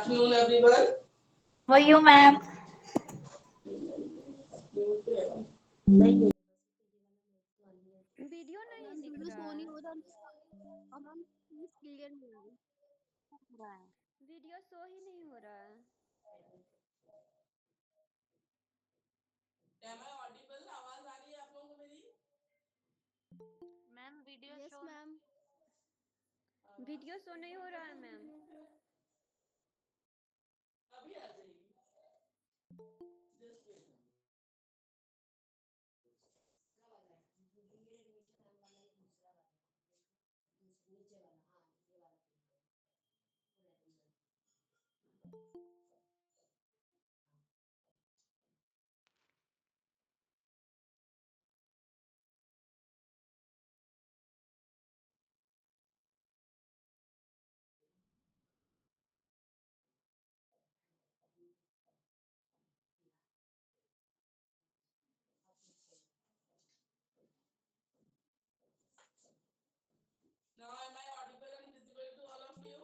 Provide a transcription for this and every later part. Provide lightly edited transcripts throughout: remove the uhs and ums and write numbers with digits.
afternoon, everyone. For you, ma'am. Video नहीं दिख रहा है। मैम प्लीज क्लियर नहीं हो रहा है। वीडियो शो ही नहीं हो रहा है। Am I audible? आवाज आ रही है आप लोगों को मेरी? Ma'am video show ma'am video show नहीं हो रहा है मैम। अभी आ जाएगी। Just wait. Now, am I audible and visible to all of you?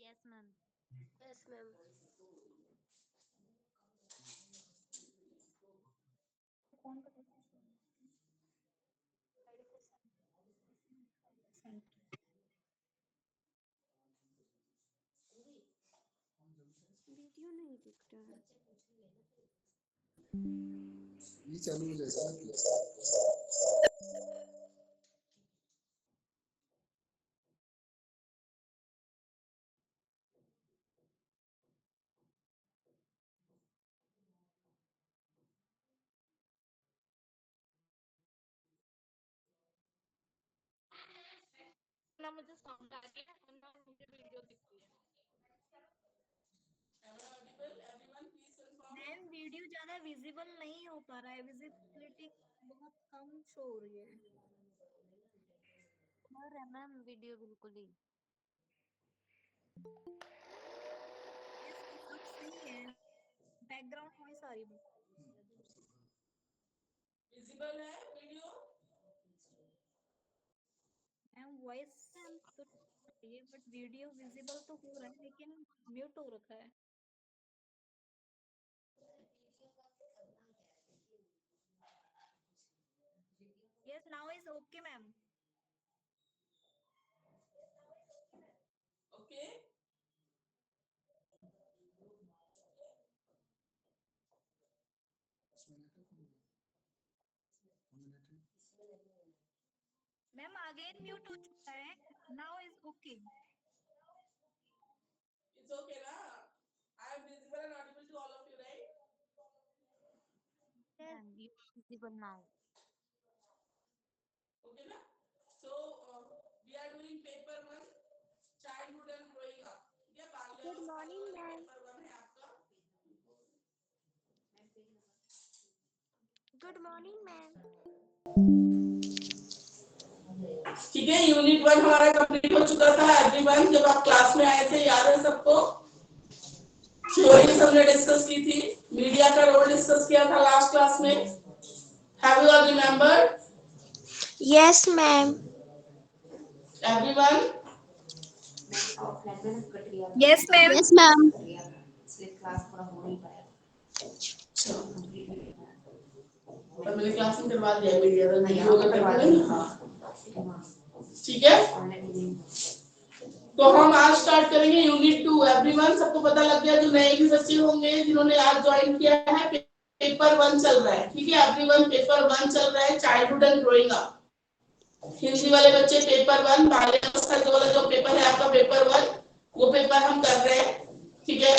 Yes ma'am. Yes ma'am. Video नहीं दिख रहा है। ये चालू हो जाएगा। ना मुझे साउंड आ रही है और ना मुझे वीडियो दिख रही है। Am I audible? Everyone, please confirm. Ma'am video ज्यादा विजिबल नहीं हो पा रहा है, विजिबिलिटी बहुत कम शो हो रही है। और है मैम वीडियो बिल्कुल ही। यस अब सही है। बैकग्राउंड नॉइस आ रही है। Visible है वीडियो? मैम वॉइस तो ये बट वीडियो विजिबल तो हो रहा है लेकिन म्यूट हो रखा है। Yes now is okay ma'am. Okay. Ma'am again mute हो चुका है। Now is okay. It's okay ना? I am visible and audible to all of you, right? Ma'am you visible now. Okay ना? So we are doing paper 1, childhood and growing up. ठीक है? Good morning ma'am. Paper 1 है आपका. Good morning ma'am. ठीक है, unit 1 हमारा complete हो चुका था एवरीवन, जब आप क्लास में आए थे, याद है सबको? थ्योरी हमने डिस्कस की थी, मीडिया का रोल डिस्कस किया था लास्ट क्लास में. Have you all remembered? Yes ma'am. Everyone? Yes ma'am. Yes ma'am. और मैंने क्लास में करवा दिया मीडिया का वीडियो का करवा दिया. ठीक है, तो हम आज स्टार्ट करेंगे यूनिट 2. एवरीवन, सबको पता लग गया? जो नए भी बच्चे होंगे जिन्होंने आज ज्वाइन किया है, पेपर 1 चल रहा है. ठीक है एवरीवन, पेपर 1 चल रहा है, childhood and growing up. Hindi वाले बच्चे पेपर 1, बाल्यावस्था के वाला जो पेपर है आपका पेपर 1, वो पेपर हम कर रहे हैं. ठीक है,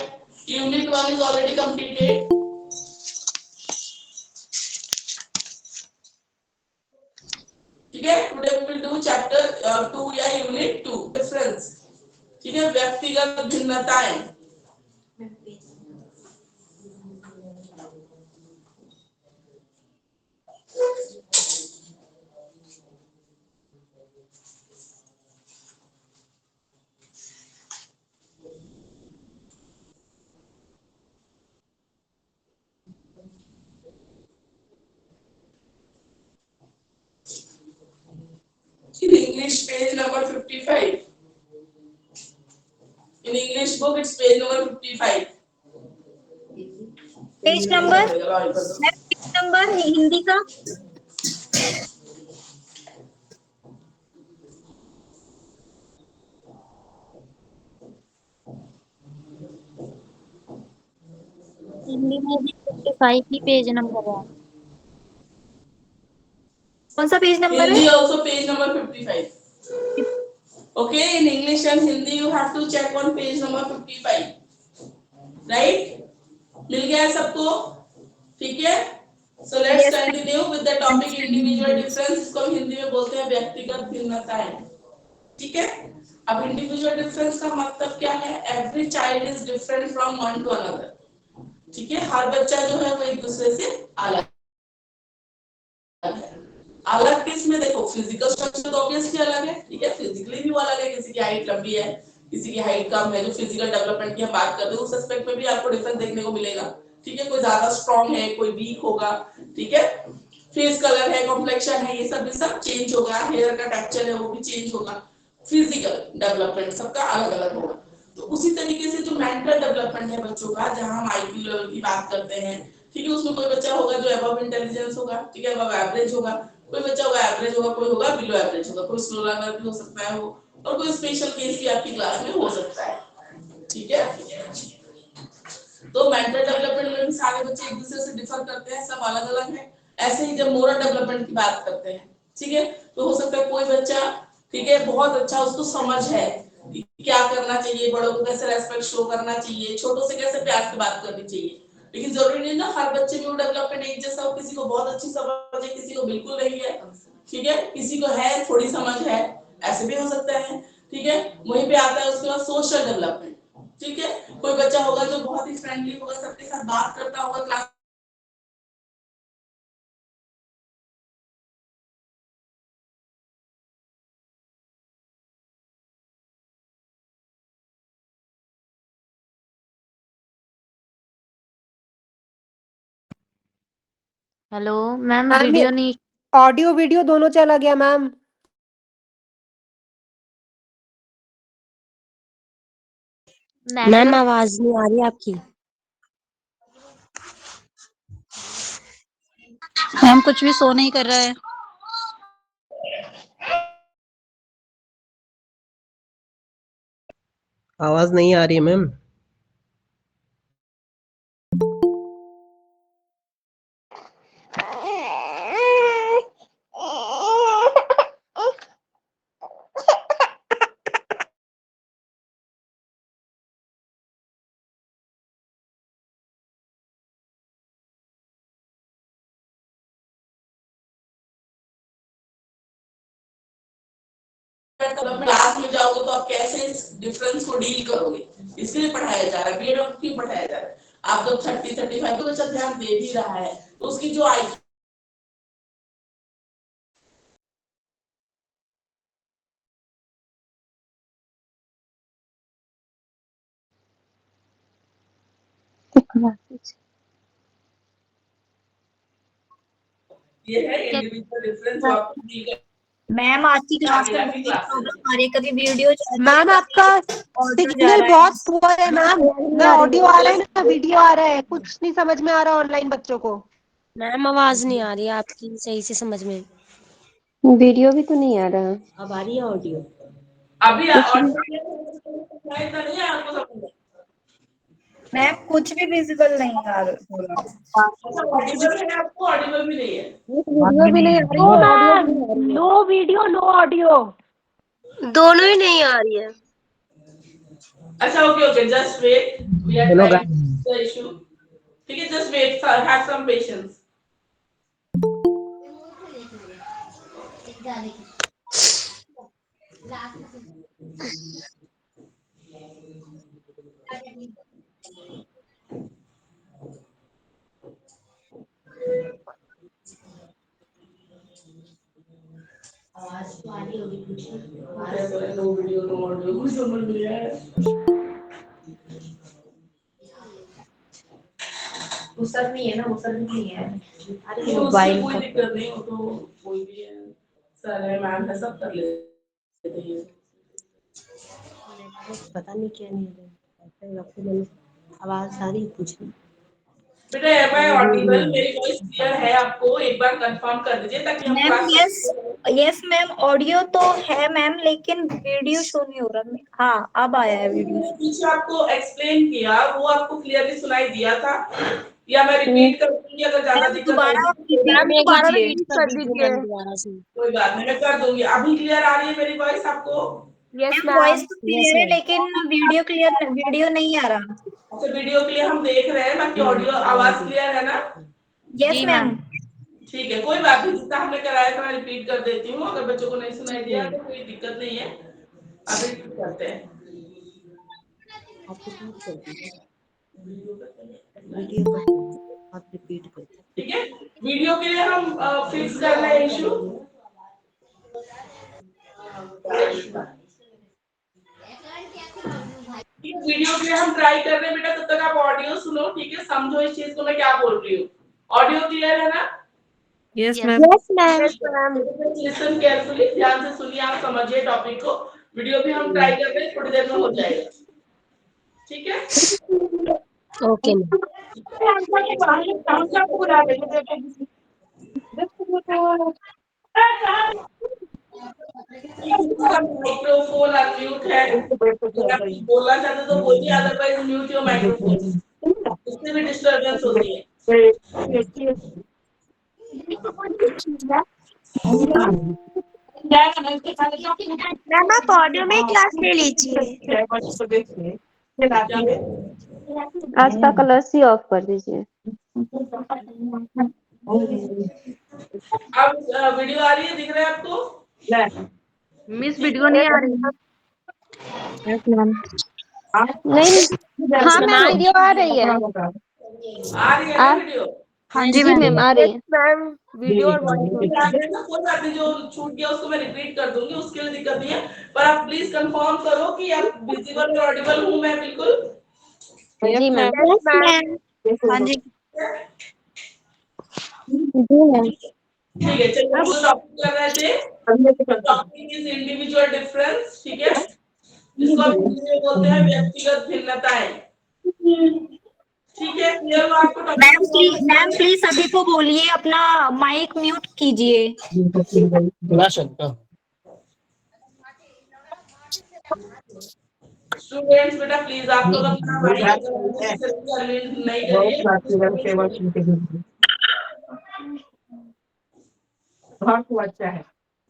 यूनिट 1 इज ऑलरेडी कंप्लीटेड. ठीक है, today we will do chapter 2 या यूनिट 2, डिफरेंस. ठीक है, व्यक्तिगत भिन्नताएं. In English, page number 55. In English, book, it's page number 55। Page number Hindi का हिंदी में भी 55 ही पेज नंबर है। कौन सा पेज नंबर है? Hindi also page number 55. Okay, in English and Hindi you have to check on page number 55. Right? मिल गया है सबको? ठीक है? So let's Yes, continue with the topic individual difference. इसको हम हिंदी में बोलते हैं व्यक्तिगत भिन्नताएं। ठीक है? अब इंडिविजुअल डिफरेंस का मतलब क्या है? Every child is different from one two another. ठीक है? हर बच्चा जो है वो एक दूसरे से अलग है। अलग किस में? देखो, फिजिकल स्ट्रक्चर तो ऑब्वियसली अलग है। ठीक है? फिजिकली भी वो अलग है। किसी की हाइट लंबी है, किसी की हाइट कम है। जो फिजिकल डेवलपमेंट की हम बात करते हैं उस एस्पेक्ट में भी आपको डिफरेंस देखने को मिलेगा। ठीक है? कोई ज्यादा स्ट्रॉन्ग है, कोई वीक होगा। ठीक है? फेस कलर है, कॉम्प्लेक्शन है, ये सब चेंज होगा। हेयर का टेक्सचर है वो भी चेंज होगा। फिजिकल डेवलपमेंट सबका अलग अलग होगा। तो उसी तरीके से जो मेंटल डेवलपमेंट है बच्चों का, जहां हम आईक्यू लेवल की बात करते हैं, ठीक है, उसमें कोई बच्चा होगा जो अबव इंटेलिजेंस होगा, ठीक है, अबव एवरेज होगा, कोई बच्चा होगा एवरेज होगा, कोई होगा बिलो एवरेज होगा, कोई स्लो लर्नर भी हो सकता है वो, और कोई स्पेशल केस भी आपकी क्लास में हो सकता है। ठीक है? तो मेंटल डेवलपमेंट में भी सारे बच्चे एक दूसरे से डिफर करते हैं, सब अलग अलग हैं। ऐसे ही जब मोरल डेवलपमेंट की बात करते हैं, ठीक है, तो हो सकता है कोई बच्चा, ठीक है, बहुत अच्छा उसको समझ है कि क्या करना चाहिए, बड़ों को कैसे रेस्पेक्ट शो करना चाहिए, छोटों से कैसे प्यार से बात करनी चाहिए। लेकिन जरूरी नहीं ना हर बच्चे में वो डेवलपमेंट एक जैसा हो। किसी को बहुत अच्छी समझ है, किसी को बिल्कुल नहीं है। ठीक है? किसी को है, थोड़ी समझ है, ऐसे भी हो सकता है। ठीक है? वहीं पे आता है उसके बाद सोशल डेवलपमेंट। ठीक है? कोई बच्चा होगा जो बहुत ही फ्रेंडली होगा, सबके साथ बात करता होगा, class hello ma'am, ma'am video नहीं। ऑडियो वीडियो दोनों चला गया मैम। मैम आवाज नहीं आ रही आपकी। मैम कुछ भी शो नहीं कर रहा है। आवाज नहीं आ रही है मैम। क्लास में जाओगे तो आप कैसे इस डिफरेंस को डील करोगे, इसलिए पढ़ाया जा रहा है। बीएड और क्यों पढ़ाया जा रहा है? आप जब 30-35 तो बच्चा ध्यान दे भी रहा है, तो उसकी जो आई ये है इंडिविजुअल डिफरेंस जो आपको दी गई मैम आज की क्लास में काफी क्लासेस प्रॉब्लम आ रही है, कभी वीडियो मैम आपका ऑडियो जा सिग्नल रहा है। बहुत पुअर है मैम। ना ऑडियो आ रहा है ना वीडियो आ रहा है, कुछ नहीं समझ में आ रहा ऑनलाइन बच्चों को। मैम आवाज नहीं आ रही है आपकी सही से समझ में। वीडियो भी तो नहीं आ रहा। अब आ रही है ऑडियो? अभी कुछ और भी इतना नहीं है आपको समझ में। मैम कुछ भी विजिबल नहीं आ रहा। अच्छा, ऑडिबल है आपको, ऑडिबल भी नहीं है? वीडियो भी नहीं आ रही नो है, ऑडियो मैम, भी नहीं आ रही है। No video no audio. दोनों ही नहीं आ रही है। अच्छा, okay okay, just wait, we are दोनों ट्राइंग द इशू। ठीक है, just wait, have some patience. आवाज तो आ रही होगी कुछ, नो वीडियो नो ऑडियो, कुछ समझ नहीं आया। वो सर नहीं है ना, वो सर नहीं है। अरे मोबाइल कोई दिक्कत नहीं, वो तो कोई भी है, सर है, मैम है, सब कर लेते हैं। नेटवर्क पता नहीं क्या नहीं है। आवाज आ रही है पूछो। बेटा एम आई ऑडिबल, मेरी वॉइस क्लियर है आपको? एक बार कंफर्म कर दीजिए ताकि हम ma'am class yes ma'am, audio तो है मैम, लेकिन वीडियो शो नहीं हो रहा। हाँ अब आया है वीडियो। पीछे आपको एक्सप्लेन किया वो आपको क्लियरली सुनाई दिया था या मैं रिपीट कर दूंगी अगर ज्यादा मैम दिक्कत दोबारा होगी? मैम एक बार कीजिए। रिपीट कर दीजिए मैम दोबारा से। कोई बात नहीं, मैं कर दूंगी। अभी क्लियर आ रही है मेरी वॉइस आपको? Yes ma'am voice ma'am. तो क्लियर है, लेकिन वीडियो नहीं आ रहा। अच्छा, वीडियो के लिए हम देख रहे हैं, बाकी ऑडियो आवाज क्लियर है ना? Yes ma'am. ठीक है, कोई बात नहीं। जितना हमने कराया था मैं रिपीट कर देती हूँ, अगर बच्चों को नहीं सुनाई दिया तो कोई दिक्कत नहीं है। अब रिपीट करते हैं। आप रिपीट कर दीजिए, वीडियो का आप रिपीट कर दीजिए। ठीक है, वीडियो के लिए हम फिक्स कर रहे हैं इशू। वीडियो के लिए हम ट्राई कर रहे हैं बेटा, तब तक आप ऑडियो सुनो, ठीक है? समझो इस चीज को मैं क्या बोल रही हूँ। ऑडियो क्लियर है ना? Yes ma'am. Yes ma'am. Listen carefully, ध्यान से सुनिए, आप समझिए टॉपिक को। वीडियो भी हम ट्राई कर रहे हैं, थोड़ी देर में हो जाएगा, ठीक है? Okay ma'am. माइक्रोफोन अनम्यूट है, अगर आप कुछ बोलना चाहते तो बोलिए, अदरवाइज म्यूट योर माइक्रोफोन, उससे भी डिस्टरबेंस होती है। मैम आप ऑडियो में क्लास ले लीजिए। आज का कलर्स ही ऑफ कर दीजिए। अब वीडियो आ रही है, दिख रहा है आपको? मिस वीडियो नहीं आ रही। नहीं, हाँ मैम वीडियो आ रही है। आ रही है ना वीडियो? हाँ जी मैम आ रही है। मैम वीडियो और वॉइस कोई बात नहीं, जो छूट गया उसको मैं रिपीट कर दूंगी, उसके लिए दिक्कत नहीं है। पर आप प्लीज कंफर्म करो कि आप विजिबल और ऑडिबल हूं मैं बिल्कुल। जी मैम। हाँ जी। ठीक है, चलिए हम जो टॉपिक कर रहे थे, टॉपिक इज इंडिविजुअल डिफरेंस, ठीक है? जिसको हम हिंदी में बोलते हैं व्यक्तिगत भिन्नताएं। ठीक है, क्लियर हुआ आपको टॉपिक? मैम प्लीज सभी को बोलिए अपना माइक म्यूट कीजिए। स्टूडेंट्स बेटा प्लीज आप लोग अपना माइक नहीं करिए। बहुत अच्छा है।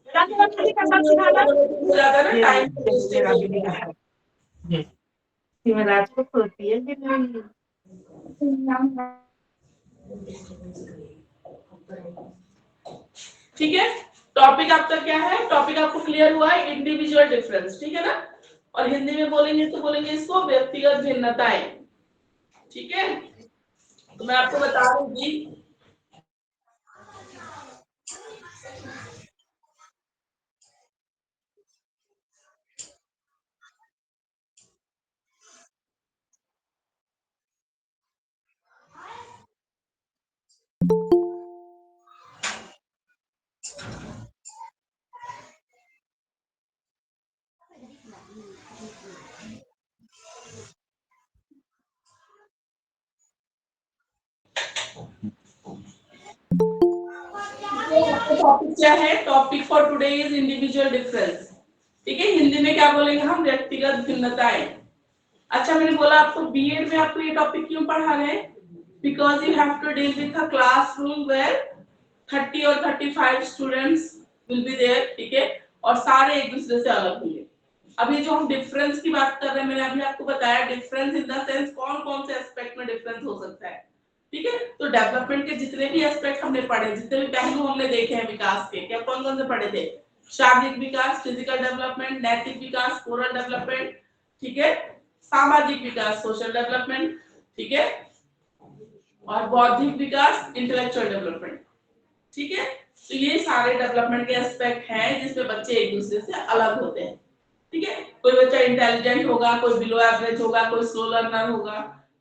हो जाता है ना, टाइम राजपूत होती है ठीक है। टॉपिक आपका क्या है? टॉपिक आपको क्लियर हुआ है, इंडिविजुअल डिफरेंस, ठीक है ना? और हिंदी में बोलेंगे तो बोलेंगे इसको व्यक्तिगत भिन्नताएं, ठीक है? तो मैं आपको बता दूंगी, टॉपिक क्या है? Topic for today is individual difference, ठीक है? हिंदी में क्या बोलेंगे हम? व्यक्तिगत भिन्नताएं। अच्छा, मैंने बोला आपको बीएड में आपको ये टॉपिक क्यों पढ़ाना है? Because you have to deal with a classroom where 30 और 35 स्टूडेंट्स विल बी देयर, ठीक है? और सारे एक दूसरे से अलग होंगे। अभी जो हम डिफरेंस की बात कर रहे हैं, मैंने अभी आपको बताया डिफरेंस इन द सेंस कौन कौन से एस्पेक्ट में डिफरेंस हो सकता है, ठीक है? तो डेवलपमेंट के जितने भी एस्पेक्ट हमने पढ़े, जितने भी पहलू हमने देखे हैं विकास के, क्या कौन कौन से पढ़े थे? शारीरिक विकास, फिजिकल डेवलपमेंट, नैतिक विकास, मोरल डेवलपमेंट, ठीक है? सामाजिक विकास, सोशल डेवलपमेंट, ठीक है? और बौद्धिक विकास, इंटेलेक्चुअल डेवलपमेंट, ठीक है? तो ये सारे डेवलपमेंट के एस्पेक्ट हैं जिसमें बच्चे एक दूसरे से अलग होते हैं, ठीक है? कोई बच्चा इंटेलिजेंट होगा, कोई बिलो एवरेज होगा, कोई स्लो लर्नर होगा,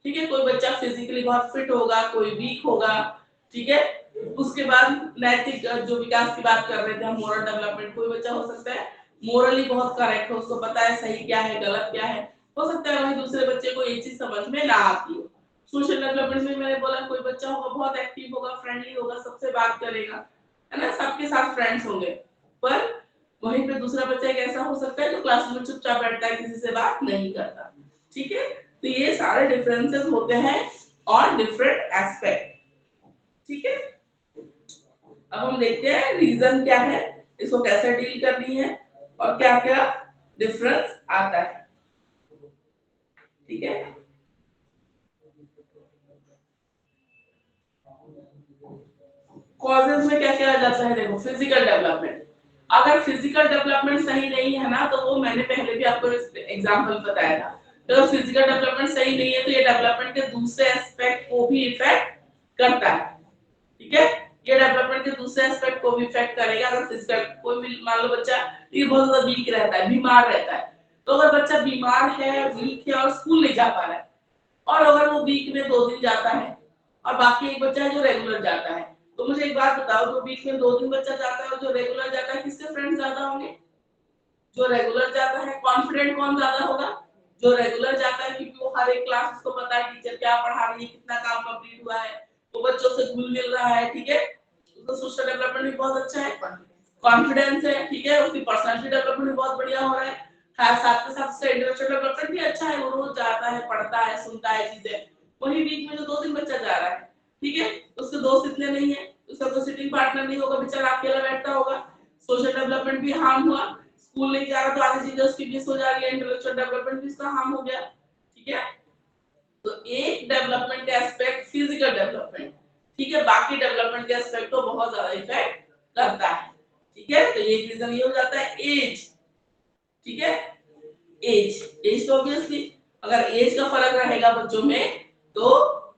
ठीक है? कोई बच्चा फिजिकली बहुत फिट होगा, कोई वीक होगा, ठीक है? उसके बाद नैतिक जो विकास की बात कर रहे थे हम, मोरल डेवलपमेंट, कोई बच्चा हो सकता है मोरली बहुत करेक्ट हो, उसको पता है सही क्या है गलत क्या है, हो सकता है वही दूसरे बच्चे को ये चीज समझ में ना आती हो। सोशल डेवलपमेंट में मैंने बोला कोई बच्चा होगा बहुत एक्टिव होगा, फ्रेंडली होगा, सबसे बात करेगा, है ना, सबके साथ फ्रेंड्स होंगे, पर वहीं पे दूसरा बच्चा एक ऐसा हो सकता है जो क्लास में चुपचाप बैठता है, किसी से बात नहीं करता। ठीक है, तो ये सारे डिफरेंसेस होते हैं ऑन डिफरेंट एस्पेक्ट। ठीक है, अब हम देखते हैं रीजन क्या है, इसको कैसे डील करनी है और क्या क्या डिफरेंस आता है। ठीक है, कॉजेज में क्या क्या आ जाता है, देखो फिजिकल डेवलपमेंट। अगर फिजिकल डेवलपमेंट सही नहीं है ना, तो वो मैंने पहले भी आपको एग्जांपल बताया था, तो फिजिकल डेवलपमेंट सही नहीं है तो ये डेवलपमेंट के दूसरे एस्पेक्ट को भी इफेक्ट करता है। ठीक है, ये डेवलपमेंट के दूसरे एस्पेक्ट को भी इफेक्ट करेगा। अगर फिजिकल कोई भी मान लो बच्चा ये बहुत ज्यादा वीक रहता है, बीमार रहता है, तो अगर बच्चा बीमार है, वीक है और स्कूल नहीं जा पा रहा है, और अगर वो वीक में 2 दिन जाता है और बाकी एक बच्चा है जो रेगुलर जाता है, तो मुझे एक बात बताओ, जो वीक में 2 दिन बच्चा जाता है और जो रेगुलर जाता है, किसके फ्रेंड्स ज्यादा होंगे? जो रेगुलर जाता है। कॉन्फिडेंट कौन ज्यादा होगा? जो रेगुलर जाता है, क्योंकि वो हर एक क्लास उसको पता है टीचर क्या पढ़ा रही है, कितना काम कंप्लीट हुआ है, वो बच्चों से घुल मिल रहा है। ठीक है, उसका सोशल डेवलपमेंट भी बहुत अच्छा है, कॉन्फिडेंस है। ठीक है, उसकी पर्सनालिटी डेवलपमेंट भी बहुत बढ़िया हो रहा है, साथ के साथ उसका इंटेलेक्चुअल डेवलपमेंट भी अच्छा है, वो रोज जाता है, पढ़ता है, सुनता है चीजें। वही वीक में जो 2 दिन बच्चा जा रहा है, ठीक है, उसके दोस्त इतने नहीं है, उसका कोई सिटिंग पार्टनर नहीं होगा, बेचारा अकेला बैठता होगा, सोशल डेवलपमेंट भी हार्म हुआ, स्कूल नहीं जा रहा तो आधी चीजें उसकी मिस हो जा रही है, इंटेलेक्चुअल डेवलपमेंट भी उसका हार्म हो गया। ठीक है, तो एक डेवलपमेंट का एस्पेक्ट फिजिकल डेवलपमेंट, ठीक है, बाकी डेवलपमेंट के एस्पेक्ट को बहुत ज्यादा इफेक्ट करता है। ठीक है, तो एक रीजन ये हो जाता है एज। ठीक है, एज तो ऑब्वियसली अगर एज का फर्क रहेगा बच्चों में तो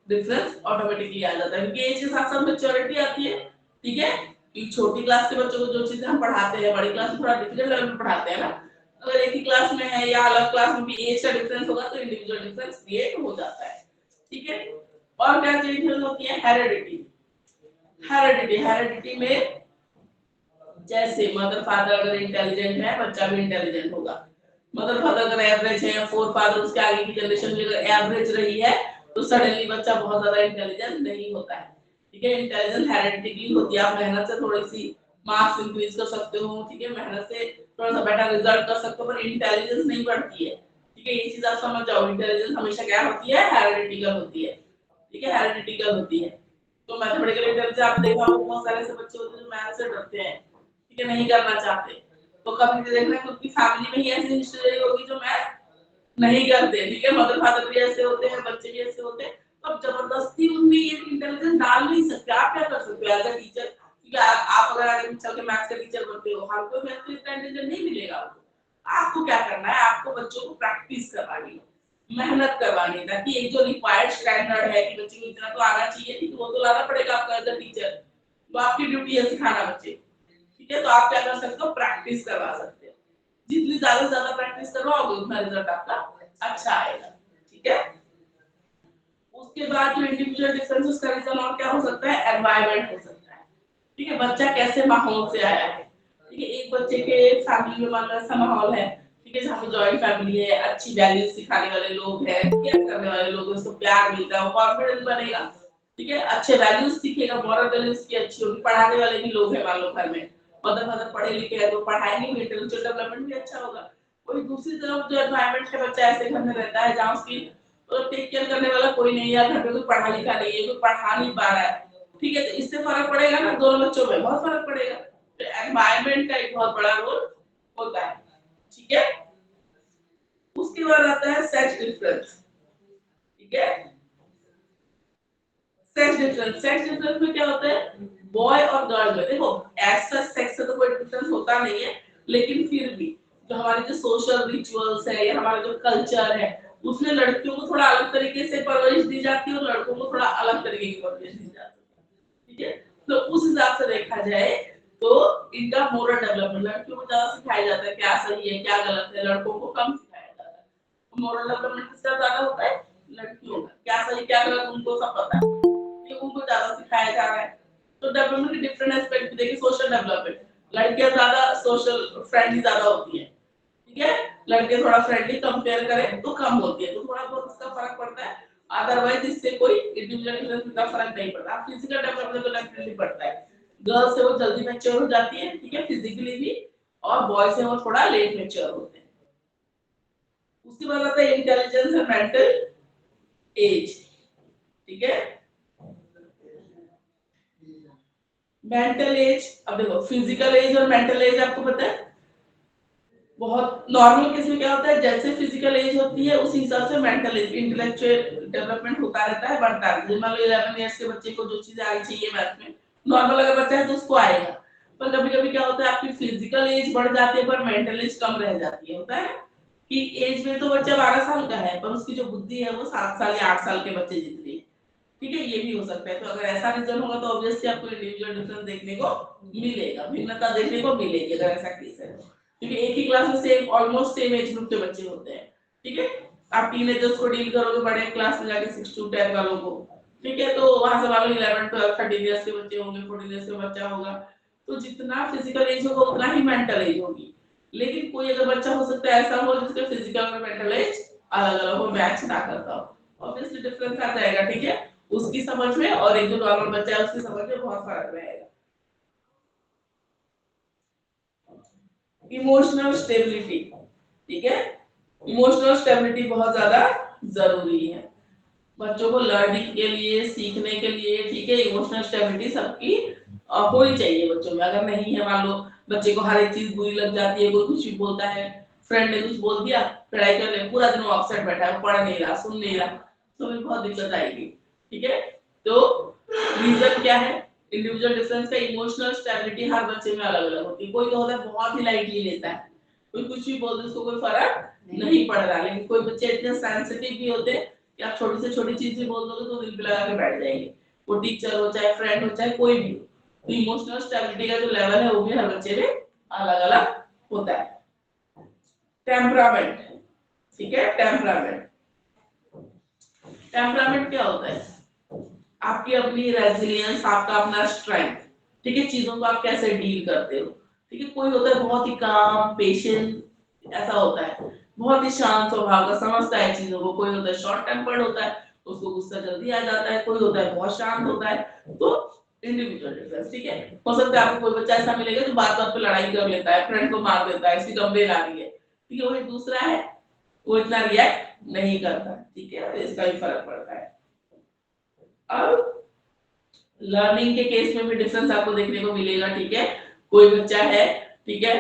डिफरेंस ऑटोमेटिकली आ जाता है, क्योंकि एज के साथ साथ मैच्योरिटी आती है। ठीक है, कि छोटी क्लास के बच्चों को जो चीजें हम पढ़ाते हैं बड़ी क्लास में थोड़ा डिफिकल्ट लेवल में पढ़ाते हैं ना, अगर एक ही क्लास में है या अलग क्लास में भी एज का डिफरेंस होगा तो इंडिविजुअल डिफरेंस क्रिएट हो जाता है। ठीक है, और क्या चेंजेस होती है? हेरेडिटी। हेरेडिटी में जैसे मदर फादर अगर इंटेलिजेंट है, बच्चा भी इंटेलिजेंट होगा। मदर फादर अगर एवरेज है, फोर फादर उसके आगे की जनरेशन में अगर एवरेज रही है, तो सडनली बच्चा बहुत ज्यादा इंटेलिजेंट नहीं होता है। ठीक है, इंटेलिजेंस हेरेडिटी होती है, आप मेहनत से थोड़ी सी मार्क्स इंक्रीज कर सकते हो, ठीक है, मेहनत से थोड़ा सा बेटर रिजल्ट कर सकते हो, पर इंटेलिजेंस नहीं बढ़ती है। ठीक है, ये चीज आप समझ जाओ, इंटेलिजेंस हमेशा क्या होती है? हेरेडिटिकल होती है। ठीक है, हेरेडिटिकल होती है। तो मैथमेटिकल इंटेलिजेंस आप देखा होगा, बहुत सारे ऐसे बच्चे होते हैं जो मैथ से डरते हैं, ठीक है, नहीं करना चाहते, तो कभी देखना कि उनकी फैमिली में ही ऐसी हिस्ट्री रही होगी जो मैथ नहीं करते। ठीक है, मदर फादर भी ऐसे होते हैं, बच्चे भी ऐसे होते हैं, तो अब जबरदस्ती उनमें ये इंटेलिजेंस डाल नहीं सकते। आप क्या कर सकते हो एज अ टीचर, क्योंकि आप अगर आगे चल के मैथ्स का टीचर बनते हो, हर कोई मैथ्स का इंटेलिजेंस नहीं मिलेगा आपको। क्या करना है? आपको बच्चों को प्रैक्टिस करवानी है, मेहनत करवानी है, ताकि एक जो रिक्वायर्ड स्टैंडर्ड है कि बच्चे को इतना तो आना चाहिए, ठीक है, वो तो लाना पड़ेगा आपका एज अ टीचर, तो आपकी ड्यूटी है सिखाना बच्चे। ठीक है, तो आप क्या कर सकते हो? प्रैक्टिस करवा सकते हो, जितनी ज्यादा से ज्यादा प्रैक्टिस करवाओगे उतना रिजल्ट आपका अच्छा आएगा। ठीक है, उसके बाद जो इंडिविजुअल डिफरेंसेस का रीजन और क्या हो सकता है? एनवायरनमेंट हो सकता है। ठीक है, बच्चा कैसे माहौल से आया है। ठीक है, एक बच्चे के फैमिली में मान लो ऐसा माहौल है, ठीक है, जहाँ पे जॉइंट फैमिली है, अच्छी वैल्यूज सिखाने वाले लोग हैं, केयर करने वाले लोग हैं, उसको प्यार मिलता है, वो कॉन्फिडेंस बनेगा। ठीक है, अच्छे वैल्यूज सीखेगा, मॉरल वैल्यूज की अच्छी होगी, पढ़ाने वाले भी लोग हैं मान लो घर में, मदर फादर पढ़े लिखे हैं तो पढ़ाएंगे, इंटेलेक्चुअल डेवलपमेंट भी अच्छा होगा। कोई दूसरी तरफ जो एनवायरनमेंट है, बच्चा ऐसे घर में रहता है जहाँ उसकी टेक केयर करने वाला कोई नहीं है, घर पे कोई पढ़ा लिखा नहीं है, कोई पढ़ा नहीं पा रहा है, ठीक है, तो इससे फर्क पड़ेगा ना, दोनों बच्चों में बहुत फर्क पड़ेगा। तो एनवायरनमेंट का एक बहुत बड़ा रोल होता है। ठीक है, उसके बाद आता है सेक्स डिफरेंस। ठीक है, सेक्स डिफरेंस में क्या होता है? बॉय और गर्ल में देखो ऐसा सेक्स से तो कोई डिफरेंस होता नहीं है, लेकिन फिर भी जो हमारे जो सोशल रिचुअल्स है या हमारा जो कल्चर है, उसमें लड़कियों को थोड़ा अलग तरीके से परवरिश दी जाती है और लड़कों को थोड़ा अलग तरीके की परवरिश दी जाती है। ठीक है, तो उस हिसाब से देखा जाए तो इनका मोरल डेवलपमेंट लड़कियों को ज्यादा सिखाया जाता है, क्या सही है क्या गलत है, लड़कों को कम सिखाया जाता है। मोरल डेवलपमेंट किसका ज्यादा होता है? लड़कियों का, क्या सही क्या गलत उनको सब पता है, उनको ज्यादा सिखाया जा रहा है। तो डेवलपमेंट के डिफरेंट एस्पेक्ट देखिए, सोशल डेवलपमेंट, लड़कियां ज्यादा सोशल फ्रेंडली ज्यादा होती है। ठीक है, लड़के थोड़ा फ्रेंडली कंपेयर करें तो कम होती है, तो थोड़ा बहुत उसका फर्क पड़ता है। अदरवाइज इससे कोई इंडिविजुअल डिफरेंस का फर्क नहीं पड़ता। फिजिकल डेवलपमेंट तो डेफिनेटली पड़ता है। गर्ल्स है वो जल्दी मैच्योर हो जाती है, ठीक है, फिजिकली भी, और बॉयज है वो थोड़ा लेट मैच्योर होते हैं। उसके बाद आता है इंटेलिजेंस एंड मेंटल एज, ठीक है। मेंटल एज, अब देखो फिजिकल एज और मेंटल एज आपको पता है बहुत नॉर्मल केस में क्या होता है, जैसे फिजिकल एज होती है उस हिसाब से मेंटल एज, इंटेलेक्चुअल डेवलपमेंट होता रहता है, बढ़ता है। मान लो 11 इयर्स के बच्चे को जो चीजें आई चाहिए मैथ में, नॉर्मल अगर बच्चा है तो उसको आएगा, पर कभी कभी क्या होता है आपकी फिजिकल एज बढ़ जाती है पर मेंटल एज कम रह जाती है। होता है कि एज में तो बच्चा 12 साल का है पर उसकी जो बुद्धि है वो 7 साल या 8 साल के बच्चे जितनी है, ठीक है, ये भी हो सकता है। तो अगर ऐसा रीजन होगा तो ऑब्वियसली आपको इंडिविजुअल डिफरेंस देखने को मिलेगा, भिन्नता देखने को मिलेगी अगर ऐसा केस है, क्योंकि एक ही क्लास में same almost same age group के बच्चे होते हैं, ठीक है। आप टीनेजर्स को डील करोगे बड़े क्लास में जाके 6 to 10 वालों को, ठीक है, तो वहां से मान लो 11 12 13 इयर्स के बच्चे होंगे, 14 इयर्स का बच्चा होगा, तो जितना फिजिकल एज होगा उतना ही मेंटल एज होगी। लेकिन कोई अगर बच्चा हो सकता है ऐसा हो जिसका फिजिकल और मेंटल एज अलग अलग हो, मैच ना करता हो, ऑब्वियसली डिफरेंस आ जाएगा, ठीक है, उसकी समझ में और एक जो नॉर्मल बच्चा है उसकी समझ में बहुत फर्क रहेगा। इमोशनल स्टेबिलिटी, ठीक है, इमोशनल स्टेबिलिटी बहुत ज्यादा जरूरी है बच्चों को लर्निंग के लिए, सीखने के लिए, ठीक है। इमोशनल स्टेबिलिटी सबकी होनी चाहिए बच्चों में। अगर नहीं है, मान लो बच्चे को हर एक चीज बुरी लग जाती है, कोई कुछ भी बोलता है, फ्रेंड ने कुछ बोल दिया, पढ़ाई कर ले, पूरा दिन वो अपसेट बैठा है, पढ़ नहीं रहा, सुन नहीं रहा, तो भी बहुत दिक्कत आएगी, ठीक है। तो रीजन क्या है, इंडिविजुअल डिफरेंस का इमोशनल स्टेबिलिटी हर बच्चे में अलग अलग होती है। कोई तो होता है बहुत ही लाइटली लेता है, कोई कुछ भी बोल दे उसको कोई फर्क नहीं पड़ रहा, लेकिन कोई बच्चे इतने सेंसिटिव भी होते हैं कि आप छोटी से छोटी चीज भी बोल दोगे तो दिल पे लगा के बैठ जाएंगे, वो टीचर हो चाहे फ्रेंड हो चाहे कोई भी हो। तो इमोशनल स्टेबिलिटी का जो लेवल है वो भी हर बच्चे में अलग अलग होता है। टेम्परामेंट, ठीक है, टेम्परामेंट, टेम्परामेंट क्या होता है, आपकी अपनी रेजिलियंस, आपका अपना स्ट्रेंथ, ठीक है, चीजों को आप कैसे डील करते हो, ठीक है। कोई होता है बहुत ही काम पेशेंट, ऐसा होता है बहुत ही शांत स्वभाव का, समझता है चीजों को। कोई होता है शॉर्ट टेम्पर्ड होता है, उसको गुस्सा जल्दी आ जाता है। कोई होता है बहुत शांत होता है। तो इंडिविजुअल डिफरेंस, ठीक है। हो सकता है आपको कोई बच्चा ऐसा मिलेगा जो बात बात पे लड़ाई कर लेता है, फ्रेंड को मार देता है, इसकी कंप्लेन आ रही है, ठीक है। वही दूसरा है वो इतना रिएक्ट नहीं करता, ठीक है, तो इसका भी फर्क पड़ता है। अब लर्निंग के केस में भी डिफरेंस आपको देखने को मिलेगा, ठीक है। कोई बच्चा है, ठीक है,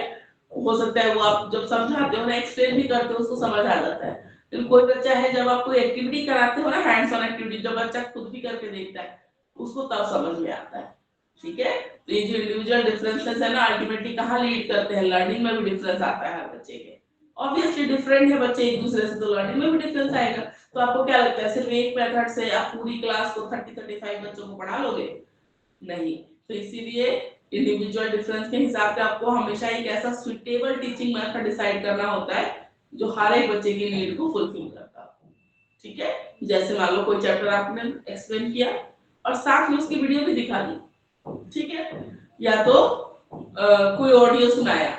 हो सकता है वो आप जब समझाते हो ना, एक्सप्लेन भी करते हो, उसको समझ आ जाता है। लेकिन कोई बच्चा है जब आप कोई एक्टिविटी कराते हो ना, हैंड्स ऑन एक्टिविटी, जब बच्चा खुद भी करके देखता है उसको तब समझ में आता है, ठीक है। तो ये जो इंडिविजुअल डिफरेंसेस है ना, अल्टीमेटली कहाँ लीड करते हैं, लर्निंग में भी डिफरेंस आता है हर बच्चे के। ऑब्वियसली डिफरेंट है बच्चे एक दूसरे से, तो लर्निंग में भी डिफरेंस आएगा। तो आपको क्या लगता है सिर्फ एक मेथड से आप पूरी क्लास को 30-35 बच्चों को पढ़ा लोगे? नहीं। तो इसीलिए इंडिविजुअल डिफरेंस के हिसाब से आपको हमेशा एक ऐसा सुटेबल टीचिंग मेथड डिसाइड करना होता है जो हर एक बच्चे की नीड को फुलफिल करता हो, ठीक है। जैसे मान लो कोई चैप्टर आपने एक्सप्लेन किया और साथ में उसकी वीडियो भी दिखा दी, ठीक है, या तो कोई ऑडियो सुनाया।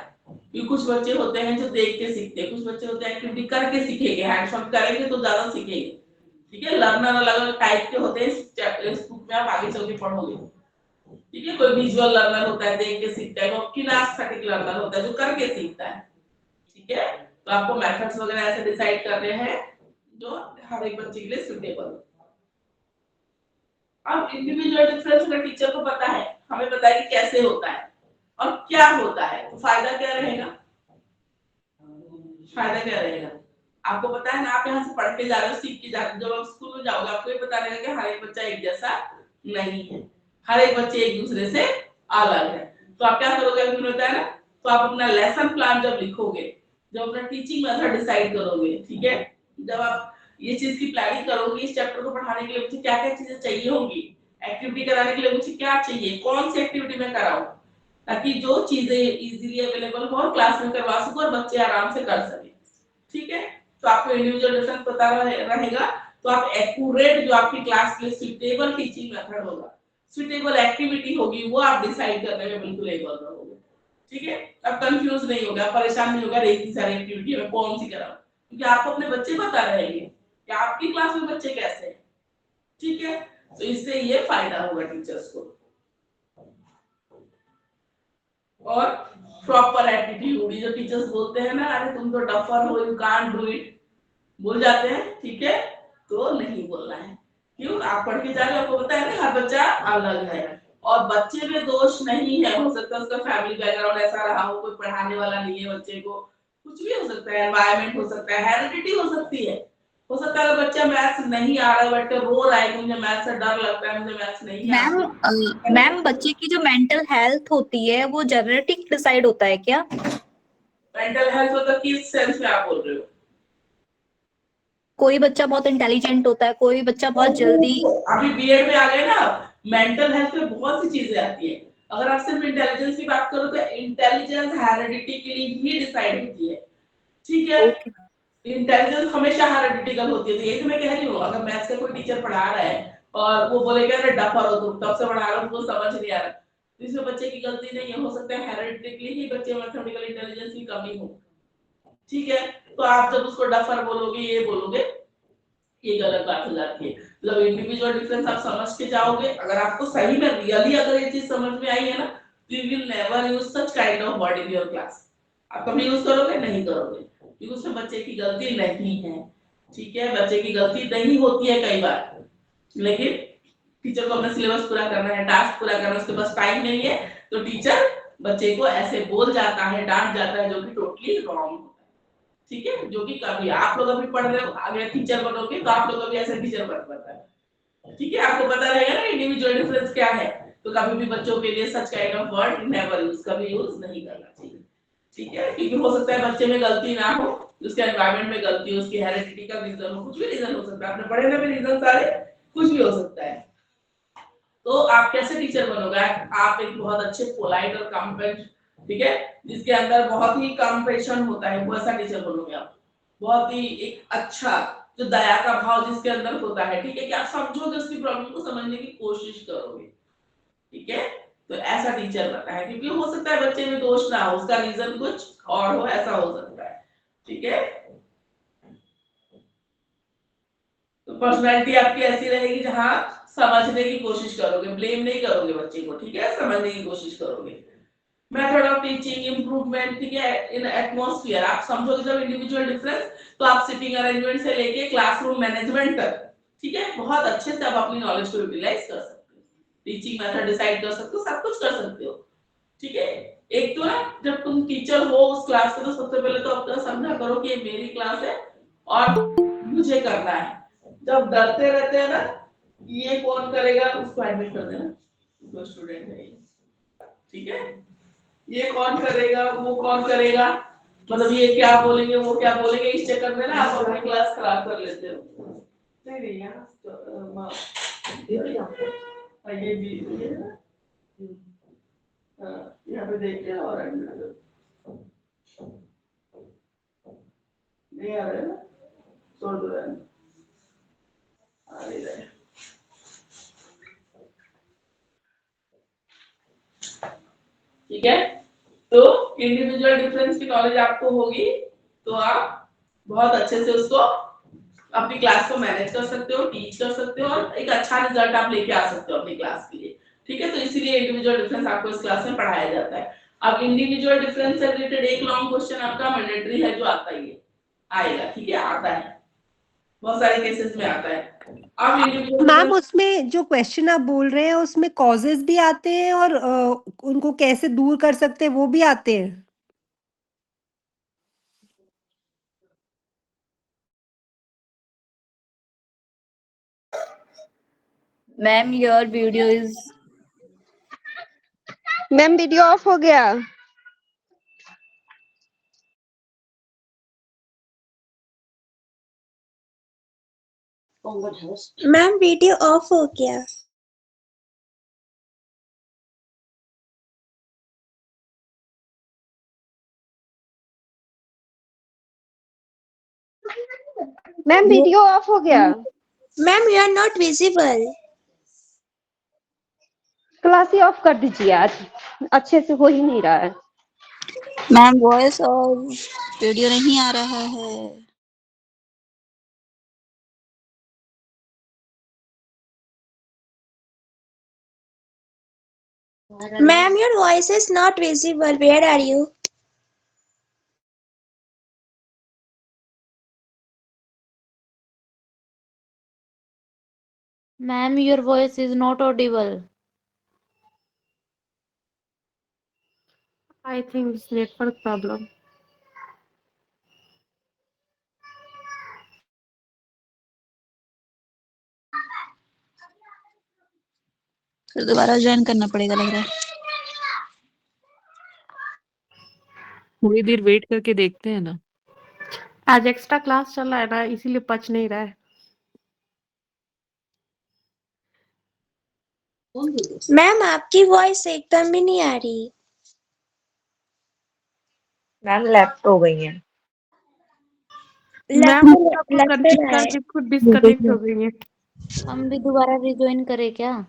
ये कुछ बच्चे होते हैं जो देख के सीखते हैं, कुछ बच्चे होते हैं एक्टिविटी करके सीखेंगे, हैंड्स ऑन करेंगे तो ज्यादा सीखेंगे, ठीक है। लर्नर अलग अलग टाइप के होते हैं, इस बुक में आप आगे चल के पढ़ोगे, ठीक है। कोई विजुअल लर्नर होता है, देख के सीखता है, कोई किनेस्थेटिक लर्नर होता है जो करके सीखता है, ठीक है। तो आपको मेथड्स वगैरह ऐसे डिसाइड करने हैं जो हर एक बच्चे के लिए सूटेबल हो। अब इंडिविजुअल डिफरेंस का टीचर को पता है, हमें पता है कि कैसे होता है और क्या होता है, तो फायदा क्या रहेगा, फायदा क्या रहेगा, आपको पता है ना, आप यहाँ से पढ़ के जा रहे हो, सीख के जा रहे हो, जब आप स्कूल में जाओगे आपको ये पता रहेगा कि हर एक बच्चा एक जैसा नहीं है, हर एक बच्चे एक दूसरे से अलग है। तो आप क्या करोगे, अभी होता है ना, तो आप अपना लेसन प्लान जब लिखोगे, जब अपना टीचिंग मेथड डिसाइड करोगे, ठीक है, जब आप ये चीज की प्लानिंग करोगे, इस चैप्टर को पढ़ाने के लिए मुझे क्या क्या चीजें चाहिए होंगी, एक्टिविटी कराने के लिए मुझे क्या चाहिए, कौन सी एक्टिविटी में कराऊं, ताकि जो चीजें इजीली अवेलेबल हो और क्लास में करवा सकूं और बच्चे आराम से कर सके, ठीक है। तो आपको इंडिविजुअल डिफरेंस पता रहेगा, तो आप एक्यूरेट जो आपकी क्लास के लिए सुटेबल टीचिंग मेथड होगा, सुटेबल एक्टिविटी होगी, वो आप डिसाइड करने में बिल्कुल एबल रहोगे, ठीक है, अब कंफ्यूज नहीं होगा, परेशान नहीं होगा इतनी सारी एक्टिविटी में कौन सी कराऊं, क्योंकि आपको अपने बच्चे बता रहेंगे कि आपकी क्लास में बच्चे कैसे हैं। ठीक है, तो इससे ये फायदा होगा टीचर्स को। और प्रॉपर एटीट्यूड, जो टीचर्स बोलते हैं ना, अरे तुम तो डफर हो, यू कांट डू इट, बोल जाते हैं, ठीक है, तो नहीं बोलना है। क्यों? आप पढ़ के जाके आपको पता है ना हर बच्चा अलग है, और बच्चे में दोष नहीं है। हो सकता है उसका फैमिली बैकग्राउंड ऐसा रहा हो, कोई पढ़ाने वाला नहीं है बच्चे को, कुछ भी हो सकता है, एनवायरनमेंट हो सकता है, हेरिडिटी हो सकती है। हो सकता है अगर बच्चा मैथ्स नहीं आ रहा है, बैठ कर रो रहा है कि मुझे मैथ्स से डर लगता है, मुझे मैथ्स नहीं मैम मैम बच्चे की जो मेंटल हेल्थ होती है वो जेनेटिक डिसाइड होता है क्या? मेंटल हेल्थ होता किस सेंस में आप बोल रहे हो? कोई बच्चा बहुत इंटेलिजेंट होता है, कोई बच्चा बहुत जल्दी। अभी बीएड में आ गए ना, मेंटल हेल्थ में बहुत सी चीजें आती है। अगर आप सिर्फ इंटेलिजेंस की बात करो तो इंटेलिजेंस हेरिडिटिकली ही डिसाइड होती है। ठीक है, इंटेलिजेंस हमेशा हेरिडिटिकल होती है। तो यही तो मैं कह रही हूँ, अगर मैथ्स का कोई टीचर पढ़ा रहा है और वो बोलेगा अरे डफर हो तुम, तब से पढ़ा रहा हूँ, तुमको समझ नहीं आ रहा, तो इसमें बच्चे की गलती नहीं है। हो सकता है हेरिडिटिकली ही बच्चे मैथमेटिकल इंटेलिजेंस की कमी हो। ठीक है, तो आप जब उसको डफर बोलोगे, ये बोलोगे, ये गलत बात हो जाती है। मतलब इंडिविजुअल डिफरेंस आप समझ के जाओगे। अगर आपको सही में रियली अगर ये चीज समझ में आई है ना, तो you will never use such kind of word in your class. आप कभी यूज करोगे नहीं करोगे, क्योंकि उसमें बच्चे की गलती नहीं है। ठीक है, बच्चे की गलती नहीं होती है कई बार, लेकिन टीचर को अपना सिलेबस पूरा करना है, टास्क पूरा करना है, उसके पास टाइम नहीं है, तो टीचर बच्चे को ऐसे बोल जाता है, डांट जाता है, जो कि टोटली रॉन्ग। ठीक है, जो कि कभी आप लोग अभी पढ़ रहे हो, आगे टीचर बनोगे तो आप लोग भी ऐसे टीचर बन सकते हैं। ठीक है, आपको पता रहेगा ना इंडिविजुअल डिफरेंस क्या है, तो कभी भी बच्चों के लिए such kind of word never use, कभी यूज नहीं करना चाहिए। ठीक है, क्योंकि हो सकता है बच्चे में गलती ना हो, उसके एनवायरनमेंट में गलती हो, उसकी हेरिडिटी का रीजन हो, कुछ भी रीजन हो सकता है, आपने पढ़े ना भी रीजन सारे, कुछ भी हो सकता है। तो आप कैसे टीचर बनोगे? आप एक बहुत अच्छे पोलाइट और कॉम्पेक्ट, ठीक है, जिसके अंदर बहुत ही कंपेशन होता है, वो ऐसा टीचर बनोगे आप। बहुत ही एक अच्छा, जो दया का भाव जिसके अंदर होता है, ठीक है, कि आप समझोगे, उसकी प्रॉब्लम को समझने की कोशिश करोगे। ठीक है, तो ऐसा टीचर बनना है, क्योंकि हो सकता है बच्चे में दोष ना हो, उसका रीजन कुछ और हो, ऐसा हो सकता है। ठीक है, तो पर्सनैलिटी आपकी ऐसी रहेगी जहां समझने की कोशिश करोगे, ब्लेम नहीं करोगे बच्चे को। ठीक है, समझने की कोशिश करोगे। मेथड ऑफ टीचिंग इंप्रूवमेंट, ठीक है, इन एटमॉस्फेयर, आप समझोगे जब इंडिविजुअल डिफरेंस, तो आप सिटिंग अरेंजमेंट से लेके क्लासरूम मैनेजमेंट तक, ठीक है, बहुत अच्छे से आप अपनी नॉलेज को यूटिलाइज कर सकते हो, टीचिंग मेथड डिसाइड कर सकते हो, सब कुछ कर सकते हो। ठीक है, एक तो ना, जब तुम टीचर हो उस क्लास के, तो सबसे पहले तो अपना समझा करो कि ये मेरी क्लास है और मुझे करना है। जब डरते रहते हैं ना, ये कौन करेगा, उसको एडमिट कर देना, जो स्टूडेंट है। ठीक है, ये कौन करेगा, वो कौन करेगा, मतलब ये क्या बोलेंगे, वो क्या बोलेंगे, इस चक्कर में ना आप अपनी क्लास खराब कर लेते हो। नहीं नहीं यार, ये भी ये ना, यहाँ पे देखिए, और नहीं आ रहा है ना, छोड़ दो यार, आ नहीं रहा है। ठीक है, तो इंडिविजुअल डिफरेंस की नॉलेज आपको होगी, तो आप बहुत अच्छे से उसको अपनी क्लास को मैनेज कर सकते हो, टीच कर सकते हो, और एक अच्छा रिजल्ट आप लेके आ सकते हो अपनी क्लास के लिए। ठीक है, तो इसीलिए इंडिविजुअल डिफरेंस आपको इस क्लास में पढ़ाया जाता है। अब इंडिविजुअल डिफरेंस से रिलेटेड एक लॉन्ग क्वेश्चन आपका मैंडेटरी है, जो आता ही है, आएगा। ठीक है, आता है, बहुत सारे केसेस में आता है। अब इंडिविजुअल मैम उसमें जो क्वेश्चन आप बोल रहे हैं उसमें कॉजेस भी आते हैं और उनको कैसे दूर कर सकते हैं वो भी आते हैं। Ma'am your video is, ma'am video off हो गया। मैम वीडियो ऑफ हो गया। मैम वीडियो ऑफ हो गया। Ma'am you are not visible. Class ही ऑफ कर दीजिए, आज अच्छे से हो ही नहीं रहा है। मैम वॉइस और वीडियो नहीं आ रहा है। Ma'am, your voice is not visible. Where are you? Ma'am, your voice is not audible. I think it's network problem. फिर दोबारा ज्वाइन करना पड़ेगा लग रहा है। थोड़ी देर वेट करके देखते हैं ना। आज एक्स्ट्रा क्लास चल रहा है ना, इसीलिए पच नहीं रहा है। मैम आपकी वॉइस एकदम भी नहीं आ रही। मैम लेफ्ट हो गई है। मैम सबको लग तो कनेक्ट रहा है। करके खुद डिस्कनेक्ट हो गई है। हम भी दोबारा रिज्वाइन करें क्या?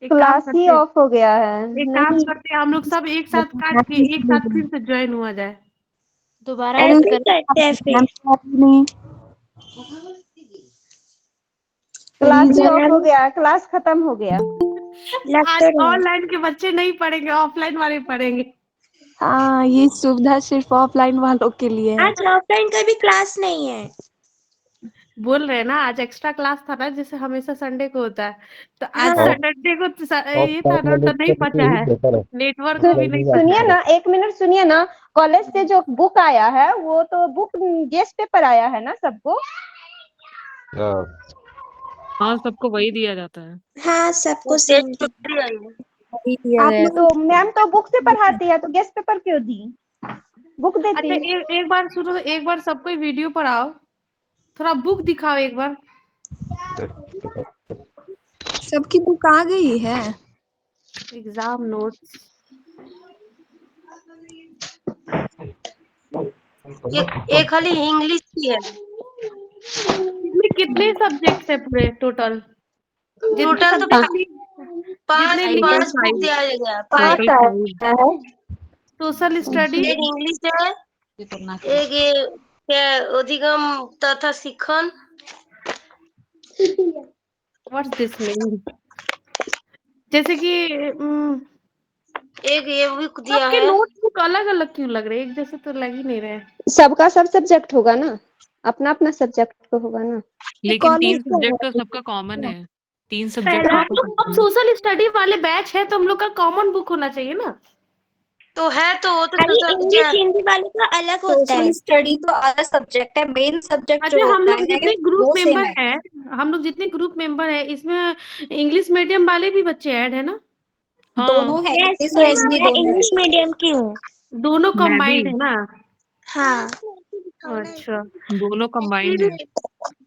एक काम क्लास ही करते ऑफ हो गया है। एक काम नहीं करते हम लोग सब एक साथ काट के एक साथ फिर से ज्वाइन हुआ जाए। दोबारा ऐसे ऐड ही करें? करते हैं फिर। क्लास ही ऑफ हो मैम गया, क्लास खत्म हो गया। लग आज तो रहा है। ऑनलाइन के बच्चे नहीं पढ़ेंगे, ऑफलाइन वाले पढ़ेंगे। हाँ, ये सुविधा सिर्फ ऑफलाइन वालों के लिए है। आज ऑफलाइन का भी क्लास नहीं है। बोल रहे हैं ना, आज एक्स्ट्रा क्लास था ना, जैसे हमेशा संडे को होता है, तो आज हाँ सैटरडे को ये था ना, तो नहीं पचा है, नेटवर्क को भी नहीं पचा सुनिए है। ना, एक मिनट सुनिए ना। कॉलेज से जो बुक आया है वो तो बुक गेस्ट पेपर आया है ना सबको। हाँ, सबको वही दिया जाता है। हाँ सबको सेम वही दिया आप गया लोग तो मैम तो बुक से पढ़ाती है तो गेस्ट पेपर क्यों दी? बुक अच्छा देती। एक बार सुनो, एक बार सबको वीडियो पर आओ, थोड़ा बुक दिखाओ एक बार। सबकी बुक आ गई है। एग्जाम नोट्स ये खाली इंग्लिश की है। इसमें कितने सब्जेक्ट है पूरे टोटल? टोटल तो पांच जितने बुक दिया गया। टोटल 5। सोशल स्टडी, एक इंग्लिश है, एक ये क्या अधिगम तथा शिक्षण। What's this mean? जैसे कि एक ये बुक दिया सबके है। नोट बुक अलग अलग क्यों लग रहे हैं? एक जैसे तो लग ही नहीं रहे। सबका सब सब्जेक्ट होगा ना, अपना अपना सब्जेक्ट तो होगा ना। लेकिन 3 सब्जेक्ट तो सबका कॉमन है। 3 सब्जेक्ट हम सबका लोग अब कॉमन है। सोशल स्टडी वाले बैच है, तो हम लोग का कॉमन बुक होना चाहिए ना। तो है तो वो तो इंग्लिश हिंदी वाले का अलग होता है। सोशल स्टडी तो अलग सब्जेक्ट है, मेन सब्जेक्ट जो अच्छा हम होता लोग है जितने ग्रुप वो सेम मेंबर है। हैं, हम लोग जितने ग्रुप मेंबर हैं, इसमें इंग्लिश मीडियम वाले भी बच्चे ऐड है ना? हाँ, दोनों है, यस इंग्लिश और यस हिंदी मैं दोनों है। इंग्लिश मीडियम की हूँ। दोनों मैं भी। कंबाइंड है ना? हाँ अच्छा दोनों कंबाइंड है।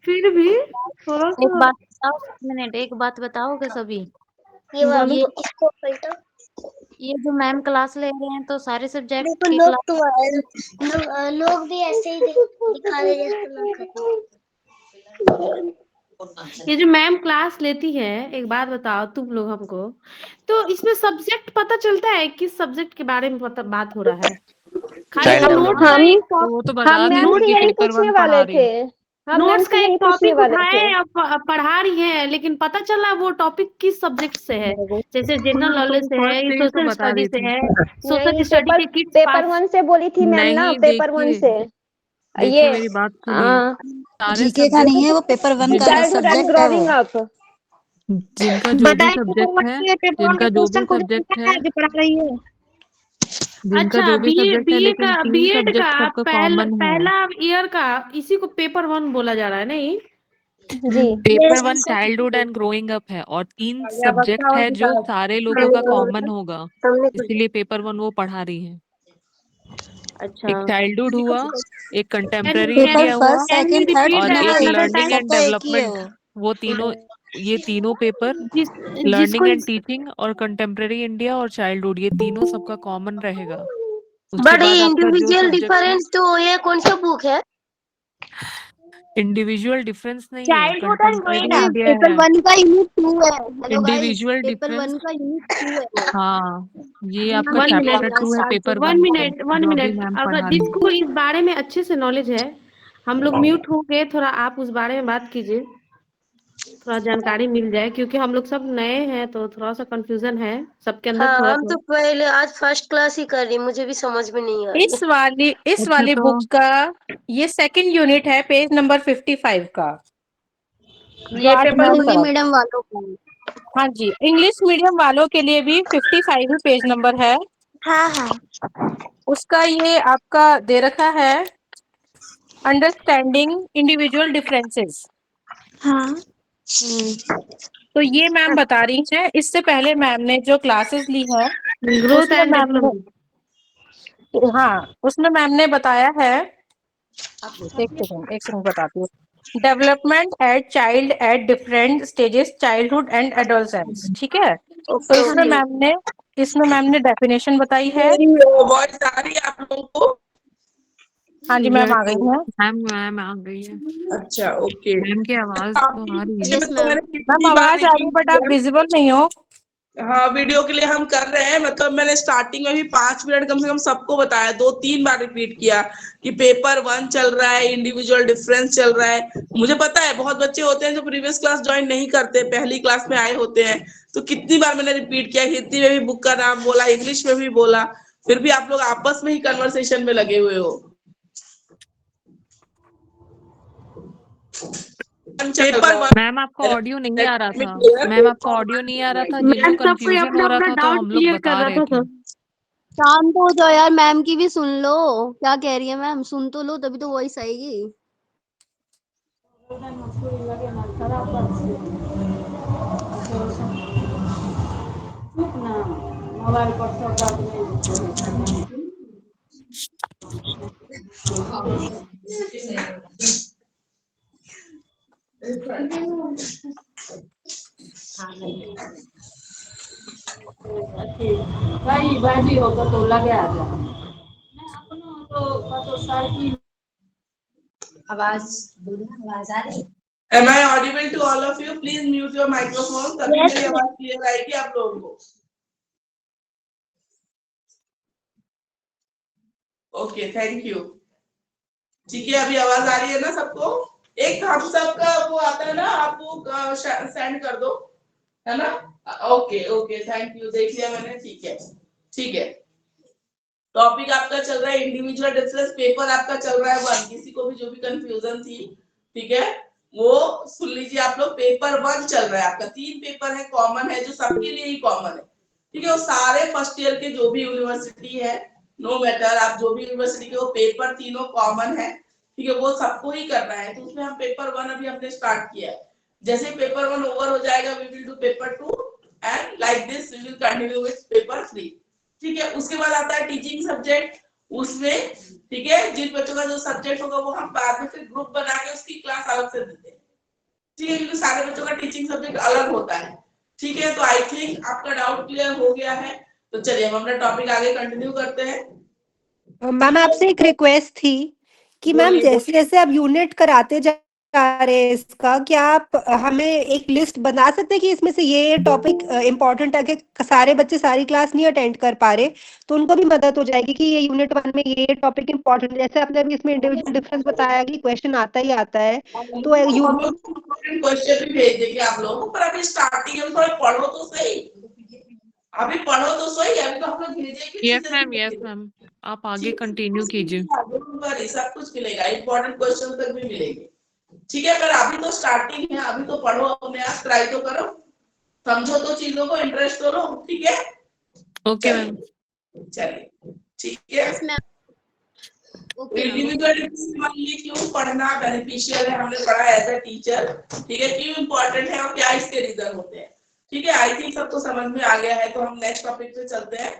फिर भी थोड़ा एक सा बात बताओ, 1 मिनट, एक बात बताओगे सभी? बोलो। इसको पलटो। ये जो मैम क्लास ले रहे हैं तो सारे सब्जेक्ट देखो की लोग क्लास? तो लोग भी ऐसे ही दिखा रहे जैसे लोग खत्म। ये जो मैम क्लास लेती है, एक बात बताओ तुम लोग हमको, तो इसमें सब्जेक्ट पता चलता है किस सब्जेक्ट के बारे में बात हो रहा है? खाली वो नोट्स का हम एक तो वो तो हम बता मैम देती से कि यही पेपर पूछने 1 पढ़ा वाले रही थे। है। हम मैम नोट्स का से एक यही पूछने टॉपिक वाले उठाए थे। या पढ़ा रही है, लेकिन पता चला वो टॉपिक किस सब्जेक्ट से है। जैसे जनरल हाँ, तो नॉलेज वो से है, फर्स्ट से ही तो सोशल बता स्टडी रही से थी। है, सोशल नहीं, स्टडी पेपर के किस पेपर पार्ट? 1 से बोली थी मैम ना, नहीं, पेपर 1 देखिए से। देखिए ये मेरी बात सुनिए। सारे जीके का नहीं है, वो पेपर 1 का चाइल्डहुड एंड सब्जेक्ट है वो। Growing up. जिनका जो भी सब्जेक्ट है, जिनका जो भी सब्जेक्ट है, जिनका अच्छा जो भी सब्जेक्ट है, बीए का, लेकिन 3 बीएड का सब्जेक्ट सबका कॉमन है। पहला ईयर का इसी को पेपर 1 बोला जा रहा है नहीं? जी paper 1 childhood and growing up है और 3 सब्जेक्ट है जो सारे लोगों का कॉमन होगा, इसलिए पेपर 1 वो पढ़ा रही है। अच्छा एक चाइल्डहुड हुआ, एक कंटेम्प्रेरी कैन पेपर इंडिया हुआ, first can you second third repeat और तीनों एक का एक ही है, लर्निंग एंड सबका एक ही है डेवलपमेंट। वो। वो तीनों, ये तीनों पेपर जिस लर्निंग जिसको एंड टीचिंग और कंटेम्प्रेरी इंडिया और चाइल्डहुड, ये तीनों सबका कॉमन रहेगा। उसके बड़ी बाद आपका जो इंडिविजुअल सब्जेक्ट है, डिफरेंस तो ये कौन सा बुक है? इंडिविजुअल डिफरेंस नहीं है, childhood and contemporary growing up. India paper है। 1 का यूनिट 2 है। Hello guys, individual paper difference, 1 का यूनिट 2 है वो। हाँ ये आपका वन चैप्टर मिनट 2 है पेपर वन 1 से मिनट वन जो अभी मिनट मैम अगर पढ़ा रही है। जिसको इस बारे में अच्छे से नॉलेज है, हम लोग म्यूट हो गए, थोड़ा आप उस बारे में बात कीजिए, थोड़ा जानकारी मिल जाए, क्योंकि हम लोग सब नए हैं तो थोड़ा सा कंफ्यूजन है सबके अंदर हाँ, थोड़ा हम तो थोड़ा। पहले आज फर्स्ट क्लास ही कर रही, मुझे भी समझ में नहीं आ रही है। इस अच्छा वाली तो बुक का ये सेकंड यूनिट है, पेज नंबर 55 का, जो ये आज पेपर मैम हिंदी पढ़ा। मीडियम वालों का है। हाँ जी, इंग्लिश मीडियम वालों के लिए भी 55 ही पेज नंबर है। हाँ हाँ उसका ये आपका दे रखा है, अंडरस्टैंडिंग इंडिविजुअल डिफरेंसेस। हाँ। तो ये मैम बता रही हैं, इससे पहले मैम ने जो क्लासेस ली है ग्रोथ उसमें एंड मैम ने, डेवलपमेंट। हाँ उसमें मैम ने बताया है, एक सेकंड बताती हूँ। Development at child at different stages, childhood and adolescence, ठीक है। तो ओके ओके। इसमें मैम ने डेफिनेशन बताई है। मेरी वॉइस आ रही है आप लोगों को? हाँ जी, मैम आ गई है। मैम आ गई है। अच्छा ओके। मैम की आवाज तो आ रही है। Yes ma'am. मैंने मैम कितनी बार आवाज आ रही है, रिपीट बट आप किया। विजिबल नहीं हो। हाँ, वीडियो के लिए हम कर रहे हैं, मतलब मैंने स्टार्टिंग में भी 5 मिनट कम से कम सबको बताया, 2-3 बार रिपीट किया कि पेपर 1 चल रहा है, इंडिविजुअल डिफरेंस चल रहा है। मुझे पता है बहुत बच्चे होते हैं जो प्रीवियस क्लास ज्वाइन नहीं करते, पहली क्लास में आए होते हैं, तो कितनी बार मैंने रिपीट किया, हिंदी में भी बुक का नाम बोला, इंग्लिश में भी बोला, फिर भी आप लोग आपस में ही कन्वर्सेशन में लगे हुए हो। पेपर मैम आपका ऑडियो नहीं आ रहा था। वन मैम आपका ऑडियो नहीं आ रहा था, जिनको मैम सब कोई कंफ्यूजन अपना हो रहा अपना था तो डाउट हम लोग क्लियर कर बता रहा रहे था थे। सर। शांत हो जाओ यार, मैम की भी सुन लो, क्या कह रही है मैम, सुन तो लो तभी तो वॉइस आएगी। आवाज आ रही है? Am I audible to all of you? Please mute your microphone, तभी Yes, मेरी आवाज क्लियर आएगी आप लोगों को। Okay, thank you. ठीक है, अभी आवाज आ रही है ना सबको? एक हम सबका वो आता है ना, आप वो सेंड कर दो, है ना? ओके ओके, थैंक यू, देख लिया मैंने, ठीक है ठीक है। टॉपिक आपका चल रहा है इंडिविजुअल डिफरेंस, पेपर आपका चल रहा है 1। किसी को भी जो भी कंफ्यूजन थी, ठीक है, वो सुन लीजिए आप लोग। पेपर 1 चल रहा है आपका, 3 पेपर है, कॉमन है, जो सबके लिए ही कॉमन है, ठीक है। वो सारे फर्स्ट ईयर के जो भी यूनिवर्सिटी है, नो मैटर आप जो भी यूनिवर्सिटी के, वो पेपर तीनों कॉमन है, ठीक है, वो सबको ही करना है। तो उसमें हम पेपर 1 अभी हमने स्टार्ट किया है। जैसे पेपर 1 ओवर हो जाएगा, we will do paper 2 and like this we will continue with paper 3, ठीक है। उसके बाद आता है टीचिंग सब्जेक्ट, उसमें ठीक है जिन बच्चों का जो सब्जेक्ट होगा वो हम बाद में फिर ग्रुप बना के उसकी क्लास अलग से देते हैं, ठीक है, क्योंकि सारे बच्चों का टीचिंग सब्जेक्ट अलग होता है, ठीक है। तो आई थिंक आपका डाउट क्लियर हो गया है। तो चलिए हम अपना टॉपिक आगे कंटिन्यू करते हैं। मैम आपसे एक रिक्वेस्ट थी कि मैम बोलिए। जैसे जैसे आप यूनिट कराते जा रहे हैं इसका, क्या आप हमें एक लिस्ट बना सकते हैं कि इसमें से ये टॉपिक इम्पोर्टेंट है, कि सारे बच्चे सारी क्लास नहीं अटेंड कर पा रहे, तो उनको भी मदद हो जाएगी कि ये यूनिट 1 में ये टॉपिक इम्पोर्टेंट है। जैसे आपने अभी इसमें इंडिविजुअल डिफरेंस बताया कि क्वेश्चन आता ही आता है, तो यूनिट क्वेश्चन भी भेज देंगे आप लोगों को, पर अभी स्टार्टिंग है, थोड़ा पढ़ो तो सही, अभी पढ़ो तो सही, अभी तो हम लोग भेजेंगे यस मैम आप आगे कंटिन्यू कीजिए। सब कुछ मिलेगा, इंपॉर्टेंट क्वेश्चन तक भी मिलेंगे, ठीक है। पर अभी तो स्टार्टिंग है, अभी तो पढ़ो अपने आप, ट्राई तो करो, समझो तो चीजों को, इंटरेस्ट तो लो, ठीक है। Okay ma'am. चलिए ठीक है। Yes ma'am. Okay ma'am. Individual difference क्यों पढ़ना बेनिफिशियल है, हमने पढ़ा एज अ टीचर, ठीक है, क्यों इंपॉर्टेंट है और क्या इसके रीजन होते हैं, ठीक है। आई थिंक सबको समझ में आ गया है। तो हम नेक्स्ट टॉपिक पे चलते हैं।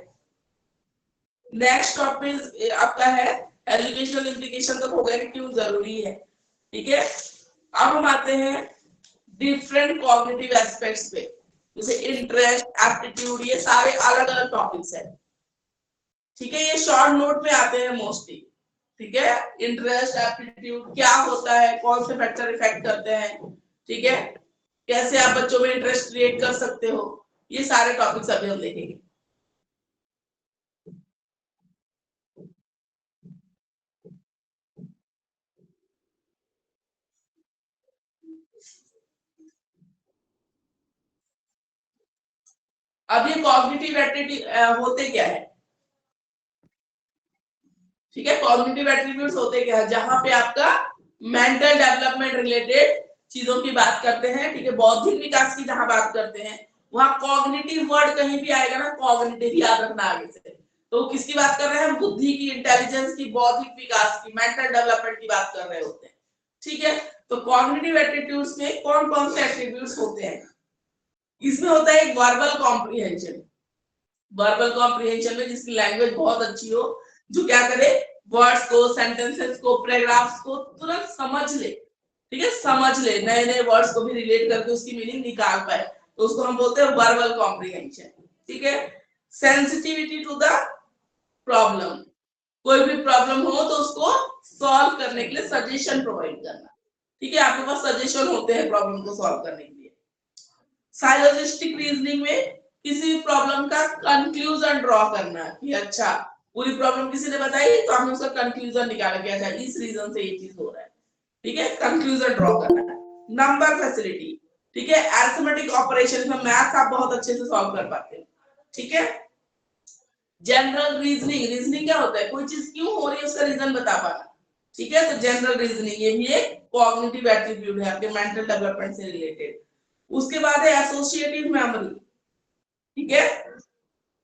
नेक्स्ट टॉपिक आपका है एजुकेशनल इम्प्लीकेशन, तक हो गया कि क्यों जरूरी है, ठीक है। अब हम आते हैं डिफरेंट कॉग्निटिव एस्पेक्ट्स पे, जैसे इंटरेस्ट, एप्टीट्यूड, ये सारे अलग अलग टॉपिक्स है, ठीक है। ये शॉर्ट नोट में आते हैं मोस्टली, ठीक है। इंटरेस्ट, एप्टीट्यूड क्या होता है, कौन से फैक्टर इफेक्ट करते हैं, ठीक है, कैसे आप बच्चों में इंटरेस्ट क्रिएट कर सकते हो, ये सारे टॉपिक्स अभी हम देखेंगे। अब ये कॉग्निटिव एट्रीब्यूट होते क्या है, ठीक है, कॉग्निटिव एट्रीब्यूट्स होते क्या है, जहां पे आपका मेंटल डेवलपमेंट रिलेटेड चीजों की बात करते हैं, ठीक है, बौद्धिक विकास की जहां बात करते हैं, वहां कॉग्निटिव वर्ड कहीं भी आएगा ना, कॉग्निटिव याद रखना आगे से। तो किसकी बात कर रहे हैं हम, बुद्धि की, इंटेलिजेंस की, बौद्धिक विकास की, मेंटल डेवलपमेंट की बात कर रहे होते हैं, ठीक है। तो कॉग्निटिव एट्रीब्यूट्स में कौन कौन से एट्रीब्यूट्स होते हैं, इसमें होता है एक वर्बल कॉम्प्रिहेंशन। वर्बल कॉम्प्रिहेंशन में जिसकी लैंग्वेज बहुत अच्छी हो, जो क्या करे, वर्ड्स को, सेंटेंसेस को, पैराग्राफ्स को तुरंत समझ ले, ठीक है, समझ ले, नए नए वर्ड्स को भी रिलेट करके उसकी मीनिंग निकाल पाए, तो उसको हम बोलते हैं वर्बल कॉम्प्रिहेंशन, ठीक है। सेंसिटिविटी टू द प्रॉब्लम, कोई भी प्रॉब्लम हो तो उसको सॉल्व करने के लिए सजेशन प्रोवाइड करना, ठीक है, आपके पास सजेशन होते हैं प्रॉब्लम को सॉल्व करने के लिए। साइलोजिस्टिक रीजनिंग में किसी भी प्रॉब्लम का कंक्लूजन ड्रॉ करना, कि अच्छा पूरी प्रॉब्लम किसी ने बताई तो आपने उसका कंक्लूजन निकाला कि अच्छा इस रीजन से ये चीज हो रहा है, ठीक है, कंक्लूजन ड्रॉ करना है। नंबर फैसिलिटी, ठीक है, अरिथमेटिक ऑपरेशन में मैथ्स आप बहुत अच्छे से सॉल्व कर पाते हैं, ठीक है। जनरल रीजनिंग, रीजनिंग क्या होता है, कोई चीज क्यों हो रही है उसका रीजन बता पाना, ठीक है, तो जनरल रीजनिंग ये भी एक कॉग्निटिव एट्रीब्यूट है आपके मेंटल डेवलपमेंट से रिलेटेड। उसके बाद है एसोसिएटिव मेमोरी, ठीक है,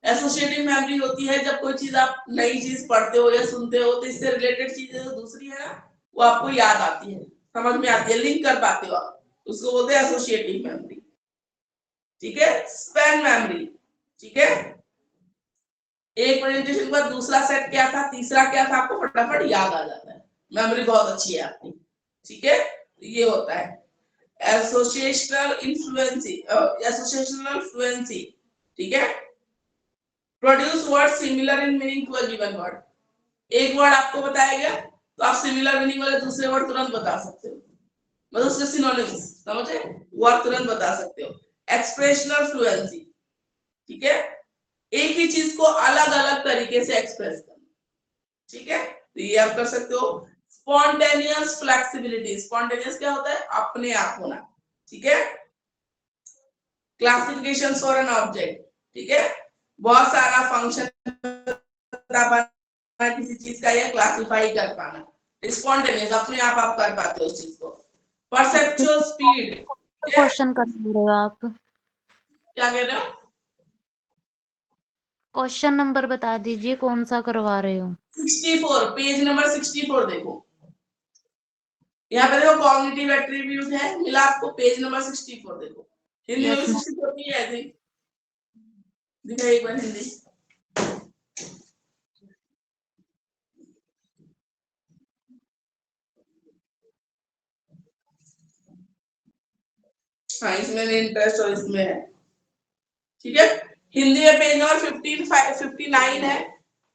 एसोसिएटिव मेमोरी होती है जब कोई चीज आप नई चीज पढ़ते हो या सुनते हो तो इससे रिलेटेड चीजें जो दूसरी है ना वो आपको याद आती है, समझ में आती है, लिंक कर पाते हो आप, उसको बोलते हैं एसोसिएटिव मेमोरी, ठीक है। स्पैन मेमोरी, ठीक है, एक प्रेजेंटेशन के बाद दूसरा सेट क्या था, तीसरा क्या था, आपको फटाफट याद आ जाता है, मेमोरी बहुत अच्छी है आपकी, ठीक है, ये होता है एसोसिएशनल इन्फ्लुएंसी, एसोसिएशनल फ्लुएंसी, ठीक है। Produce word similar in meaning to a given word, एक वर्ड आपको बताया गया तो आप सिमिलर मीनिंग वाले दूसरे वर्ड तुरंत बता सकते हो, मतलब उसके सिनोनिम्स समझे, वर्ड तुरंत बता सकते हो। एक्सप्रेशनल फ्लुएंसी, ठीक है, एक ही चीज को अलग अलग तरीके से एक्सप्रेस करना, ठीक है, तो ये आप कर सकते हो। स्पॉन्टेनियस फ्लेक्सिबिलिटी, स्पॉन्टेनियस क्या होता है, अपने आप होना, ठीक है। क्लासिफिकेशन फॉर एन ऑब्जेक्ट, ठीक है, बहुत सारा फंक्शन बता पाना किसी चीज का या क्लासिफाई कर पाना, स्पॉन्टेनियस अपने आप कर पाते हो उस चीज को। परसेप्चुअल स्पीड, क्वेश्चन कर रहे हो आप, क्या कह रहे हो, क्वेश्चन नंबर बता दीजिए कौन सा करवा रहे हो। 64, पेज नंबर 64 देखो, यहाँ पे देखो कॉग्निटिव एट्रीब्यूट है, मिला आपको पेज नंबर 64 देखो, हिंदी में 64 की है, ऐसे दिखाइए एक बार हिंदी, हाँ इसमें इंटरेस्ट और इसमें है, ठीक है। हिंदी में पेज नंबर 59 है,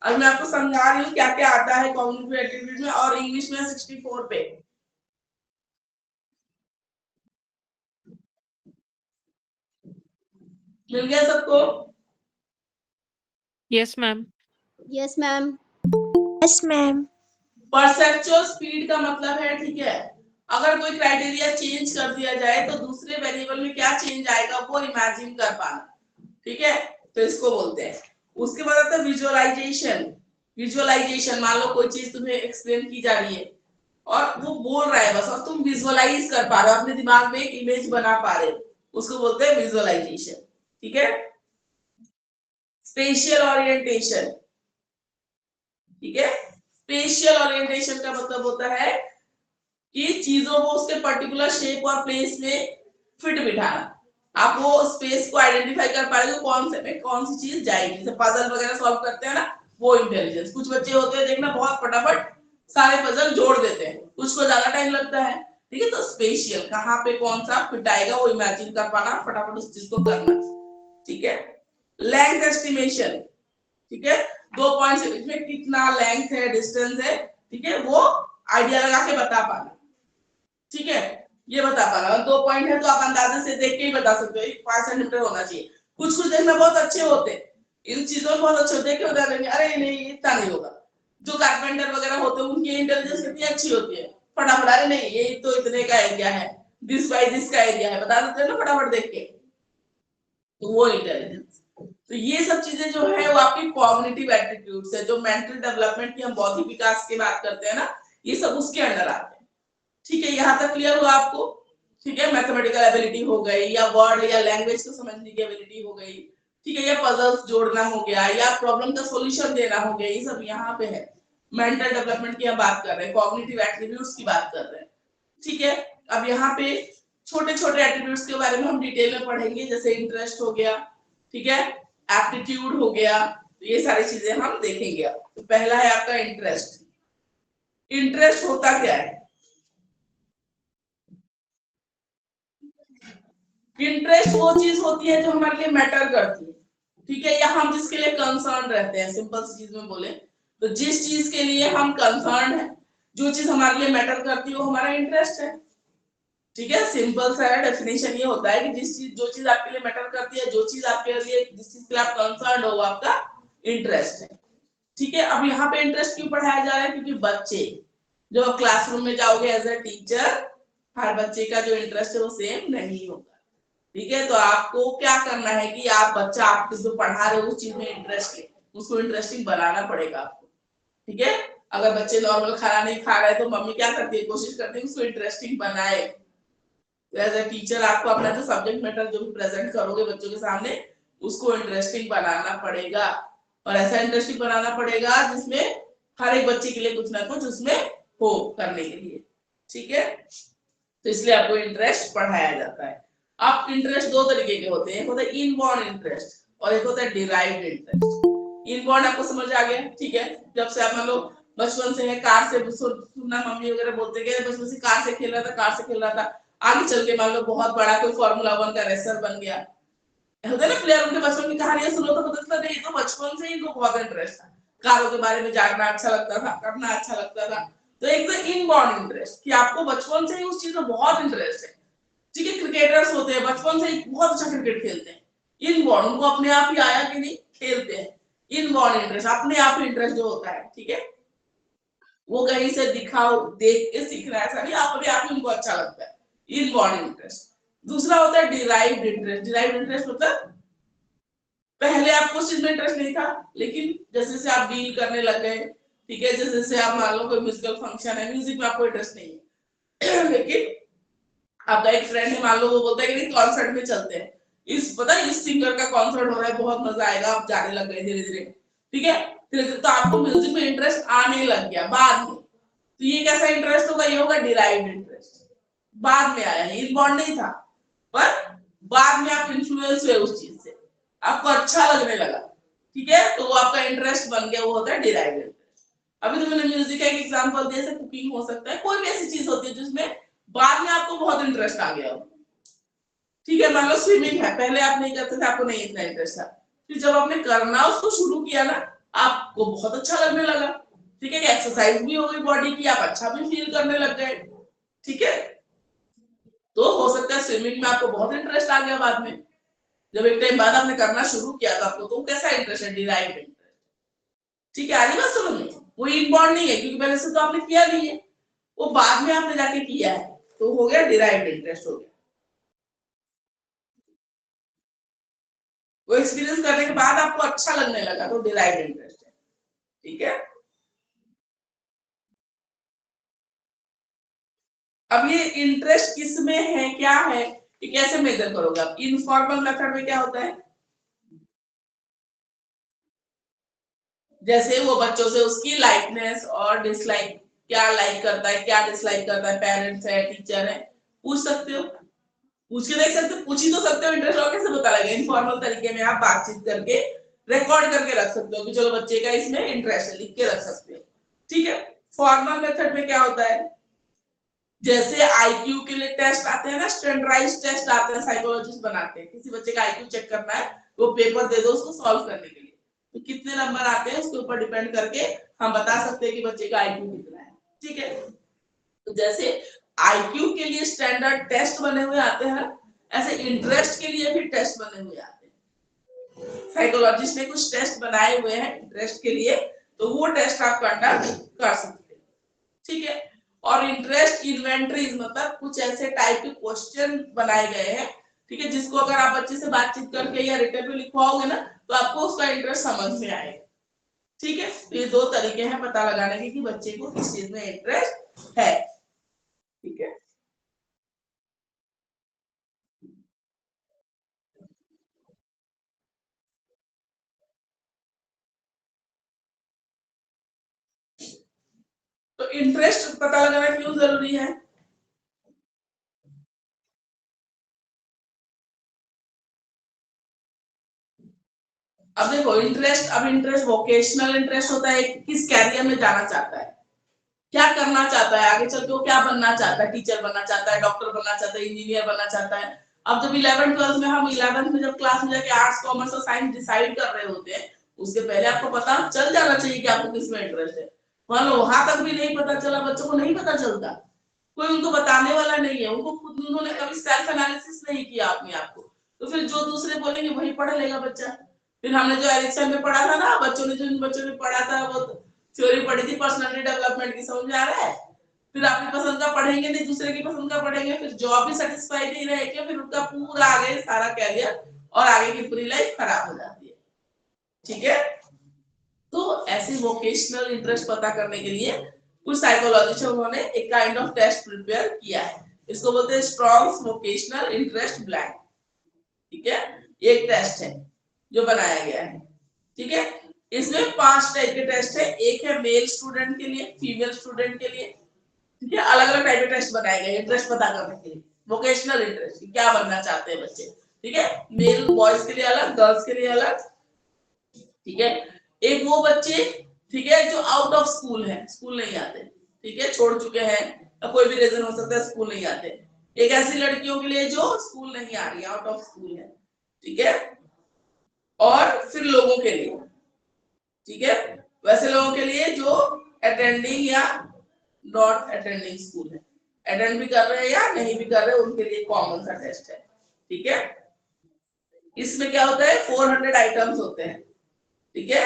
और मैं आपको समझा रही हूँ क्या क्या आता है कॉग्निटिव एट्रीब्यूट में, और इंग्लिश में 64 पे। मिल गया सबको? Yes ma'am. Yes ma'am. Yes ma'am. Perceptual speed का मतलब है, ठीक है, अगर कोई क्राइटेरिया चेंज कर दिया जाए तो दूसरे वेरिएबल में क्या चेंज आएगा वो इमेजिन कर पाना, ठीक है, तो इसको बोलते हैं। उसके बाद आता है विजुअलाइजेशन, विजुअलाइजेशन मान लो कोई चीज तुम्हें एक्सप्लेन की जा रही है और वो बोल रहा है बस, और तुम विजुअलाइज कर पा रहे हो, अपने दिमाग में एक इमेज बना पा रहे हो, उसको बोलते हैं विजुअलाइजेशन, ठीक है। स्पेशियल ओरिएंटेशन, ठीक है, स्पेशियल ओरिएंटेशन का मतलब होता है कि चीजों को उसके पर्टिकुलर शेप और प्लेस में फिट बिठाना, आप वो स्पेस को आइडेंटिफाई कर पा रहे हो कौन से में कौन सी चीज जाएगी, जैसे पजल वगैरह सॉल्व करते हैं ना, वो इंटेलिजेंस। कुछ बच्चे होते हैं देखना बहुत फटाफट सारे पजल जोड़ देते हैं, कुछ को ज्यादा टाइम लगता है, ठीक है, तो स्पेशियल कहाँ पे कौन सा फिट आएगा वो इमेजिन कर पाना, फटाफट उस चीज को करना, ठीक है। लेंथ एस्टिमेशन, ठीक है, 2 पॉइंट्स के बीच में कितना लेंथ है, डिस्टेंस है, ठीक है, वो आइडिया लगा के बता पाना, ठीक है, ये बता पाना। 2 पॉइंट है तो आप अंदाजे से देख के ही बता सकते हो 5 सेंटीमीटर होना चाहिए। कुछ कुछ देखना बहुत अच्छे होते हैं, इन चीजों में बहुत अच्छे होते हैं, बता देंगे अरे नहीं इतना नहीं होगा। जो कारपेंटर वगैरह होते हैं उनकी इंटेलिजेंस कितनी अच्छी होती है, फटाफट अरे नहीं ये तो इतने का एरिया है, दिस बाय दिस का एरिया है, बता देते हैं ना फटाफट देख के, तो वो इंटेलिजेंस। तो ये सब चीजें जो है वो आपकी कॉग्निटिव एप्टीट्यूड्स है, जो मेंटल डेवलपमेंट की हम बौद्धिक विकास की बात करते हैं ना, ये सब उसके अंडर आते हैं। ठीक है, यहाँ तक क्लियर हुआ आपको? ठीक है, मैथमेटिकल एबिलिटी हो गई, या वर्ड या लैंग्वेज को समझने की एबिलिटी हो गई, ठीक है, या पजल्स जोड़ना हो गया, या प्रॉब्लम का सॉल्यूशन देना हो गया, ये सब यहाँ पे है। मेंटल डेवलपमेंट की हम बात कर रहे हैं, कॉग्निटिव एट्रीब्यूट्स की बात कर रहे हैं। ठीक है, अब यहाँ पे छोटे छोटे एट्रीब्यूट्स के बारे में हम डिटेल में पढ़ेंगे, जैसे इंटरेस्ट हो गया, ठीक है, एप्टीट्यूड हो गया, तो ये सारी चीजें हम देखेंगे। तो पहला है आपका इंटरेस्ट। इंटरेस्ट होता क्या है? इंटरेस्ट वो चीज होती है जो हमारे लिए मैटर करती है, ठीक है, या हम जिसके लिए कंसर्न रहते हैं। सिंपल सी चीज में बोले तो जिस चीज के लिए हम कंसर्न है, जो चीज हमारे लिए मैटर करती है, वो हमारा इंटरेस्ट है। ठीक है, सिंपल सा डेफिनेशन ये होता है कि जो चीज आपके लिए मैटर करती है, जो चीज आपके लिए, जिस चीज के लिए आप कंसर्न हो, वो आपका इंटरेस्ट है। ठीक है, अब यहाँ पे इंटरेस्ट क्यों पढ़ाया जा रहा है? क्योंकि बच्चे जो क्लासरूम में जाओगे एज ए टीचर, हर बच्चे का जो इंटरेस्ट है वो सेम नहीं होगा। ठीक है, तो आपको क्या करना है कि आप बच्चा आप जो पढ़ा रहे हो उस चीज में इंटरेस्ट ले, उसको इंटरेस्टिंग बनाना पड़ेगा आपको। ठीक है, अगर बच्चे नॉर्मल खाना नहीं खा रहे तो मम्मी क्या करती है, कोशिश करती है उसको इंटरेस्टिंग बनाए। एज ए टीचर आपको अपना जो सब्जेक्ट मैटर जो भी प्रेजेंट करोगे बच्चों के सामने, उसको इंटरेस्टिंग बनाना पड़ेगा, और ऐसा इंटरेस्टिंग बनाना पड़ेगा जिसमें हर एक बच्चे के लिए कुछ ना कुछ उसमें हो करने के लिए। ठीक है, तो इसलिए आपको इंटरेस्ट पढ़ाया जाता है। अब इंटरेस्ट दो तरीके के होते हैं, एक होता है इनबॉर्न इंटरेस्ट और एक होता है डिराइव्ड इंटरेस्ट। इनबॉर्न आपको समझ आ गया? ठीक है, जब से आप मान लो बचपन से है, कार से सुनना मम्मी वगैरह बोलते हैं बचपन से कार से खेल रहा था, आगे चल के मान लो बहुत बड़ा कोई फार्मूला 1 का रेसर बन गया, होता है ना प्लेयर, उनके बचपन की कहानियां सुनो तो पता चलता है तो बचपन से ही इनको बहुत इंटरेस्ट था, कारों के बारे में जानना अच्छा लगता था, करना अच्छा लगता था। तो एक तो इनबॉर्न इंटरेस्ट कि आपको बचपन से ही उस चीज में बहुत इंटरेस्ट है। ठीक है, क्रिकेटर्स होते हैं बचपन से ही बहुत अच्छा क्रिकेट खेलते हैं, इनबॉर्न, उनको अपने आप ही आया कि नहीं, खेलते हैं। इनबॉर्न इंटरेस्ट अपने आप ही इंटरेस्ट जो होता है, ठीक है, वो कहीं से दिखाओ देख के सीखना, ऐसा नहीं, अपने आप ही उनको अच्छा लगता है, इनबॉर्न इंटरेस्ट। दूसरा होता है डिराइव्ड इंटरेस्ट। डिराइव्ड इंटरेस्ट मतलब पहले आपको उस चीज में इंटरेस्ट नहीं था, लेकिन जैसे जैसे आप डील करने लग गए, ठीक है, जैसे जैसे आप मान लो कोई म्यूजिकल फंक्शन है, म्यूजिक में आपको इंटरेस्ट नहीं है लेकिन आपका एक फ्रेंड है, मान लो वो बोलता है कि कॉन्सर्ट में चलते हैं, पता है इस सिंगर का कॉन्सर्ट हो रहा है, बहुत मजा आएगा, आप जाने लग गए धीरे धीरे। ठीक है, धीरे धीरे तो आपको म्यूजिक में इंटरेस्ट आने लग गया बाद में, तो ये कैसा इंटरेस्ट होगा? ये होगा डिराइव्ड इंटरेस्ट, बाद में आया है, इनबॉर्न नहीं था, पर बाद में आप इन्फ्लुएंस हुए उस चीज से, आपको अच्छा लगने लगा। ठीक है, तो वो आपका इंटरेस्ट बन गया, वो होता है डिराइव्ड इंटरेस्ट। अभी तो मैंने म्यूजिक का एक एग्जांपल दिया, जैसे कुकिंग हो सकता है, कोई भी ऐसी चीज होती है जिसमें बाद में आपको बहुत इंटरेस्ट आ गया हो। ठीक है, मान लो स्विमिंग है, पहले आप नहीं करते थे, आपको नहीं इतना इंटरेस्ट था, फिर जब आपने करना उसको शुरू किया ना, आपको बहुत अच्छा लगने लगा। ठीक है, एक्सरसाइज भी हो गई बॉडी की, आप अच्छा भी फील करने लग गए। ठीक है, तो हो सकता है स्विमिंग में आपको बहुत इंटरेस्ट आ गया बाद में, जब एक टाइम बाद आपने करना शुरू किया था आपको, तो कैसा इंटरेस्ट है? Derived interest. ठीक है, आगे बात समझ में, वो इनबॉर्न नहीं है क्योंकि पहले से तो आपने किया नहीं है, वो बाद में आपने जाके किया है, तो हो गया डिराइव्ड इंटरेस्ट हो गया। वो एक्सपीरियंस करने के बाद आपको अच्छा लगने लगा, तो डिराइव्ड इंटरेस्ट है। ठीक है, अब ये इंटरेस्ट किस में है, क्या है, ये कैसे मेजर करोगे आप? इनफॉर्मल मेथड में क्या होता है, जैसे वो बच्चों से उसकी लाइकनेस और डिसलाइक, क्या लाइक करता है, क्या डिसलाइक करता है, पेरेंट्स है, टीचर है, पूछ सकते हो, पूछ के देख सकते हो, पूछ ही तो सकते हो, इंटरेस्ट और कैसे पता लगेगा? इनफॉर्मल तरीके में आप बातचीत करके रिकॉर्ड करके रख सकते हो कि चलो बच्चे का इसमें इंटरेस्ट है, लिख के रख सकते हो। ठीक है, फॉर्मल मेथड में क्या होता है, जैसे आईक्यू के लिए टेस्ट आते हैं ना, स्टैंडर्डाइज्ड टेस्ट आते हैं, साइकोलॉजिस्ट बनाते हैं, किसी बच्चे का आईक्यू चेक करना है, वो पेपर दे दो उसको सॉल्व करने के लिए, तो कितने नंबर आते हैं उसके ऊपर डिपेंड करके हम बता सकते हैं कि बच्चे का आईक्यू कितना है। ठीक है, तो जैसे आईक्यू के लिए स्टैंडर्ड टेस्ट बने हुए आते हैं, ऐसे इंटरेस्ट के लिए भी टेस्ट बने हुए आते हैं। साइकोलॉजिस्ट ने कुछ टेस्ट बनाए हुए हैं इंटरेस्ट के लिए, तो वो टेस्ट आप कंडक्ट कर सकते हैं। ठीक है, और इंटरेस्ट इन्वेंटरीज मतलब कुछ ऐसे टाइप के क्वेश्चन बनाए गए हैं, ठीक है, जिस जिसको अगर आप बच्चे से बातचीत करके या रिटर्न में लिखवाओगे ना तो आपको उसका इंटरेस्ट समझ में आएगा। ठीक है, तो ये 2 तरीके हैं पता लगाने के कि बच्चे को किस चीज में इंटरेस्ट है। ठीक है, तो इंटरेस्ट पता लगाना क्यों जरूरी है? अब देखो इंटरेस्ट वोकेशनल इंटरेस्ट होता है, किस कैरियर में जाना चाहता है, क्या करना चाहता है, आगे चल के वो क्या बनना चाहता है, टीचर बनना चाहता है, डॉक्टर बनना चाहता है, इंजीनियर बनना चाहता है। अब जब 11th-12th में हम 11th में जब क्लास में जाके आर्ट्स कॉमर्स और साइंस डिसाइड कर रहे होते हैं, उससे पहले आपको पता चल जाना चाहिए कि आपको किसमें इंटरेस्ट है। मान लो वहां तक भी नहीं पता चला, बच्चों को नहीं पता चलता, कोई उनको बताने वाला नहीं है, उनको खुद उन्होंने कभी सेल्फ एनालिसिस नहीं किया अपने आप को, तो फिर जो दूसरे बोलेंगे वही पढ़ लेगा बच्चा। फिर हमने जो एरिक्सन में पढ़ा था ना, बच्चों ने जो इन बच्चों ने पढ़ा था वो थ्योरी पढ़ी थी पर्सनालिटी डेवलपमेंट की, समझ में आ रहा है? फिर अपनी पसंद का पढ़ेंगे नहीं, दूसरे की पसंद का पढ़ेंगे, फिर जॉब भी सेटिस्फाई नहीं रहेगी, फिर उनका पूरा आगे सारा कैरियर और आगे की पूरी लाइफ खराब हो जाती है। ठीक है, तो ऐसे वोकेशनल इंटरेस्ट पता करने के लिए कुछ साइकोलॉजिस्ट उन्होंने एक काइंड ऑफ टेस्ट प्रिपेयर किया है, इसको बोलते हैं स्ट्रॉन्ग वोकेशनल इंटरेस्ट ब्लैंक। ठीक है, ये एक टेस्ट है जो बनाया गया है। ठीक है, इसमें 5 टाइप के टेस्ट है, एक है मेल स्टूडेंट के लिए, फीमेल स्टूडेंट के लिए। ठीक है, अलग अलग टाइप के टेस्ट बनाए गए इंटरेस्ट पता करने के लिए, वोकेशनल इंटरेस्ट क्या बनना चाहते हैं बच्चे। ठीक है, मेल बॉयज के लिए अलग, गर्ल्स के लिए अलग। ठीक है, एक वो बच्चे, ठीक है, जो आउट ऑफ स्कूल है, स्कूल नहीं आते, ठीक है, छोड़ चुके हैं, कोई भी रीजन हो सकता है, स्कूल नहीं आते। एक ऐसी लड़कियों के लिए जो स्कूल नहीं आ रही, आउट ऑफ स्कूल है। ठीक है, और फिर लोगों के लिए, ठीक है, वैसे लोगों के लिए जो अटेंडिंग या नॉट अटेंडिंग स्कूल है, अटेंड भी कर रहे हैं या नहीं भी कर रहे, उनके लिए कॉमन सा टेस्ट है। ठीक है, इसमें क्या होता है, 400 आइटम्स होते हैं। ठीक है,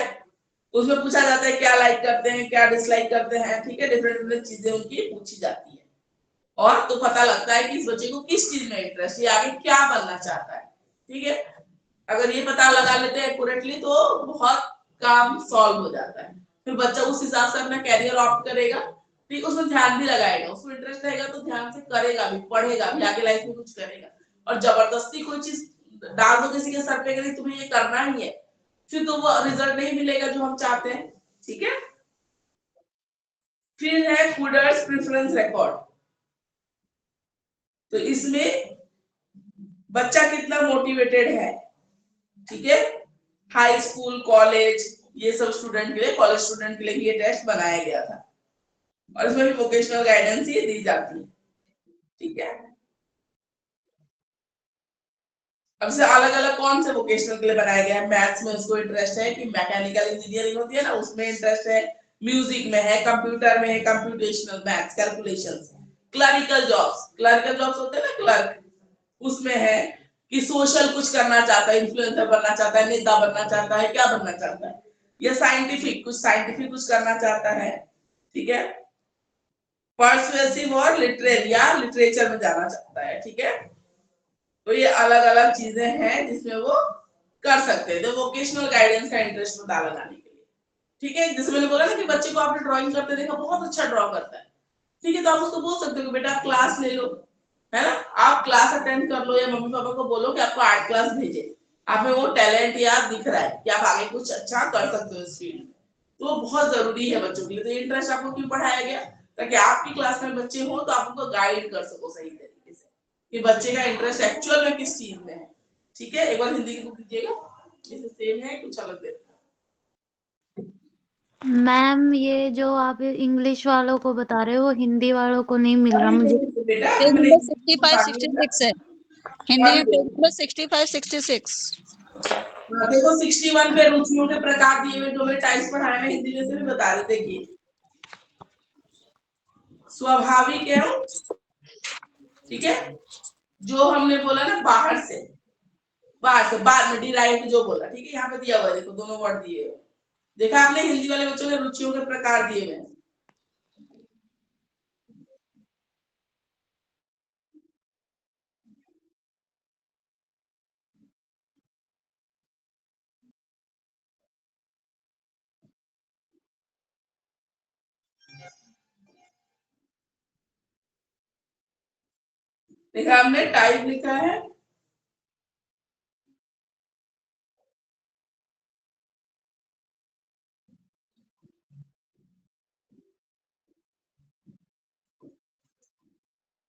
उसमें पूछा जाता है क्या लाइक करते हैं, क्या डिसलाइक करते हैं। ठीक है, डिफरेंट डिफरेंट चीजें उनकी पूछी जाती है, और तो पता लगता है कि इस बच्चे को किस चीज में इंटरेस्ट है, आगे क्या बनना चाहता है। ठीक है, अगर ये पता लगा लेते हैं एक्यूरेटली तो बहुत काम सॉल्व हो जाता है, फिर बच्चा उस हिसाब से अपना कैरियर ऑप्ट करेगा। ठीक, उसमें ध्यान भी लगाएगा, उसको इंटरेस्ट रहेगा तो ध्यान से करेगा भी, पढ़ेगा भी, आगे लाइफ में कुछ करेगा। और जबरदस्ती कोई चीज डाल दो किसी के सर पे कि तुम्हें ये करना ही है, फिर तो वो रिजल्ट नहीं मिलेगा जो हम चाहते हैं। ठीक है, फिर है फूडर्स प्रेफरेंस रिकॉर्ड, तो इसमें बच्चा कितना मोटिवेटेड है। ठीक है, हाई स्कूल, कॉलेज, ये सब स्टूडेंट के लिए, कॉलेज स्टूडेंट के लिए ये टेस्ट बनाया गया था, और इसमें भी वोकेशनल गाइडेंस ही दी जाती है। ठीक है, अब से अलग अलग कौन से वोकेशनल के लिए बनाया गया है, मैथ्स में उसको इंटरेस्ट है कि मैकेनिकल इंजीनियरिंग होती है ना, उसमें इंटरेस्ट है, म्यूजिक में है, कंप्यूटर में है, computational maths, calculations, clerical jobs होते हैं ना, क्लर्क, उसमें है कि सोशल कुछ करना चाहता है, इन्फ्लुएंसर बनना चाहता है, नेता बनना चाहता है, क्या बनना चाहता है, या साइंटिफिक कुछ करना चाहता है। ठीक है, पर्सुएसिव और लिटरेरी या लिटरेचर में जाना चाहता है। ठीक है, तो ये अलग अलग चीजें हैं जिसमें वो कर सकते हैं, तो वोकेशनल गाइडेंस का इंटरेस्ट पता लगाने के लिए। ठीक है, जैसे मैंने बोला ना कि बच्चे को आपने ड्राइंग करते देखा, बहुत अच्छा ड्रॉ करता है, ठीक है, तो आप उसको बोल सकते हो कि बेटा आप क्लास ले लो, है ना, आप क्लास अटेंड कर लो, या मम्मी पापा को बोलो कि आपको आर्ट क्लास भेजे, आप में वो टैलेंट या दिख रहा है कि आप आगे कुछ अच्छा कर सकते हो इस फील्ड में, तो वो बहुत जरूरी है बच्चों के लिए। तो इंटरेस्ट आपको क्यों पढ़ाया गया, ताकि आपकी क्लास में बच्चे हो तो आप उनको गाइड कर सको सही तरीके से कि बच्चे का इंटरेस्ट एक्चुअल में किस चीज में है। ठीक है, एक बार हिंदी की बुक दीजिएगा, जैसे सेम है कुछ अलग दे। मैम ये जो आप इंग्लिश वालों को बता रहे हो हिंदी वालों को नहीं मिल रहा मुझे। पेज नंबर 65-66 है हिंदी में, पेज नंबर 65-66। देखो 61 पे रुचियों के प्रकार दिए हुए, जो मैं टाइप्स पढ़ाए हैं हिंदी में से भी बता रहे। देखिए, स्वाभाविक एवं, ठीक है, जो हमने बोला ना बाहर से बाद में डिराइव जो बोला, ठीक है, यहाँ पे दिया हुआ है, देखो दोनों वर्ड दिए हुए, देखा आपने, हिंदी वाले बच्चों ने रुचियों के प्रकार दिए हुए। लिखा हमने, टाइप लिखा है।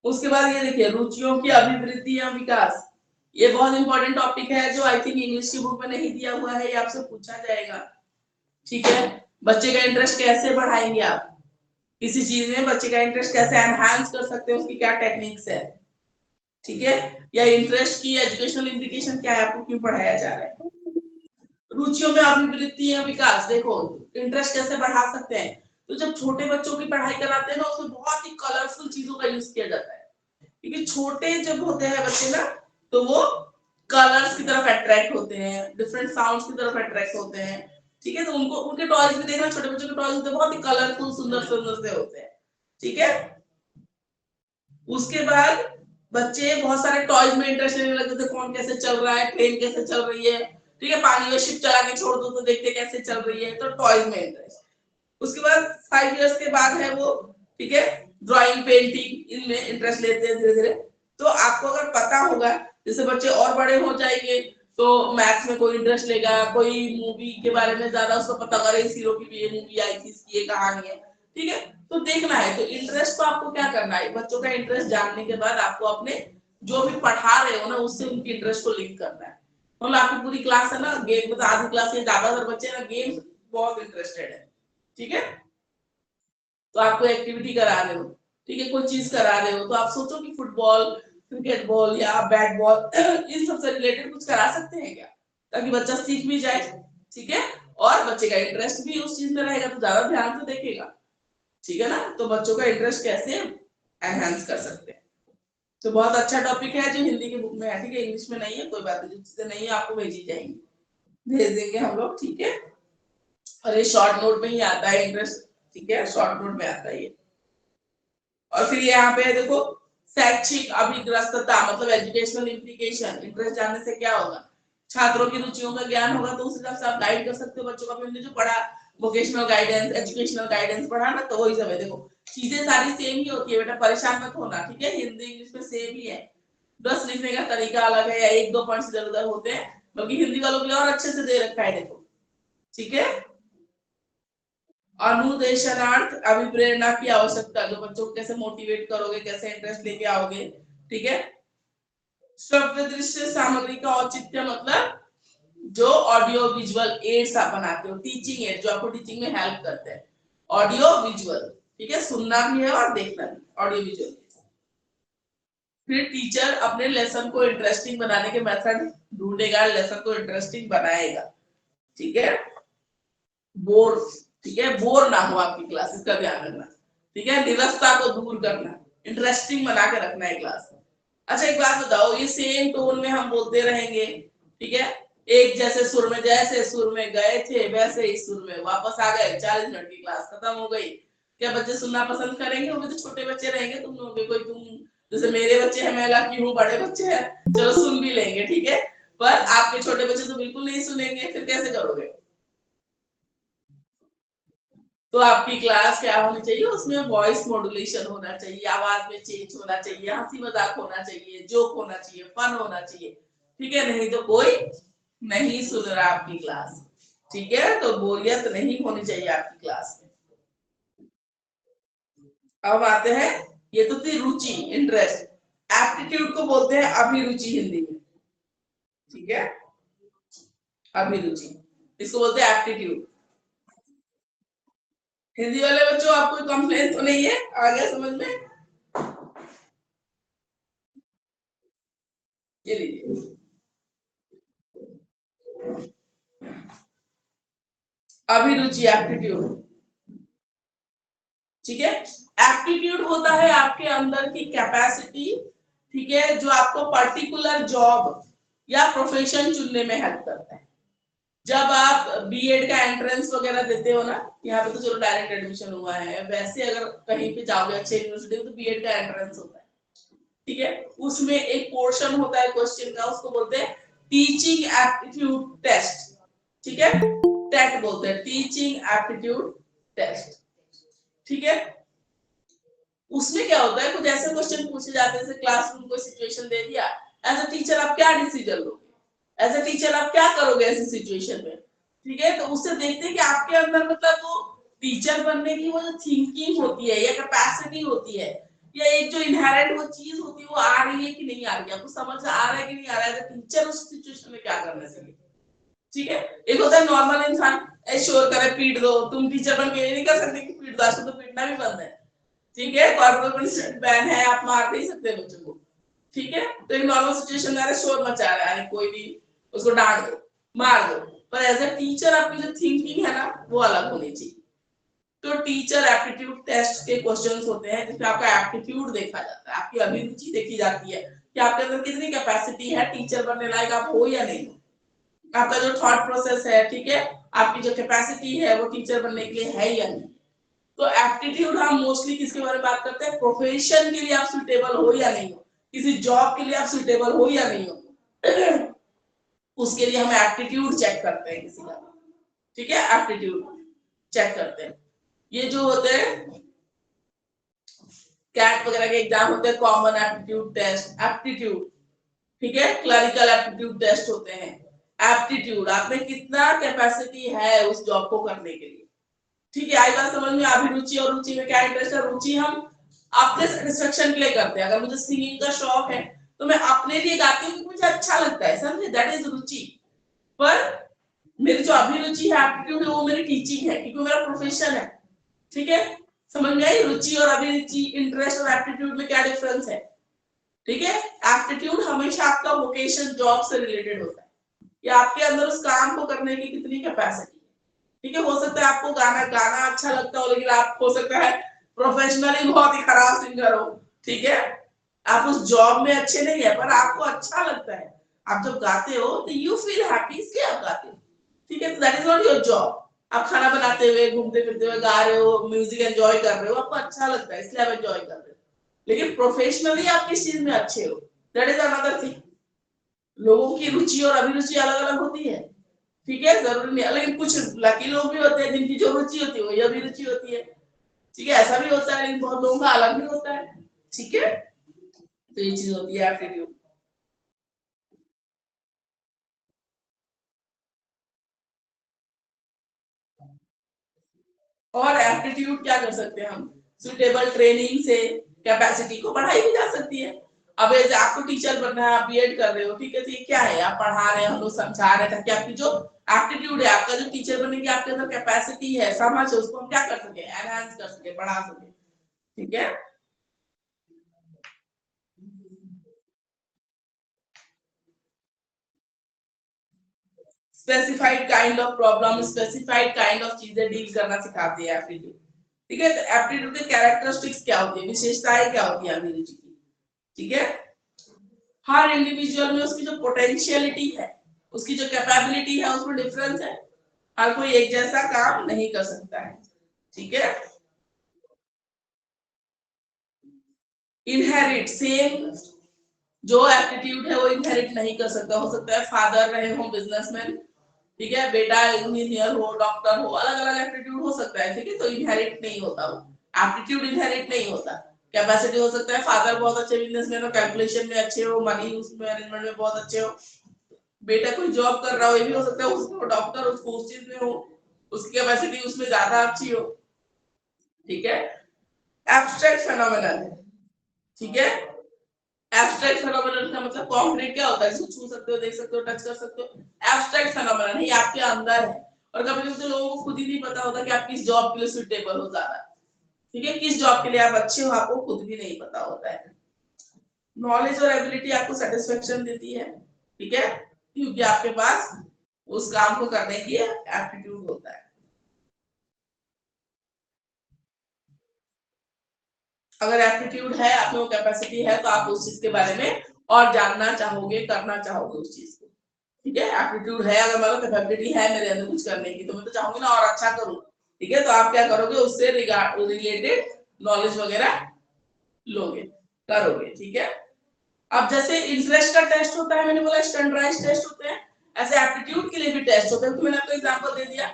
उसके बाद ये देखिए, रुचियों की अभिवृद्धि या विकास। ये बहुत इंपॉर्टेंट टॉपिक है जो आई थिंक इंग्लिश की बुक में नहीं दिया हुआ है, ये आपसे पूछा जाएगा। ठीक है, बच्चे का इंटरेस्ट कैसे बढ़ाएंगे आप किसी चीज में, बच्चे का इंटरेस्ट कैसे एनहांस कर सकते हैं, उसकी क्या टेक्निक्स है। ठीक है, या इंटरेस्ट की एजुकेशनल इंप्लीकेशन क्या है, आपको क्यों पढ़ाया जा रहा है। रुचियों में अभिवृद्धि या विकास, देखो इंटरेस्ट कैसे बढ़ा सकते हैं। तो जब छोटे बच्चों की पढ़ाई कराते हैं ना, उसमें बहुत ही कलरफुल चीजों का यूज किया जाता है, क्योंकि छोटे जब होते हैं बच्चे ना, तो वो कलर्स की तरफ अट्रैक्ट होते हैं, डिफरेंट साउंड्स की तरफ अट्रैक्ट होते हैं। ठीक है, तो उनको उनके टॉयज भी देखना, छोटे बच्चों के टॉयज होते हैं बहुत ही कलरफुल, सुंदर सुंदर से होते हैं। ठीक है, उसके बाद बच्चे बहुत सारे टॉयज में इंटरेस्ट लेने लगते थे, कौन कैसे चल रहा है, ट्रेन कैसे चल रही है। ठीक है, पानी में शिप चला के छोड़ दो तो देखते कैसे चल रही है, तो टॉयज में इंटरेस्ट। उसके बाद 5 इयर्स के बाद है वो, ठीक है, ड्राइंग, पेंटिंग, इनमें इंटरेस्ट लेते हैं धीरे धीरे। तो आपको अगर पता होगा, जैसे बच्चे और बड़े हो जाएंगे तो मैथ्स में कोई इंटरेस्ट लेगा, कोई मूवी के बारे में ज्यादा उसको पता करे, इस हीरो की भी ये मूवी आई थी, इसकी ये कहानी है। ठीक है, तो देखना है, तो इंटरेस्ट को आपको क्या करना है, बच्चों का इंटरेस्ट जानने के बाद आपको अपने जो भी पढ़ा रहे हो ना, उससे उनके इंटरेस्ट को लिंक करना है। मतलब आपकी पूरी क्लास है ना गेम, मतलब आधी क्लास के ज्यादातर बच्चे ना गेम बहुत इंटरेस्टेड है। ठीक है, तो आपको एक्टिविटी करा रहे हो, ठीक है, कोई चीज करा रहे हो, तो आप सोचो कि फुटबॉल, क्रिकेट बॉल या बैट बॉल इन सबसे रिलेटेड कुछ करा सकते हैं क्या, ताकि बच्चा सीख भी जाए। ठीक है, और बच्चे का इंटरेस्ट भी उस चीज में रहेगा तो ज्यादा ध्यान से देखेगा। ठीक है ना, तो बच्चों का इंटरेस्ट कैसे एनहांस कर सकते हैं। तो बहुत अच्छा टॉपिक है जो हिंदी की बुक में है। ठीक है, इंग्लिश में नहीं है, कोई बात नहीं, जो चीजें नहीं है आपको भेजी जाएंगी, भेज देंगे हम लोग। ठीक है, और ये शॉर्ट नोट में ही आता है इंटरेस्ट। ठीक है, शॉर्ट नोट में आता है ये। और फिर यहाँ पे देखो, शैक्षिक अभिग्रस्तता मतलब एजुकेशनल इंप्लीकेशन। इंटरेस्ट जानने से क्या होगा, छात्रों की रुचियों का ज्ञान होगा, तो उस हिसाब से आप गाइड कर सकते हो बच्चों को। हमने जो पढ़ा, वोकेशनल गाइडेंस, एजुकेशनल गाइडेंस पढ़ा ना, तो वही सब है। देखो चीजें सारी सेम ही होती है बेटा, परेशान मत होना। ठीक है, हिंदी इंग्लिश में सेम ही है, बस लिखने का तरीका अलग है या 1-2 पॉइंट्स इधर उधर होते हैं, बल्कि हिंदी वालों के लिए और अच्छे से दे रखा है। देखो, ठीक है, अनुदेशनार्थ अभिप्रेरणा की आवश्यकता, जो बच्चों को कैसे मोटिवेट करोगे, कैसे इंटरेस्ट लेके आओगे। ठीक है, श्रव्य दृश्य सामग्री का औचित्य मतलब जो ऑडियो विजुअल एड्स आप बनाते हो, टीचिंग एड जो आपको टीचिंग में हेल्प करते हैं, ऑडियो विजुअल। ठीक है, सुनना भी है और देखना भी, ऑडियो विजुअल। फिर टीचर अपने लेसन को इंटरेस्टिंग बनाने के मेथड ढूंढेगा, लेसन को इंटरेस्टिंग बनाएगा। ठीक है, बोर, ठीक है, बोर ना हो आपकी क्लास, इसका ध्यान रखना। ठीक है, निरस्ता को दूर करना, इंटरेस्टिंग बना के रखना है क्लास। अच्छा एक बात बताओ, ये सेम टोन में हम बोलते रहेंगे, ठीक है, एक जैसे सुर में, जैसे सुर में गए थे वैसे ही सुर में वापस आ गए, 40 मिनट की क्लास खत्म हो गई, क्या बच्चे सुनना पसंद करेंगे? वो भी तो छोटे बच्चे रहेंगे, तुम लोग भी, कोई तुम जैसे मेरे बच्चे हैं, मैं लकी हूँ, बड़े बच्चे हैं, चलो सुन भी लेंगे। ठीक है, पर आपके छोटे बच्चे तो बिल्कुल नहीं सुनेंगे, फिर कैसे करोगे? तो आपकी क्लास क्या होनी चाहिए, उसमें वॉइस मॉड्यूलेशन होना चाहिए, आवाज में चेंज होना चाहिए, हंसी मजाक होना चाहिए, जोक होना चाहिए, फन होना चाहिए। ठीक है, नहीं तो कोई नहीं सुन रहा आपकी क्लास। ठीक है, तो बोरियत नहीं होनी चाहिए आपकी क्लास में। अब आते हैं, ये तो थी रुचि, इंटरेस्ट। एप्टीट्यूड को बोलते हैं अभिरुचि हिंदी में। ठीक है, अभिरुचि, इसको बोलते हैं एप्टीट्यूड। हिंदी वाले बच्चों, आपको कोई कंप्लेन तो नहीं है? आ गया समझ में? ये लीजिए, अभिरुचि, एप्टीट्यूड। ठीक है, एप्टीट्यूड होता है आपके अंदर की कैपेसिटी, ठीक है, जो आपको पर्टिकुलर जॉब या प्रोफेशन चुनने में हेल्प करता है। जब आप बीएड का एंट्रेंस वगैरह देते हो ना, यहाँ पे तो चलो डायरेक्ट एडमिशन हुआ है, वैसे अगर कहीं पे जाओगे अच्छे यूनिवर्सिटी में तो बीएड का एंट्रेंस होता है। ठीक है, उसमें एक पोर्शन होता है क्वेश्चन का, उसको बोलते हैं टीचिंग एप्टीट्यूड टेस्ट। ठीक है, टेट बोलते हैं, टीचिंग एप्टीट्यूड टेस्ट। ठीक है, उसमें क्या होता है, कुछ ऐसे क्वेश्चन पूछे जाते हैं, जैसे क्लासरूम को सिचुएशन दे दिया, एज अ टीचर आप क्या डिसीजन लोगे, एज अ टीचर आप क्या करोगे ऐसी सिचुएशन में, ठीक है। तो उससे देखते हैं कि आपके अंदर मतलब वो टीचर बनने की वो जो थिंकिंग होती है या कैपेसिटी होती है या एक जो इनहेरेंट वो चीज होती है वो आ रही है कि नहीं आ रही है, आपको समझ आ रहा है कि नहीं आ रहा है, टीचर उस सिचुएशन में क्या करना चाहिए, ठीक है। एक होता है नॉर्मल इंसान, शोर करे पीट दो, तुम टीचर बन के ये नहीं कर सकते कि पीट दो, आजकल तो पीटना भी बंद है, ठीक है, कॉर्पोरेट बैन है, आप मार नहीं सकते बच्चों को, ठीक है। तो एक नॉर्मल सिचुएशन में शोर मचा रहा है, कोई भी उसको डांट दो मार दो, पर एज अ टीचर आपकी जो थिंकिंग है ना वो अलग होनी चाहिए। तो टीचर एप्टीट्यूड टेस्ट के क्वेश्चंस होते हैं जिसमें आपका एप्टीट्यूड देखा जाता है, आपकी अभिरुचि देखी जाती है कि आपके अंदर कितनी कैपेसिटी है टीचर बनने लायक आप हो या नहीं, आपका जो थॉट प्रोसेस है, ठीक है, आपकी जो कैपेसिटी है वो टीचर बनने के लिए है या नहीं। तो एप्टीट्यूड हम मोस्टली किसके बारे में बात करते हैं, प्रोफेशन के लिए आप सुटेबल हो या नहीं हो, किसी जॉब के लिए आप सुटेबल हो या नहीं हो, उसके लिए हम एप्टीट्यूड चेक करते हैं किसी का, ठीक है, एप्टीट्यूड चेक करते हैं। ये जो होते हैं कैट वगैरह के एग्जाम होते हैं, कॉमन एप्टीट्यूड टेस्ट, एप्टीट्यूड, ठीक है, क्लरिकल एप्टीट्यूड टेस्ट होते हैं, एप्टीट्यूड आप में कितना कैपेसिटी है उस जॉब को करने के लिए, ठीक है। आई बात समझ में, अभिरुचि और रुचि में क्या इंटरेस्ट है, रुचि हम अपने सेटिस्फेक्शन के लिए करते हैं, अगर मुझे सिंगिंग का शौक है तो मैं अपने लिए गाती हूँ, मुझे अच्छा लगता है, समझे, दैट इज रुचि। पर मेरी जो अभिरुचि है, एप्टीट्यूड है, वो मेरी टीचिंग है क्योंकि मेरा प्रोफेशन है, ठीक है, समझ में आई। रुचि और अभिरुचि, इंटरेस्ट और एप्टीट्यूड में क्या डिफरेंस है, ठीक है। एप्टीट्यूड हमेशा आपका वोकेशन जॉब से रिलेटेड होता है, या आपके अंदर उस काम को करने की कितनी कैपेसिटी है, ठीक है। हो सकता है आपको गाना अच्छा लगता हो लेकिन आप हो सकता है प्रोफेशनली बहुत ही खराब सिंगर हो, ठीक है, आप उस जॉब में अच्छे नहीं है पर आपको अच्छा लगता है, आप जब गाते हो तो यू फील हैप्पी इसलिए आप गाते हो, ठीक है। That is not your job, आप खाना बनाते हुए घूमते फिरते हुए गा रहे हो, म्यूजिक एंजॉय कर रहे हो, आपको अच्छा लगता है इसलिए आप एंजॉय कर रहे हो, लेकिन प्रोफेशनली आप किस चीज में अच्छे हो, दैट इज अनदर थिंग। लोगों की रुचि और अभिरुचि अलग अलग होती है, ठीक है, जरूरी नहीं, लेकिन कुछ लकी लोग भी होते हैं जिनकी जो रुचि होती है वही अभिरुचि होती है, ठीक है, ऐसा भी होता है, लेकिन बहुत लोगों का अलग भी होता है, ठीक है। तो ये चीज होती है एप्टीट्यूड। और एप्टीट्यूड क्या कर सकते हैं हम, सुटेबल ट्रेनिंग से कैपेसिटी को बढ़ाई भी जा सकती है। अब जैसे आपको टीचर बनना है, आप बीएड कर रहे हो, ठीक है, तो ये क्या है, आप पढ़ा रहे हैं, हम लोग समझा रहे हैं ताकि आपकी जो एप्टीट्यूड है, आपका जो टीचर बनने की आपके अंदर कैपेसिटी है, समझ है, उसको हम क्या कर सके, एनहांस कर सके, बढ़ा सके, ठीक है। Specified kind of problem, specified kind of चीजें डील करना सिखाती है एप्टीट्यूड, ठीक है। तो एप्टीट्यूड के कैरेक्टरिस्टिक्स क्या होती है, विशेषताएं क्या होती है अभिरुचि की, ठीक है। हर इंडिविजुअल में उसकी जो पोटेंशियलिटी है, उसकी जो कैपेबिलिटी है, उसमें डिफरेंस है, हर कोई एक जैसा काम नहीं कर सकता है, ठीक है। इनहेरिट, सेम जो एप्टीट्यूड है वो इनहेरिट नहीं कर सकता, हो सकता है फादर रहे हो बिजनेसमैन, ठीक है, बेटा इंजीनियर हो, डॉक्टर हो, अलग अलग एप्टीट्यूड हो सकता है, ठीक है, तो इनहेरिट नहीं होता, वो एप्टीट्यूड इनहेरिट नहीं होता। कैपेसिटी हो सकता है फादर बहुत अच्छे बिजनेसमैन हो, कैलकुलेशन में अच्छे हो, मनी उसमें मैनेजमेंट में बहुत अच्छे हो, बेटा कोई जॉब कर रहा हो, ये भी हो सकता है उसको डॉक्टर उसको उस चीज में हो, उसकी कैपेसिटी उसमें ज्यादा अच्छी हो, ठीक है। एब्स्ट्रैक्ट फेनोमेनन है, ठीक है। एब्स्ट्रैक्ट फेनोमेनन का मतलब कॉन्क्रीट क्या होता है, इसको छू सकते हो, देख सकते हो, टच कर सकते हो, एब्स्ट्रैक्ट फेनोमेनन है, ये आपके अंदर है, और कभी-कभी तो लोगों को खुद ही नहीं पता होता कि आप किस जॉब के लिए सुटेबल हो ज्यादा, ठीक है, किस जॉब के लिए आप अच्छे हो, आपको खुद भी नहीं पता होता है। नॉलेज और एबिलिटी आपको सेटिस्फेक्शन देती है, ठीक है, क्योंकि आपके पास उस काम को करने की एप्टीट्यूड होता है। अगर एप्टीट्यूड है, आप में वो कैपेसिटी है, तो आप उस चीज के बारे में और जानना चाहोगे, करना चाहोगे उस चीज को, ठीक है। एप्टीट्यूड है, अगर मतलब कैपेबिलिटी है मेरे अंदर कुछ करने की, तो मैं तो चाहूंगी ना और अच्छा करूं, ठीक है, तो आप क्या करोगे, उससे रिलेटेड नॉलेज वगैरह लोगे, करोगे, ठीक है। अब जैसे इंटरेस्ट का टेस्ट होता है, मैंने बोला स्टैंडर्डाइज्ड टेस्ट होते हैं, ऐसे एप्टीट्यूड के लिए भी टेस्ट होते हैं, तो मैंने आपको एग्जांपल दे दिया,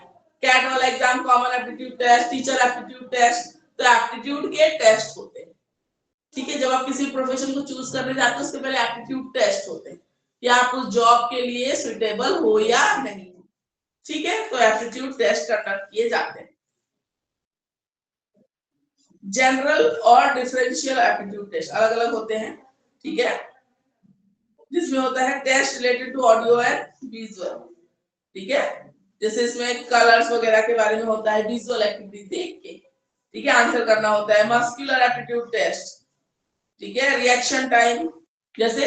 कैट वाला exam, common aptitude test, teacher aptitude test, तो एप्टीट्यूड के टेस्ट होते हैं, ठीक है, जब आप किसी प्रोफेशन को चूज करने जाते हो उसके पहले एप्टीट्यूड टेस्ट होते हैं कि आप उस जॉब के लिए सुटेबल हो या नहीं। ठीक है, तो एप्टीट्यूड टेस्ट कंडक्ट किए जाते हैं। जनरल और डिफरेंशियल एप्टीट्यूड टेस्ट अलग अलग होते हैं। ठीक है, जिसमें होता है test related to audio and visual. ठीक है, जैसे इसमें कलर्स वगैरह के बारे में होता है, विजुअल एक्टिविटी देख के ठीक है आंसर करना होता है। मस्कुलर एप्टीट्यूड टेस्ट, ठीक है, रिएक्शन टाइम, जैसे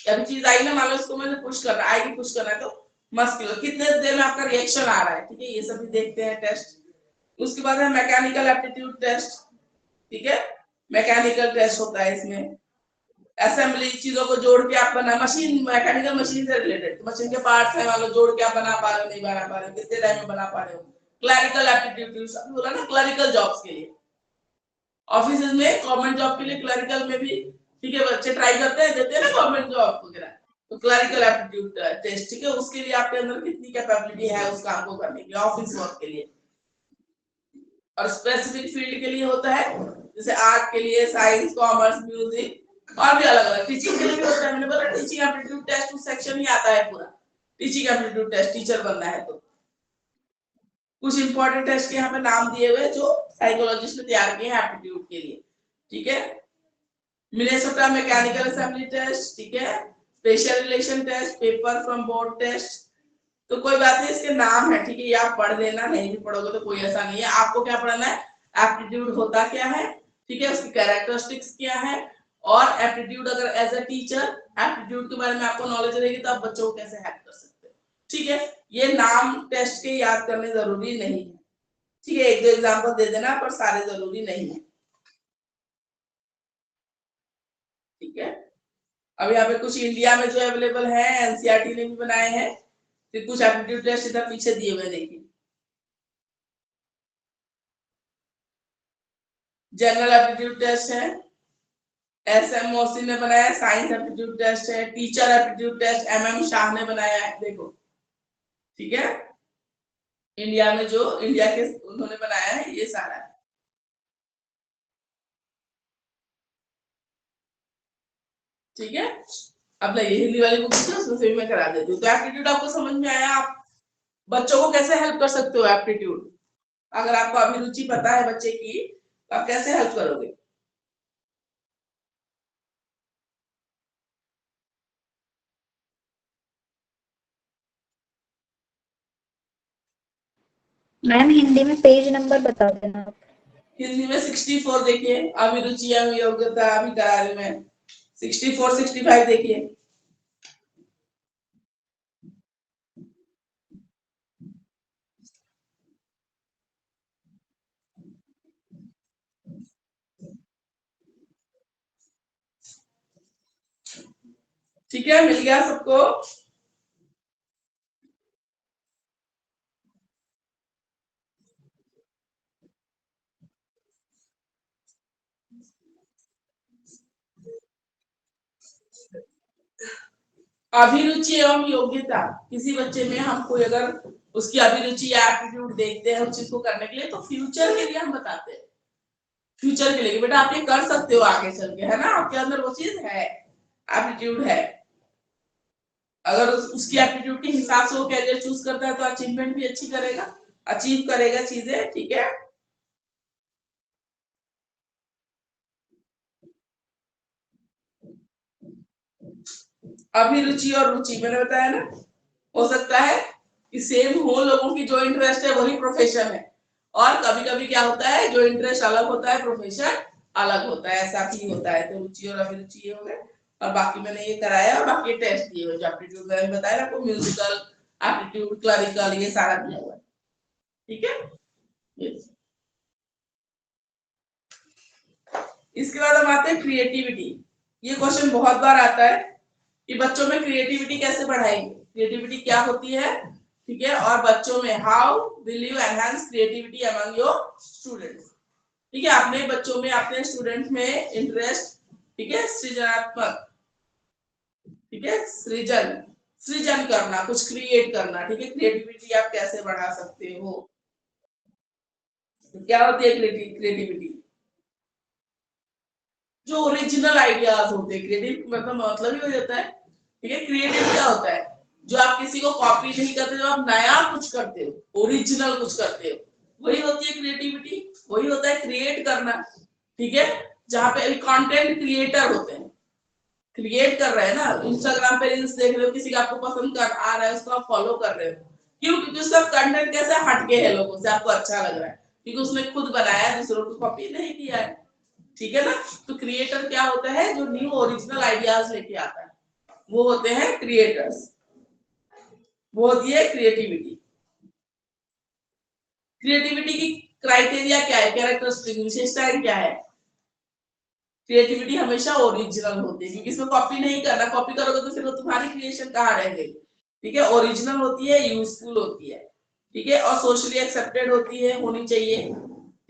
अभी चीज आई ना, मान लो इसको मैंने पुश करना आएगी, पुश करना है तो मस्कुलर कितने देर में आपका रिएक्शन आ रहा है। ठीक है, ये सब भी देखते हैं टेस्ट। उसके बाद है मैकेनिकल एप्टीट्यूड टेस्ट। ठीक है, मैकेनिकल टेस्ट होता है इसमें असेंबली, चीजों को जोड़ के आप बना, मशीन, मैकेनिकल मशीन से रिलेटेड, मशीन के पार्ट्स है, मान लो जोड़ के आप बना पा रहे हो, नहीं बना पा रहे हो, कितने टाइम में बना पा रहे हो। क्लरिकल एप्टीट्यूड बोला ना, क्लरिकल जॉब्स के लिए, ऑफिस में गवर्नमेंट जॉब के लिए क्लरिकल में भी ठीक है बच्चे ट्राई करते हैं, देते हैं ना गवर्नमेंट जॉब वगैरह, तो क्लरिकल एप्टीट्यूड टेस्ट। ठीक है, उसके लिए आपके अंदर कितनी कैपेबिलिटी है उस काम को करने की, ऑफिस वर्क के लिए। और स्पेसिफिक फील्ड के लिए होता है, जैसे आर्ट के लिए, साइंस, कॉमर्स, म्यूजिक, और भी अलग अलग। टीचिंग के लिए भी होता है, मैंने बोला टीचिंग एप्टीट्यूड टेस्ट उस सेक्शन ही आता है पूरा, टीचिंग एप्टीट्यूड टेस्ट, टीचर बनना है तो। कुछ इंपॉर्टेंट टेस्ट के यहाँ पे नाम दिए हुए जो साइकोलॉजिस्ट ने तैयार किए हैं एप्टीट्यूड के लिए। ठीक है, मिनेसोटा मैकेनिकल असेंबली टेस्ट, ठीक है, special relation test, paper from board test. तो कोई बात नहीं, इसके नाम है, ठीक है, ये आप पढ़ लेना, नहीं भी पढ़ोगे तो कोई ऐसा नहीं है। आपको क्या पढ़ना है, एप्टीट्यूड होता क्या है, ठीक है, उसकी कैरेक्टरिस्टिक्स क्या है, और एप्टीट्यूड अगर एज अ टीचर एप्टीट्यूड के बारे में आपको नॉलेज रहेगी तो आप बच्चों को कैसे हेल्प कर सकते हो। ठीक है, ये नाम टेस्ट के याद करने जरूरी नहीं है। ठीक है, एक दो एग्जांपल दे देना, पर सारे जरूरी नहीं है। ठीक है, अब यहाँ पे कुछ इंडिया में जो अवेलेबल है, एनसीईआरटी ने भी बनाए हैं, फिर कुछ एप्टीट्यूड टेस्ट इधर पीछे दिए हुए देखिए। जनरल एप्टीट्यूड टेस्ट है, एसएम मोसी ने बनाया, साइंस एप्टीट्यूड टेस्ट है, teacher aptitude test MM Shah ने बनाया है, देखो। ठीक है, इंडिया में जो इंडिया के उन्होंने बनाया है ये सारा है। ठीक है, अब ये हिंदी वाली बुक है, उसमें से भी मैं करा देती हूँ। तो एप्टीट्यूड आपको समझ में आया, आप बच्चों को कैसे हेल्प कर सकते हो एप्टीट्यूड, अगर आपको अभिरुचि पता है बच्चे की तो आप कैसे हेल्प करोगे। मैम हिंदी में पेज नंबर बता देना आप। हिंदी में 64 देखिए, अभिरुचि एवं योग्यता अभिकार में 64 65 देखिए। ठीक है, मिल गया सबको। अभिरुचि एवं योग्यता, किसी बच्चे में हम कोई अगर उसकी अभिरुचि या एप्टीट्यूड देखते हैं उस चीज को करने के लिए, तो फ्यूचर के लिए हम बताते हैं, फ्यूचर के लिए बेटा आप ये कर सकते हो आगे चल के, है ना, आपके अंदर वो चीज है, एप्टीट्यूड है। अगर उसकी एप्टीट्यूड के हिसाब से वो कैरियर चूज करता है तो अचीवमेंट भी अच्छी करेगा, अचीव करेगा चीजें। ठीक है, अभिरुचि और रुचि मैंने बताया ना, हो सकता है कि सेम हो लोगों की, जो इंटरेस्ट है वही प्रोफेशन है, और कभी कभी क्या होता है जो इंटरेस्ट अलग होता है प्रोफेशन अलग होता है, ऐसा भी होता है। तो रुचि और अभिरुचि ये हो गए, और बाकी मैंने ये कराया, और बाकी टेस्ट दिए हुए जो एप्टीट्यूड मैंने बताया आपको, म्यूजिकल एप्टीट्यूड, क्लरिकल, ये सारा दिया हुआ है। ठीक है, इसके बाद हम आते हैं क्रिएटिविटी। ये क्वेश्चन बहुत बार आता है कि बच्चों में क्रिएटिविटी कैसे बढ़ाएंगे, क्रिएटिविटी क्या होती है। ठीक है, और बच्चों में how will you enhance creativity among your students. ठीक है, अपने बच्चों में, अपने स्टूडेंट में इंटरेस्ट, ठीक है, सृजनात्मक, ठीक है, सृजन करना, कुछ क्रिएट करना। ठीक है, क्रिएटिविटी आप कैसे बढ़ा सकते हो, तो क्या होती है क्रिएटिविटी। जो ओरिजिनल आइडियाज होते हैं। क्रिएटिव मतलब ही हो जाता है, ठीक है। क्रिएटिव क्या होता है, जो आप किसी को कॉपी नहीं करते, जो आप नया कुछ करते हो, ओरिजिनल कुछ करते हो, वही होती है क्रिएटिविटी, वही होता है क्रिएट करना, ठीक है। जहाँ पे कंटेंट क्रिएटर होते हैं, क्रिएट कर रहे हैं ना, इंस्टाग्राम पे रील्स देख रहे हो, किसी का आपको पसंद कर आ रहा है, उसको आप फॉलो कर रहे हो, क्यों? क्योंकि उसका कंटेंट कैसा हटके है, लोगों से आपको अच्छा लग रहा है, क्योंकि उसने खुद बनाया है, दूसरों को कॉपी नहीं किया है, ठीक है ना। तो क्रिएटर क्या होता है, जो न्यू ओरिजिनल आइडियाज लेके आता है, वो होते हैं क्रिएटर्स, वो होती है क्रिएटिविटी। क्रिएटिविटी की क्राइटेरिया क्या है, कैरेक्टरिस्टिक विशेषताएं क्या है? क्रिएटिविटी हमेशा ओरिजिनल होती है, क्योंकि इसमें कॉपी नहीं करना, कॉपी करोगे तो फिर वो तुम्हारी क्रिएशन कहाँ रह गई, ठीक है। ओरिजिनल होती है, यूजफुल होती है, ठीक है, और सोशली एक्सेप्टेड होती है, होनी चाहिए,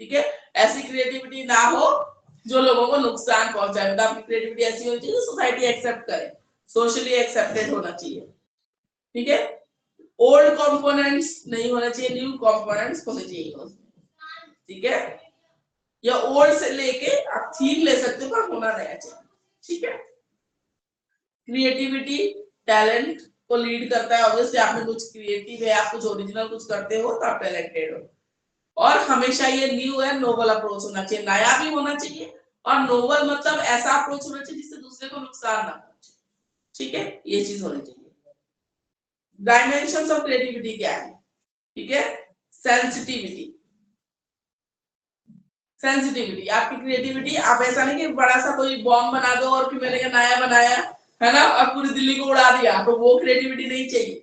ठीक है। ऐसी क्रिएटिविटी ना हो जो लोगों को नुकसान पहुंचाए, मतलब आपकी क्रिएटिविटी ऐसी होनी चाहिए सोसाइटी एक्सेप्ट करे, सोशली एक्सेप्टेड होना चाहिए, ठीक है। ओल्ड कंपोनेंट्स नहीं होना चाहिए, न्यू कंपोनेंट्स होने चाहिए उसमें, ठीक है। या ओल्ड से लेके आप थीम ले सकते हो, पर होना नया चाहिए, ठीक है। क्रिएटिविटी टैलेंट को लीड करता है, ऑब्वियसली आप में कुछ क्रिएटिव है, आप कुछ ओरिजिनल कुछ करते हो तो आप टैलेंटेड हो। और हमेशा ये न्यू है, नोवल अप्रोच होना चाहिए, नया भी होना चाहिए, और नोवल मतलब ऐसा अप्रोच होना चाहिए जिससे दूसरे को नुकसान ना पहुंचे, ठीक है, ये चीज होनी चाहिए। डायमेंशंस ऑफ क्रिएटिविटी क्या है, ठीक है। सेंसिटिविटी, सेंसिटिविटी आपकी क्रिएटिविटी, आप ऐसा नहीं कि बड़ा सा कोई बॉम्ब बना दो और फिर मैंने नया बनाया है ना, और पूरी दिल्ली को उड़ा दिया, तो वो क्रिएटिविटी नहीं चाहिए।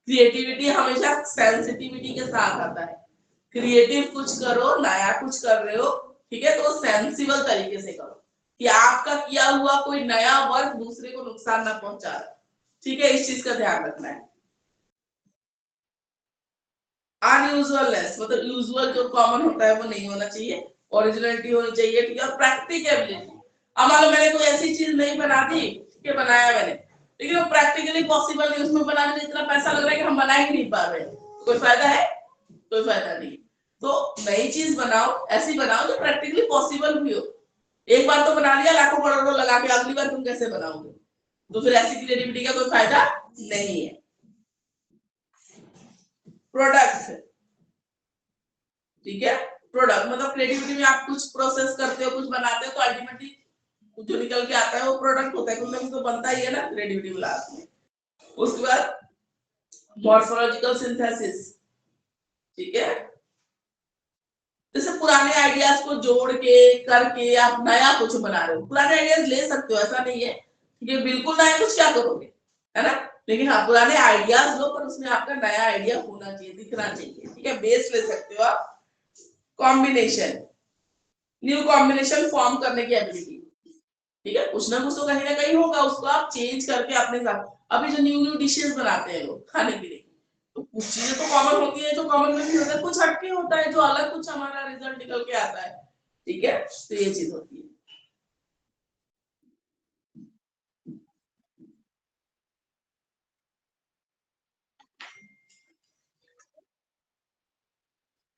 क्रिएटिविटी हमेशा सेंसिटिविटी के साथ आता है। क्रिएटिव कुछ करो, नया कुछ कर रहे हो, ठीक है, तो सेंसिबल तरीके से करो, कि आपका किया हुआ कोई नया वर्क दूसरे को नुकसान ना पहुंचा रहा, ठीक है, इस चीज का ध्यान रखना है। अनयूजुअलनेस मतलब यूजुअल जो कॉमन होता है वो नहीं होना चाहिए, ओरिजिनलिटी होनी चाहिए, ठीक है। और प्रैक्टिकेबिलिटी, अब मान लो मैंने कोई ऐसी चीज नहीं बना दी, ठीक है, बनाया मैंने, लेकिन वो प्रैक्टिकली पॉसिबल नहीं, उसमें बनाने में इतना पैसा लग रहा है कि हम बना ही नहीं पा रहे, तो कोई फायदा है? कोई फायदा नहीं। तो नई चीज बनाओ, ऐसी बनाओ जो प्रैक्टिकली पॉसिबल भी हो। एक बार तो बना लिया लाखों करोड़ों लगा के, अगली बार तुम कैसे बनाओगे? तो फिर ऐसी क्रिएटिविटी का कोई फायदा नहीं है। प्रोडक्ट, ठीक है, प्रोडक्ट मतलब क्रिएटिविटी में आप कुछ प्रोसेस करते हो, कुछ बनाते हो, तो अल्टीमेटली जो निकल के आता है वो प्रोडक्ट होता है, कुछ ना कुछ तो बनता ही है ना क्रिएटिविटी क्लास में। उसके बाद मॉर्फोलॉजिकल सिंथेसिस, ठीक है, जैसे पुराने आइडियाज को जोड़ के करके आप नया कुछ बना रहे हो। पुराने आइडियाज ले सकते हो, ऐसा नहीं है, ठीक है, बिल्कुल नया कुछ क्या करोगे, है ना, लेकिन हाँ पुराने आइडियाज लो, पर उसमें आपका नया आइडिया होना चाहिए, दिखना चाहिए, ठीक है। बेस ले सकते हो आप। कॉम्बिनेशन, न्यू कॉम्बिनेशन फॉर्म करने की एबिलिटी, ठीक है, कुछ ना कुछ तो कहीं ना कहीं होगा, उसको आप चेंज करके अपने साथ। अभी जो न्यू न्यू डिशेस बनाते हैं लोग खाने के लिए, तो कुछ चीजें तो कॉमन होती है, जो कॉमन में नहीं होता है, कुछ हटके होता है, जो अलग कुछ हमारा रिजल्ट निकल के आता है, ठीक है, तो ये चीज होती है।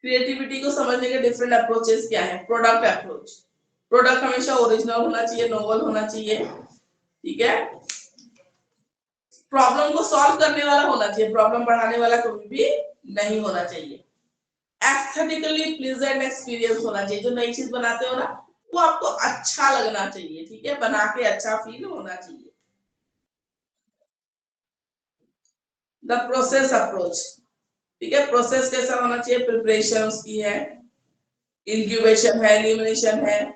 क्रिएटिविटी को समझने के डिफरेंट अप्रोचेस क्या है। प्रोडक्ट अप्रोच, प्रोडक्ट हमेशा ओरिजिनल होना चाहिए, नोवेल होना चाहिए, ठीक है। प्रॉब्लम को सॉल्व करने वाला होना चाहिए, प्रॉब्लम बढ़ाने वाला कभी भी नहीं होना चाहिए। एस्थेटिकली प्लीजेंट एक्सपीरियंस होना चाहिए, जो नई चीज बनाते हो ना वो आपको अच्छा लगना चाहिए, ठीक है, बना के अच्छा फील होना चाहिए। द प्रोसेस अप्रोच, ठीक है, प्रोसेस कैसा होना चाहिए, प्रिपरेशन उसकी है, इंक्यूबेशन है, एलिमिनेशन है।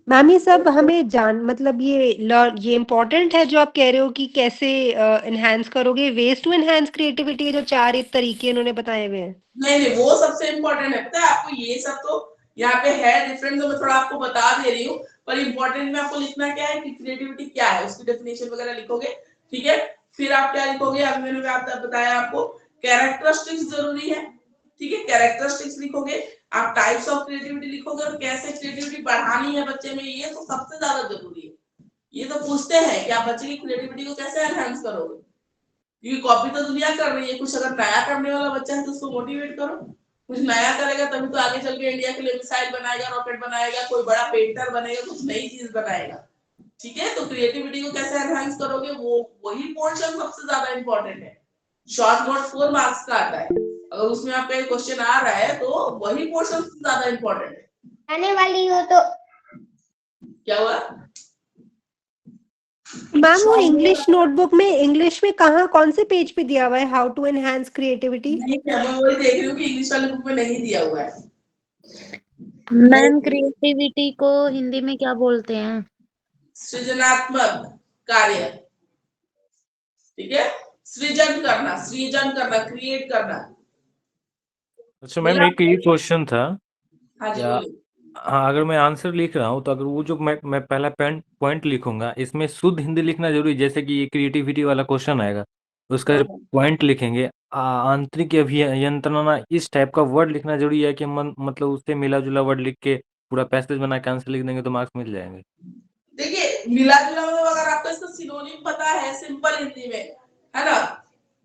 मैम ये सब हमें जान मतलब ये इम्पोर्टेंट है जो आप कह रहे हो कि कैसे एनहांस करोगे, वेज टू एनहांस क्रिएटिविटी, जो 4 तरीके इन्होंने बताए हुए हैं। नहीं नहीं, वो सबसे इम्पोर्टेंट है, पता है आपको, ये सब तो यहाँ पे है डिफरेंट, तो मैं थोड़ा आपको बता दे रही हूँ, पर इम्पोर्टेंट में आपको लिखना क्या है कि क्रिएटिविटी क्या है, उसकी डेफिनेशन वगैरह लिखोगे, ठीक है। फिर आप क्या लिखोगे, अभी मैंने बताया आपको, कैरेक्टरिस्टिक्स जरूरी है, ठीक है, कैरेक्टरिस्टिक्स लिखोगे, आप टाइप्स ऑफ क्रिएटिविटी लिखोगे, और कैसे क्रिएटिविटी बढ़ानी है बच्चे में, ये तो सबसे ज्यादा जरूरी है। ये तो पूछते हैं कि आप बच्चे की क्रिएटिविटी को कैसे एनहांस करोगे, क्योंकि कॉपी तो दुनिया कर रही है, कुछ अगर नया करने वाला बच्चा है तो उसको मोटिवेट करो, कुछ नया करेगा तभी तो आगे चल के इंडिया के लिए मिसाइल बनाएगा, रॉकेट बनाएगा, कोई बड़ा पेंटर बनेगा, कुछ नई चीज बनाएगा, ठीक है, तो क्रिएटिविटी को कैसे एनहांस करोगे, वो वही पोर्शन सबसे ज्यादा इंपॉर्टेंट है। शॉर्ट नोट 4 मार्क्स का आता है, अगर उसमें आपका क्वेश्चन आ रहा है तो वही पोर्शन सबसे ज्यादा इंपॉर्टेंट है। आने वाली हो तो क्या हुआ मैम, वो इंग्लिश नोटबुक में इंग्लिश में कहाँ कौन से पेज पे दिया हुआ है हाउ टू एनहांस क्रिएटिविटी? नहीं, मैं वही देख रही हूँ कि इंग्लिश वाले बुक में नहीं दिया हुआ है। मैम क्रिएटिविटी को हिंदी में क्या बोलते हैं? सृजनात्मक कार्य, ठीक है, सृजन करना, क्रिएट करना। अच्छा मैम, एक ये क्वेश्चन था। हाँ जी, या बोलिए। हाँ, अगर मैं आंसर लिख रहा हूँ तो अगर वो जो मैं पहला पॉइंट लिखूंगा, इसमें शुद्ध हिंदी लिखना जरूरी है? जैसे कि ये क्रिएटिविटी वाला क्वेश्चन आएगा, उसका पॉइंट लिखेंगे आंतरिक अभियंत्रणा, इस टाइप का वर्ड लिखना जरूरी है कि मतलब उससे मिला जुला वर्ड लिख के पूरा पैसेज बना के आंसर लिख देंगे तो मार्क्स मिल जाएंगे? देखिए, मिला जुला मतलब अगर आपको इसका सिनोनिम पता है सिंपल हिंदी में, है ना,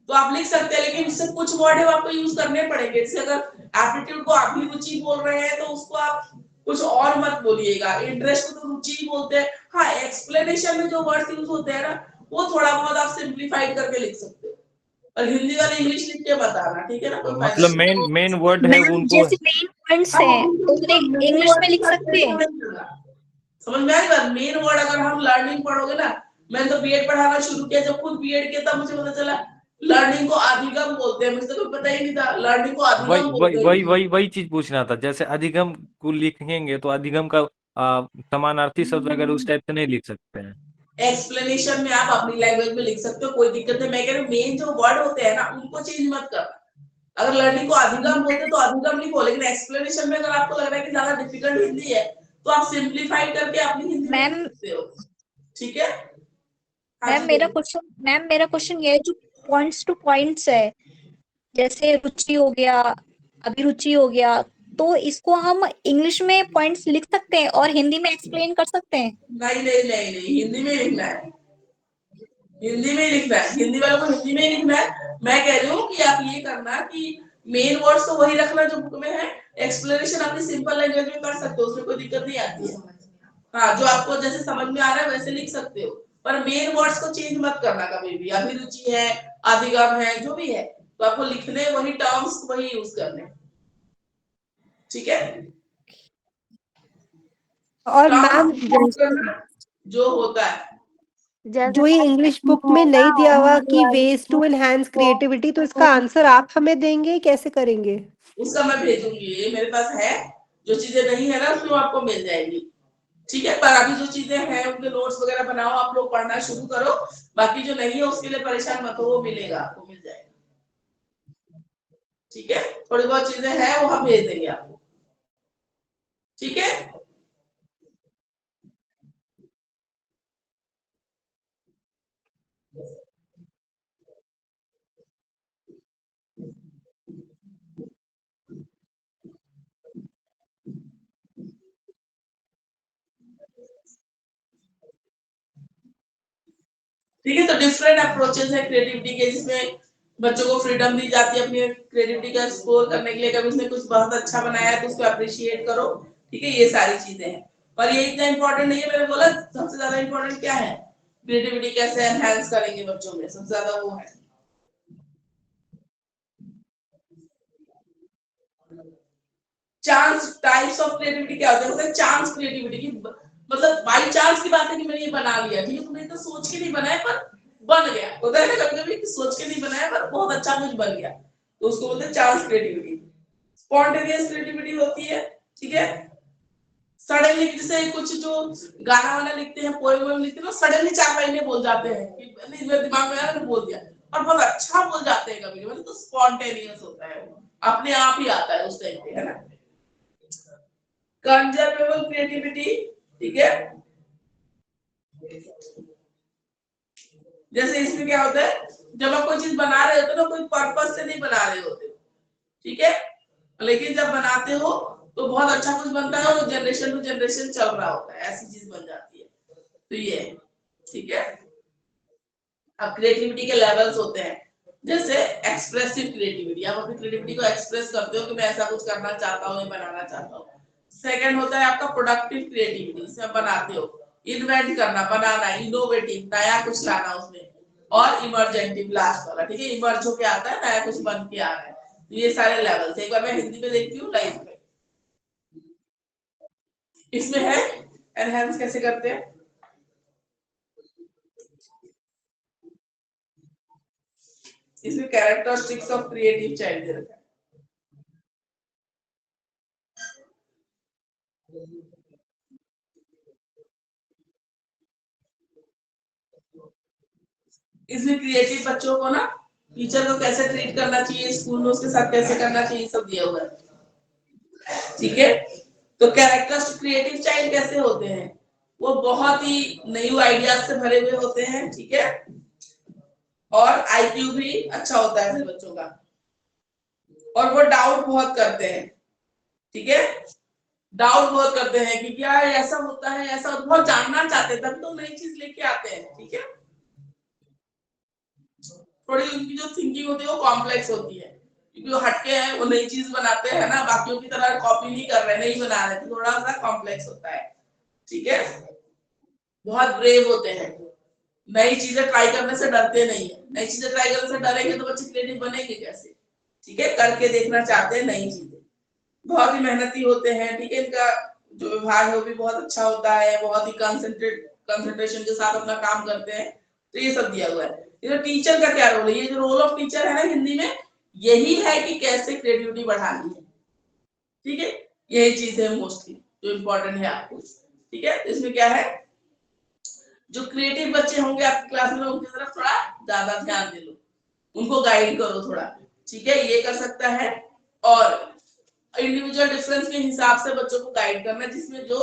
तो आप लिख सकते हैं, लेकिन इससे कुछ वर्ड है आपको यूज करने पड़ेंगे। जैसे अगर एप्टीट्यूड को अभिरुचि बोल रहे हैं तो उसको आप कुछ और मत बोलिएगा, इंटरेस्ट को तो रुचि ही बोलते हैं। हाँ, एक्सप्लेनेशन में जो वर्ड यूज होते हैं ना, वो थोड़ा बहुत आप सिंप्लीफाइड करके लिख सकते हो, और हिंदी वाले इंग्लिश लिख के बताना, ठीक है ना, कोई फायदा मतलब नहीं। मेन वर्ड है मैम उनको। जैसे मेन पॉइंट्स हैं तो उन्हें इंग्लिश में लिख सकते हैं। समझ में आई बात? मेन वर्ड अगर हम लर्निंग पढ़ोगे ना, मैंने तो बीएड पढ़ाना शुरू किया, जब खुद बीएड किया तब मुझे पता चला लर्निंग को अधिगम बोलते हैं, मुझे तो पता ही नहीं था लर्निंग को अधिगम बोलते हैं। वही चीज पूछना था। जैसे अधिगम को लिखेंगे तो अधिगम का समानार्थी शब्द वगैरह उस टाइप से नहीं लिख सकते हैं? एक्सप्लेनेशन में आप अपनी लैंग्वेज में लिख सकते हो, कोई दिक्कत नहीं। मैं कह रही हूँ मेन जो वर्ड होते हैं ना उनको चेंज मत करना। अगर लर्निंग को अधिगम बोलते तो अधिगम लिखो, लेकिन एक्सप्लेनेशन में अगर आपको लग रहा है कि ज्यादा डिफिकल्ट हिंदी है तो आप सिंप्लीफाई करके अपनी हिंदी में लिख सकते हो, ठीक है। मैम मेरा क्वेश्चन ये है, जो पॉइंट्स टू पॉइंट्स है, जैसे रुचि हो गया, अभिरुचि हो गया, तो इसको हम इंग्लिश में पॉइंट्स लिख सकते हैं और हिंदी में एक्सप्लेन कर सकते हैं? नहीं, हिंदी में लिखना है, हिंदी में ही लिखना है, हिंदी वालों को हिंदी में ही लिखना है। मैं कह रही हूँ कि आप ये करना कि मेन वर्ड्स तो वही रखना जो बुक में है, एक्सप्लेनेशन अपनी सिंपल लैंग्वेज में कर सकते हो, उसमें कोई दिक्कत नहीं आती है। हाँ, जो आपको जैसे समझ में आ रहा है वैसे लिख सकते हो, पर मेन वर्ड्स को चेंज मत करना कभी भी। अभिरुचि है, अधिगम है, जो भी है, तो आपको लिखने वही टर्म्स वही यूज करने, ठीक है। और मैम जो होता है, जो ये इंग्लिश बुक में नहीं दिया हुआ कि वेज टू एनहांस क्रिएटिविटी, तो इसका आंसर आप हमें देंगे, कैसे करेंगे? उसका मैं भेजूंगी, ये मेरे पास है। जो चीजें नहीं है ना उसमें आपको मिल जाएगी, ठीक है। पर अभी जो चीजें हैं उनके नोट्स वगैरह बनाओ, आप लोग पढ़ना शुरू करो। बाकी जो नहीं है उसके लिए परेशान मत हो, वो मिलेगा, आपको मिल जाएगा, ठीक है। थोड़ी बहुत चीजें हैं वो हम भेज देंगे आपको, ठीक है। ठीक है, तो डिफरेंट अप्रोचेस है क्रिएटिविटी के, जिसमें बच्चों को फ्रीडम दी जाती है अपनी क्रिएटिविटी का एक्सप्लोर करने के लिए। अगर उसने कुछ बहुत अच्छा बनाया है तो उसको अप्रिशिएट करो, ठीक है। ये सारी चीजें हैं, पर ये इतना इंपॉर्टेंट नहीं है। मैंने बोला सबसे ज्यादा इंपॉर्टेंट क्या है, क्रिएटिविटी कैसे एनहांस करेंगे बच्चों में, सबसे ज्यादा वो है। चांस टाइप्स ऑफ क्रिएटिविटी क्या होता है, चांस क्रिएटिविटी की मतलब बाई चांस की बात है कि मैंने ये बना लिया, ठीक है, तुमने तो सोच के नहीं बनाया पर बन गया, होता है ना कभी कभी सोच के नहीं बनाया पर बहुत अच्छा कुछ बन गया, तो उसको बोलते हैं चांस क्रिएटिविटी। स्पॉन्टेनियस क्रिएटिविटी होती है, ठीक है। सडनली जैसे कुछ जो गाना वाला लिखते हैं, पोएम लिखते हैं, सडनली 4 महीने बोल जाते हैं कि नहीं मेरे दिमाग में आया, बोल दिया, और बहुत अच्छा बोल जाते हैं कभी कभी, तो स्पॉन्टेनियस होता है, अपने आप ही आता है उस टाइम पे, है ना। कंजर्वेबल क्रिएटिविटी, ठीक है। जैसे इसमें क्या होता है, जब आप कोई चीज बना रहे होते हो ना, कोई पर्पस से नहीं बना रहे होते, ठीक है, लेकिन जब बनाते हो तो बहुत अच्छा कुछ बनता है और जनरेशन टू जनरेशन चल रहा होता है, ऐसी चीज बन जाती है, तो ये है, ठीक है। अब क्रिएटिविटी के लेवल्स होते हैं, जैसे एक्सप्रेसिव क्रिएटिविटी, आप अपनी क्रिएटिविटी को एक्सप्रेस करते हो कि मैं ऐसा कुछ करना चाहता हूँ, बनाना चाहता हूँ। सेकंड होता है आपका प्रोडक्टिव क्रिएटिविटी, इसमें बनाते हो, इन्वेंट करना, बनाना, इनोवेटिव, नया कुछ लाना उसमें, और इमरजेंटिव लास्ट वाला, ठीक है, इमर्ज होके आता है, नया कुछ बन के आ रहा है। तो ये सारे लेवल्स, एक बार मैं हिंदी में देखती हूँ लाइव में। इसमें है एनहांस कैसे करते हैं, इसमें कैरेक्टरिस्टिक्स ऑफ क्रिएटिव चाइल्ड दे रखा है। इसमें क्रिएटिव बच्चों को ना टीचर को कैसे ट्रीट करना चाहिए, स्कूल में उसके साथ कैसे करना चाहिए, सब दिया हुआ है, ठीक है। तो कैरेक्टर्स क्रिएटिव चाइल्ड कैसे होते हैं, वो बहुत ही नई आइडियाज से भरे हुए होते हैं, ठीक है, और आईक्यू भी अच्छा होता है बच्चों का, और वो डाउट बहुत करते हैं, ठीक है, डाउट बहुत करते हैं कि क्या ऐसा होता है, ऐसा बहुत जानना चाहते हैं, तब तो नई चीज लेके आते हैं, ठीक है। थोड़ी उनकी जो थिंकिंग होती है वो कॉम्प्लेक्स होती है, क्योंकि वो हटके हैं, वो नई चीज बनाते हैं ना, बाकियों की तरह कॉपी नहीं कर रहे, नहीं बना रहे, तो थोड़ा सा कॉम्प्लेक्स होता है, ठीक है। बहुत ब्रेव होते हैं, नई चीजें ट्राई करने से डरते नहीं है, नई चीजें ट्राई करने से डरेंगे तो बच्चे क्रिएटिव बनेंगे कैसे, ठीक है, करके देखना चाहते हैं नई चीजें, बहुत ही मेहनती होते हैं, ठीक है, इनका जो विभाग है वो भी बहुत अच्छा होता है, बहुत ही कंसंट्रेशन के साथ अपना काम करते हैं, तो ये सब दिया हुआ है। ये टीचर का क्या रोल है, ये जो रोल ऑफ टीचर है ना हिंदी में, यही है कि कैसे क्रिएटिविटी बढ़ानी है, ठीक है, यही चीज है मोस्टली जो इम्पोर्टेंट है आपको, ठीक है। इसमें क्या है, जो क्रिएटिव बच्चे होंगे आपकी क्लास में उनकी तरफ थोड़ा ज्यादा ध्यान दे लो, उनको गाइड करो थोड़ा, ठीक है, ये कर सकता है। और इंडिविजुअल डिफरेंस के हिसाब से बच्चों को गाइड करना, जिसमें जो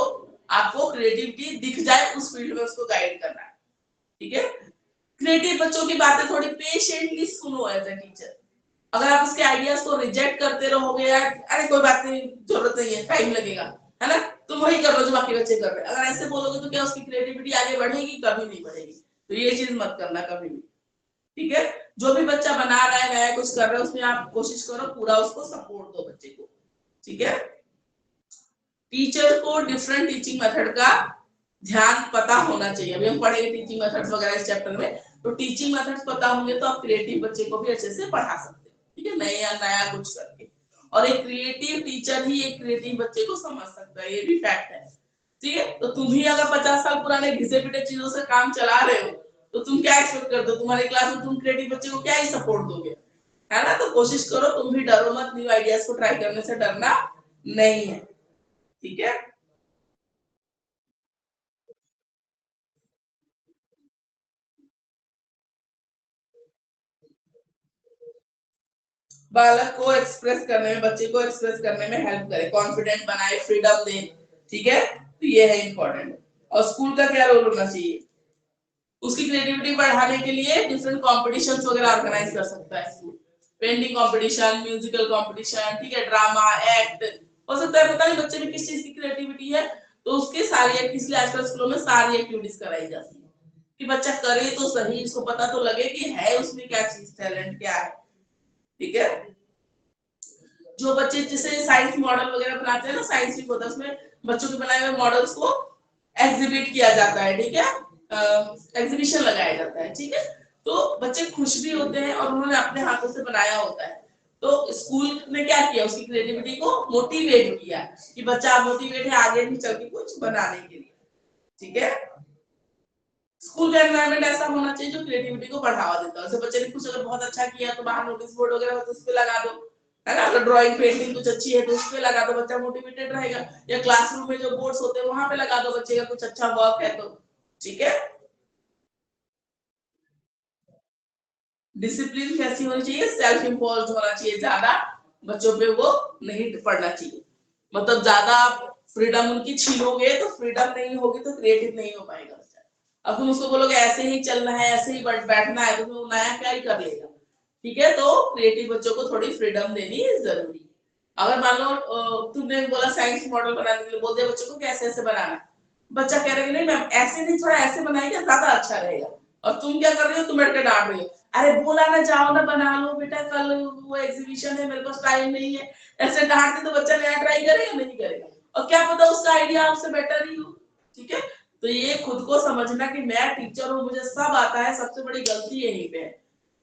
आपको क्रिएटिविटी दिख जाए उस फील्ड में उसको गाइड करना है, ठीक है। क्रिएटिव बच्चों की बातें थोड़ी पेशेंटली सुनो एज ए टीचर, अगर आप उसके आइडियाज को रिजेक्ट करते रहोगे, यार अरे कोई बात नहीं, जरूरत नहीं है, टाइम लगेगा, है ना, तुम वही कर लो जो बाकी बच्चे कर रहे हैं, अगर ऐसे बोलोगे तो क्या उसकी क्रिएटिविटी आगे बढ़ेगी, कभी नहीं बढ़ेगी। तो ये चीज मत करना कभी भी, ठीक है। जो भी बच्चा बना रहा है, नया कुछ कर रहा है, उसमें आप कोशिश करो पूरा उसको सपोर्ट दो बच्चे को, ठीक है। टीचर को डिफरेंट टीचिंग मेथड का ध्यान पता होना चाहिए, अभी हम पढ़ेंगे टीचिंग मेथड्स वगैरह इस चैप्टर में, तो टीचिंग मेथड्स पता होंगे तो आप क्रिएटिव बच्चे को भी अच्छे से पढ़ा सकते हैं, ठीक है, नया कुछ करके। और एक क्रिएटिव टीचर ही एक क्रिएटिव बच्चे को समझ सकता है, ये भी फैक्ट है, ठीक है। तो तुम ही अगर 50 साल पुराने घिसे पिटे चीजों से काम चला रहे हो, तो तुम क्या एक्सपेक्ट करते हो, तुम्हारी क्लास में तुम क्रिएटिव बच्चे को क्या ही सपोर्ट दोगे, है ना। तो कोशिश करो, तुम भी डरो मत, न्यू आइडियाज को ट्राई करने से डरना नहीं है, ठीक है। बालक को एक्सप्रेस करने में, बच्चे को एक्सप्रेस करने में हेल्प करे, कॉन्फिडेंट बनाए, फ्रीडम दे, ठीक है, तो ये है इंपॉर्टेंट। और स्कूल का क्या रोल होना चाहिए, उसकी क्रिएटिविटी बढ़ाने के लिए डिफरेंट कॉम्पिटिशंस वगैरह ऑर्गेनाइज कर सकता है school, painting competition, musical competition, ठीक है, ड्रामा, एक्ट, हो सकता है पता नहीं बच्चे में किस चीज की क्रिएटिविटी है, तो उसके सारी इसलिए आजकल स्कूलों में सारी एक्टिविटीज कराई जाती है कि बच्चा करे तो सही, इसको पता तो लगे कि है उसमें क्या चीज, टैलेंट क्या है, ठीक है। जो बच्चे जैसे साइंस मॉडल वगैरह बनाते हैं ना, साइंस वीक होता है, उसमें बच्चों के बनाए हुए मॉडल्स को एग्जिबिट किया जाता है, ठीक है, एग्जीबिशन लगाया जाता है, ठीक है, तो बच्चे खुश भी होते हैं और उन्होंने अपने हाथों से बनाया होता है। तो स्कूल ने क्या किया, उसकी क्रिएटिविटी को मोटिवेट किया कि बच्चा मोटिवेट है आगे भी चल के कुछ बनाने के लिए, ठीक है। स्कूल का एनवायरनमेंट ऐसा होना चाहिए जो क्रिएटिविटी को बढ़ावा देता है, जैसे बच्चे ने कुछ अगर बहुत अच्छा किया तो बाहर नोटिस बोर्ड वगैरह हो तो उस पे लगा दो, है ना, अगर ड्राइंग पेंटिंग कुछ अच्छी है तो उस पे लगा दो, बच्चा मोटिवेटेड रहेगा, या क्लासरूम में जो बोर्ड्स होते हैं वहां पे लगा दो, बच्चे का कुछ अच्छा वर्क है तो, ठीक है। डिसिप्लिन कैसी होनी चाहिए, सेल्फ इम्पोज्ड होना चाहिए, ज्यादा बच्चों पे वो नहीं पड़ना चाहिए, मतलब ज्यादा फ्रीडम उनकी छीनोगे तो फ्रीडम नहीं होगी तो क्रिएटिव नहीं हो पाएगा बच्चा। अब तुम उसको बोलोगे ऐसे ही चलना है, ऐसे ही बैठना है, तो वो नया क्या ही कर लेगा, ठीक है। तो क्रिएटिव बच्चों को थोड़ी फ्रीडम देनी जरूरी है। अगर मान लो तुमने बोला साइंस मॉडल बनाने के लिए, बोल दिया बच्चों को कैसे ऐसे बनाना, बच्चा कह रहे नहीं मैम ऐसे नहीं, थोड़ा ऐसे बनाएंगे ज्यादा अच्छा रहेगा, और तुम क्या कर रही हो, तुम बैठ के डांट रही हो, अरे बोला ना जाओ ना बना लो बेटा, कल वो एग्जीबिशन है, मेरे पास टाइम नहीं है, ऐसे डांटते तो बच्चा नया ट्राई करेगा नहीं करेगा, और क्या पता उसका आइडिया आपसे बेटर ही हो, ठीक है। तो ये खुद को समझना कि मैं टीचर हूँ, मुझे सब आता है, सबसे बड़ी गलती यही पे है,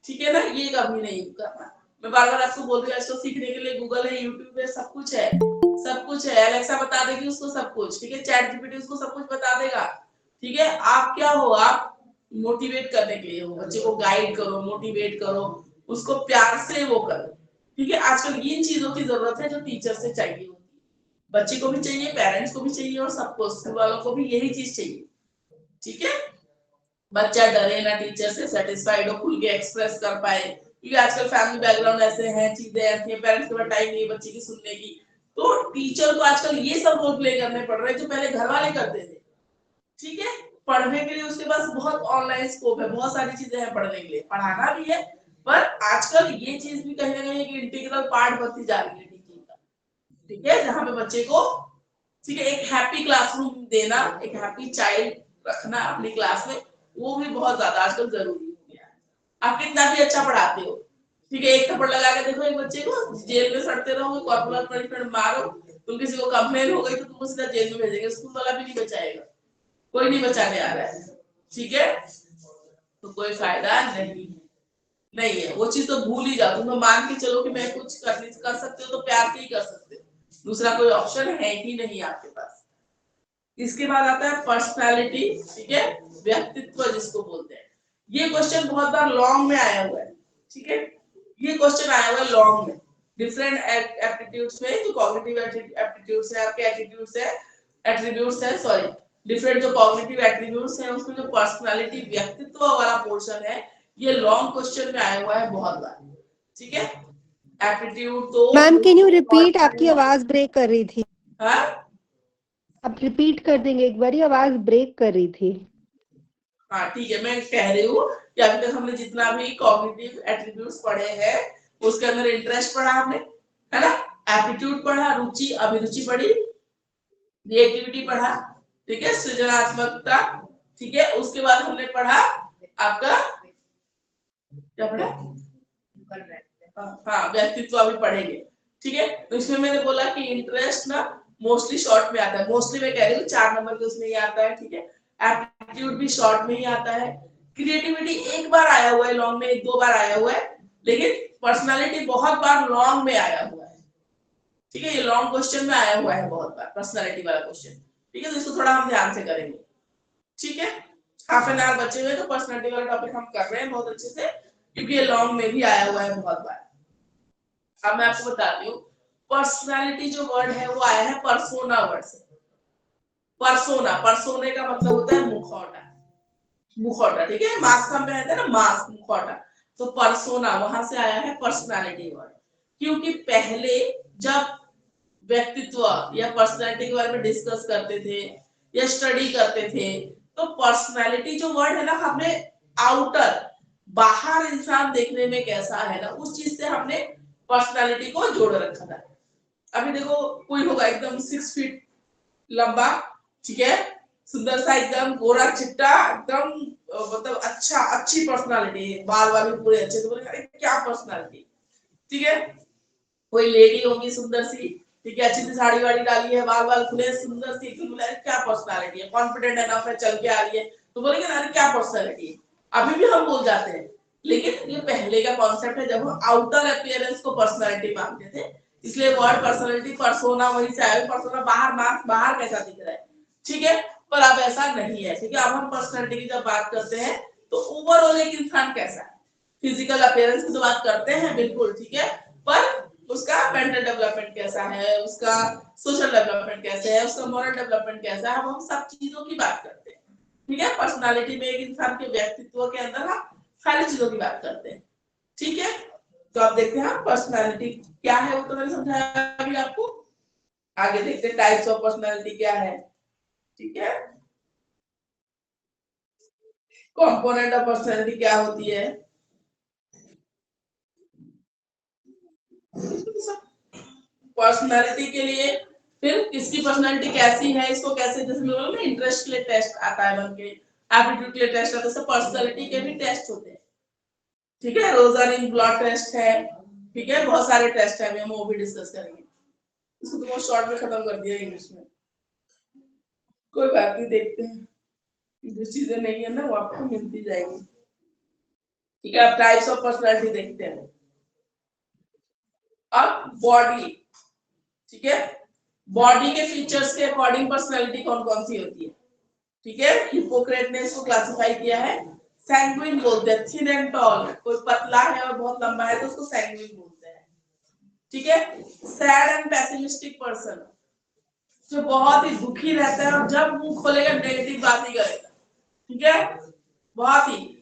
ठीक है ना। ये कभी नहीं करना। मैं बार बार आपको बोल रही हूँ, इसको सीखने के लिए गूगल है, यूट्यूब है, सब कुछ है, सब कुछ है। एलेक्सा बता देगी उसको सब कुछ, ठीक है। चैट जीपीटी उसको सब कुछ बता देगा, ठीक है। आप क्या हो, आप मोटिवेट करने के लिए हो, बच्चे को गाइड करो, मोटिवेट करो, उसको प्यार से वो करो, ठीक है। आजकल इन चीजों की जरूरत है जो टीचर से चाहिए होती है, बच्चे को भी चाहिए, पेरेंट्स को भी चाहिए, और सबको, स्कूल वालों को भी यही चीज चाहिए, ठीक है। बच्चा डरे ना टीचर से, सेटिस्फाइड हो, खुल के एक्सप्रेस कर पाए, क्योंकि आजकल फैमिली बैकग्राउंड ऐसे हैं, चीजें ऐसी हैं, पेरेंट्स के पास टाइम नहीं है बच्चे की सुनने की, तो टीचर को आजकल ये सब रोल प्ले करने पड़ रहे हैं जो पहले घर वाले करते थे, ठीक है। पढ़ने के लिए उसके पास बहुत ऑनलाइन स्कोप है, बहुत सारी चीजें हैं पढ़ने के लिए, पढ़ाना भी है, पर आजकल ये चीज भी कहीं ना कहीं एक इंटीग्रल पार्ट बनती जा रही है टीचिंग का, ठीक है। जहाँ पे बच्चे को, ठीक है, एक हैप्पी क्लासरूम देना, एक हैप्पी चाइल्ड रखना अपनी क्लास में, वो भी बहुत ज्यादा आजकल जरूरी हो गया है। आप कितना भी अच्छा पढ़ाते हो, ठीक है, एक थप्पड़ लगा के देखो एक बच्चे को, जेल में सड़ते रहोगे, कॉर्पोरल पनिशमेंट मारो, तुम किसी को कंप्लेन हो गई तो तुमको सीधा जेल में भेजेंगे, स्कूल वाला भी नहीं बचाएगा, कोई नहीं बचाने आ रहा है, ठीक है। तो कोई फायदा नहीं है, वो चीज तो भूल ही जाओ। तुम मान के चलो कि मैं कुछ कर सकते हो तो प्यार से ही कर सकते हो, दूसरा कोई ऑप्शन है ही नहीं आपके पास। इसके बाद आता है पर्सनालिटी, ठीक है, व्यक्तित्व जिसको बोलते हैं। ये क्वेश्चन बहुत बार लॉन्ग में आया हुआ है, ठीक है, ये क्वेश्चन आया हुआ है लॉन्ग में, डिफरेंट एप्टीट्यूड्स में, जो कॉग्निटिव एप्टीट्यूड्स है, आपके एट्रीब्यूट्स है, सॉरी, डिफरेंट जो कॉग्निटिव एट्रीब्यूट्स हैं, उसमें जो पर्सनालिटी व्यक्तित्व वाला पोर्शन है, ये लॉन्ग क्वेश्चन में आया हुआ है बहुत बार, ठीक है। एप्टीट्यूड तो मैम कैन यू रिपीट, आपकी आवाज ब्रेक कर रही थी। हाँ, आप रिपीट कर देंगे एक बार, आवाज ब्रेक कर रही थी। हाँ ठीक है, मैं कह रही हूँ कि अभी तक हमने जितना भी कॉग्निटिव एट्रीब्यूट्स पढ़े हैं, उसके अंदर इंटरेस्ट पढ़ा हमने, है ना, एप्टीट्यूड पढ़ा, रुचि अभिरुचि पढ़ी, क्रिएटिविटी पढ़ा, ठीक है, सृजनात्मकता, ठीक है। उसके बाद हमने पढ़ा आपका क्या पढ़ा, हाँ व्यक्तित्व अभी पढ़ेंगे, ठीक है। तो इसमें मैंने बोला कि इंटरेस्ट ना मोस्टली शॉर्ट में आता है, मोस्टली मैं कह रही हूँ 4 नंबर के उसमें ही आता है, ठीक है। एप्टीट्यूड भी शॉर्ट में ही आता है, क्रिएटिविटी एक बार आया हुआ है लॉन्ग में, 1-2 बार आया हुआ है, लेकिन पर्सनालिटी बहुत बार लॉन्ग में आया हुआ है, ठीक है। ये लॉन्ग क्वेश्चन में आया हुआ है बहुत बार, पर्सनालिटी वाला क्वेश्चन, ठीक है। तो इसको थोड़ा हम ध्यान से करेंगे, ठीक है। हाफ एन आवर बचे हुए, तो पर्सनालिटी वाला टॉपिक हम कर रहे हैं बहुत अच्छे से, क्योंकि ये लॉन्ग में भी आया हुआ है बहुत बार। अब मैं आपको बताती हूँ, पर्सनालिटी जो वर्ड है वो आया है पर्सोना वर्ड से। पर्सोना, पर्सोने का मतलब होता है मुखौटा, मुखौटा, ठीक है, मास्क हम पहनते हैं ना, मास्क, मुखौटा, तो पर्सोना वहां से आया है पर्सनालिटी वर्ड। क्योंकि पहले जब व्यक्तित्व या पर्सनालिटी के बारे में डिस्कस करते थे या स्टडी करते थे, तो पर्सनालिटी जो वर्ड है ना, हमें आउटर, बाहर इंसान देखने में कैसा है ना, उस चीज से हमने पर्सनालिटी को जोड़ रखा था। अभी देखो, कोई होगा एकदम 6 फीट लंबा, ठीक है, सुंदर सा, एकदम गोरा चिट्टा, एकदम मतलब अच्छा, अच्छी पर्सनालिटी, बाल वाल भी पूरे अच्छे, तो बोले अरे क्या पर्सनालिटी, ठीक है। कोई लेडी होगी सुंदर सी, ठीक है, अच्छी सी साड़ी वाड़ी डाली है, बाल बाल खुले, सुंदर सी, बोले क्या पर्सनालिटी है, कॉन्फिडेंट एनफ है, चल के आ रही है, तो बोलेंगे अरे क्या पर्सनालिटी है। अभी भी हम बोल जाते हैं, लेकिन ये पहले का कॉन्सेप्ट है, जब हम आउटर अपीयरेंस को पर्सनालिटी मानते थे, इसलिए वर्ड पर्सनालिटी, पर्सोना वहीं से आया, पर्सोना बाहर, मार्क्स बाहर कैसा दिख रहा है, ठीक है, पर अब ऐसा नहीं है, ठीक है। अब हम पर्सनालिटी की जब बात करते हैं तो ओवरऑल एक इंसान कैसा है, फिजिकल अपीयरेंस की तो बात करते हैं बिल्कुल, ठीक है, पर उसका मेंटल डेवलपमेंट कैसा है, उसका सोशल डेवलपमेंट कैसे है, उसका मॉरल डेवलपमेंट कैसा है, हम सब चीजों की बात करते हैं, ठीक है। पर्सनालिटी में एक इंसान के व्यक्तित्व के अंदर हम सारी चीजों की बात करते हैं, ठीक है। तो आप देखते हैं पर्सनालिटी क्या है, वो तो मैंने समझाया अभी आपको। आगे देखते हैं टाइप्स ऑफ पर्सनालिटी क्या है, ठीक है। कंपोनेंट ऑफ पर्सनालिटी क्या होती है, पर्सनालिटी के लिए, फिर किसकी पर्सनालिटी कैसी है, इसको कैसे, जैसे मैं बोला ना इंटरेस्ट के लिए टेस्ट आता है बनके, एप्टीट्यूड के लिए टेस्ट आता है, सब पर्सनालिटी के भी टेस्ट होते हैं, ठीक है। रोजारिन ब्लड टेस्ट है, ठीक है, बहुत सारे टेस्ट है, हम वो भी डिस्कस करेंगे। इसको तो बहुत शॉर्ट में खत्म कर दिया इंग्लिश में, कोई बात नहीं, देखते हैं। जो चीजें नहीं है ना वो आपको मिलती जाएगी। ठीक है, अब टाइप्स ऑफ पर्सनालिटी देखते हैं। अब बॉडी, ठीक है, बॉडी के फीचर्स के अकॉर्डिंग पर्सनालिटी कौन कौन सी होती है। ठीक है, हिपोक्रेट ने इसको क्लासिफाई किया है, सैंग्विन बोलते हैं, थिन एंड टॉल, कोई पतला है और बहुत लंबा है तो उसको सैंग्विन बोलते हैं। ठीक है, सैड एंड पेसिमिस्टिक पर्सन, जो बहुत ही दुखी रहता है और जब मुंह खोलेगा नेगेटिव बात ही करेगा। ठीक है, बहुत ही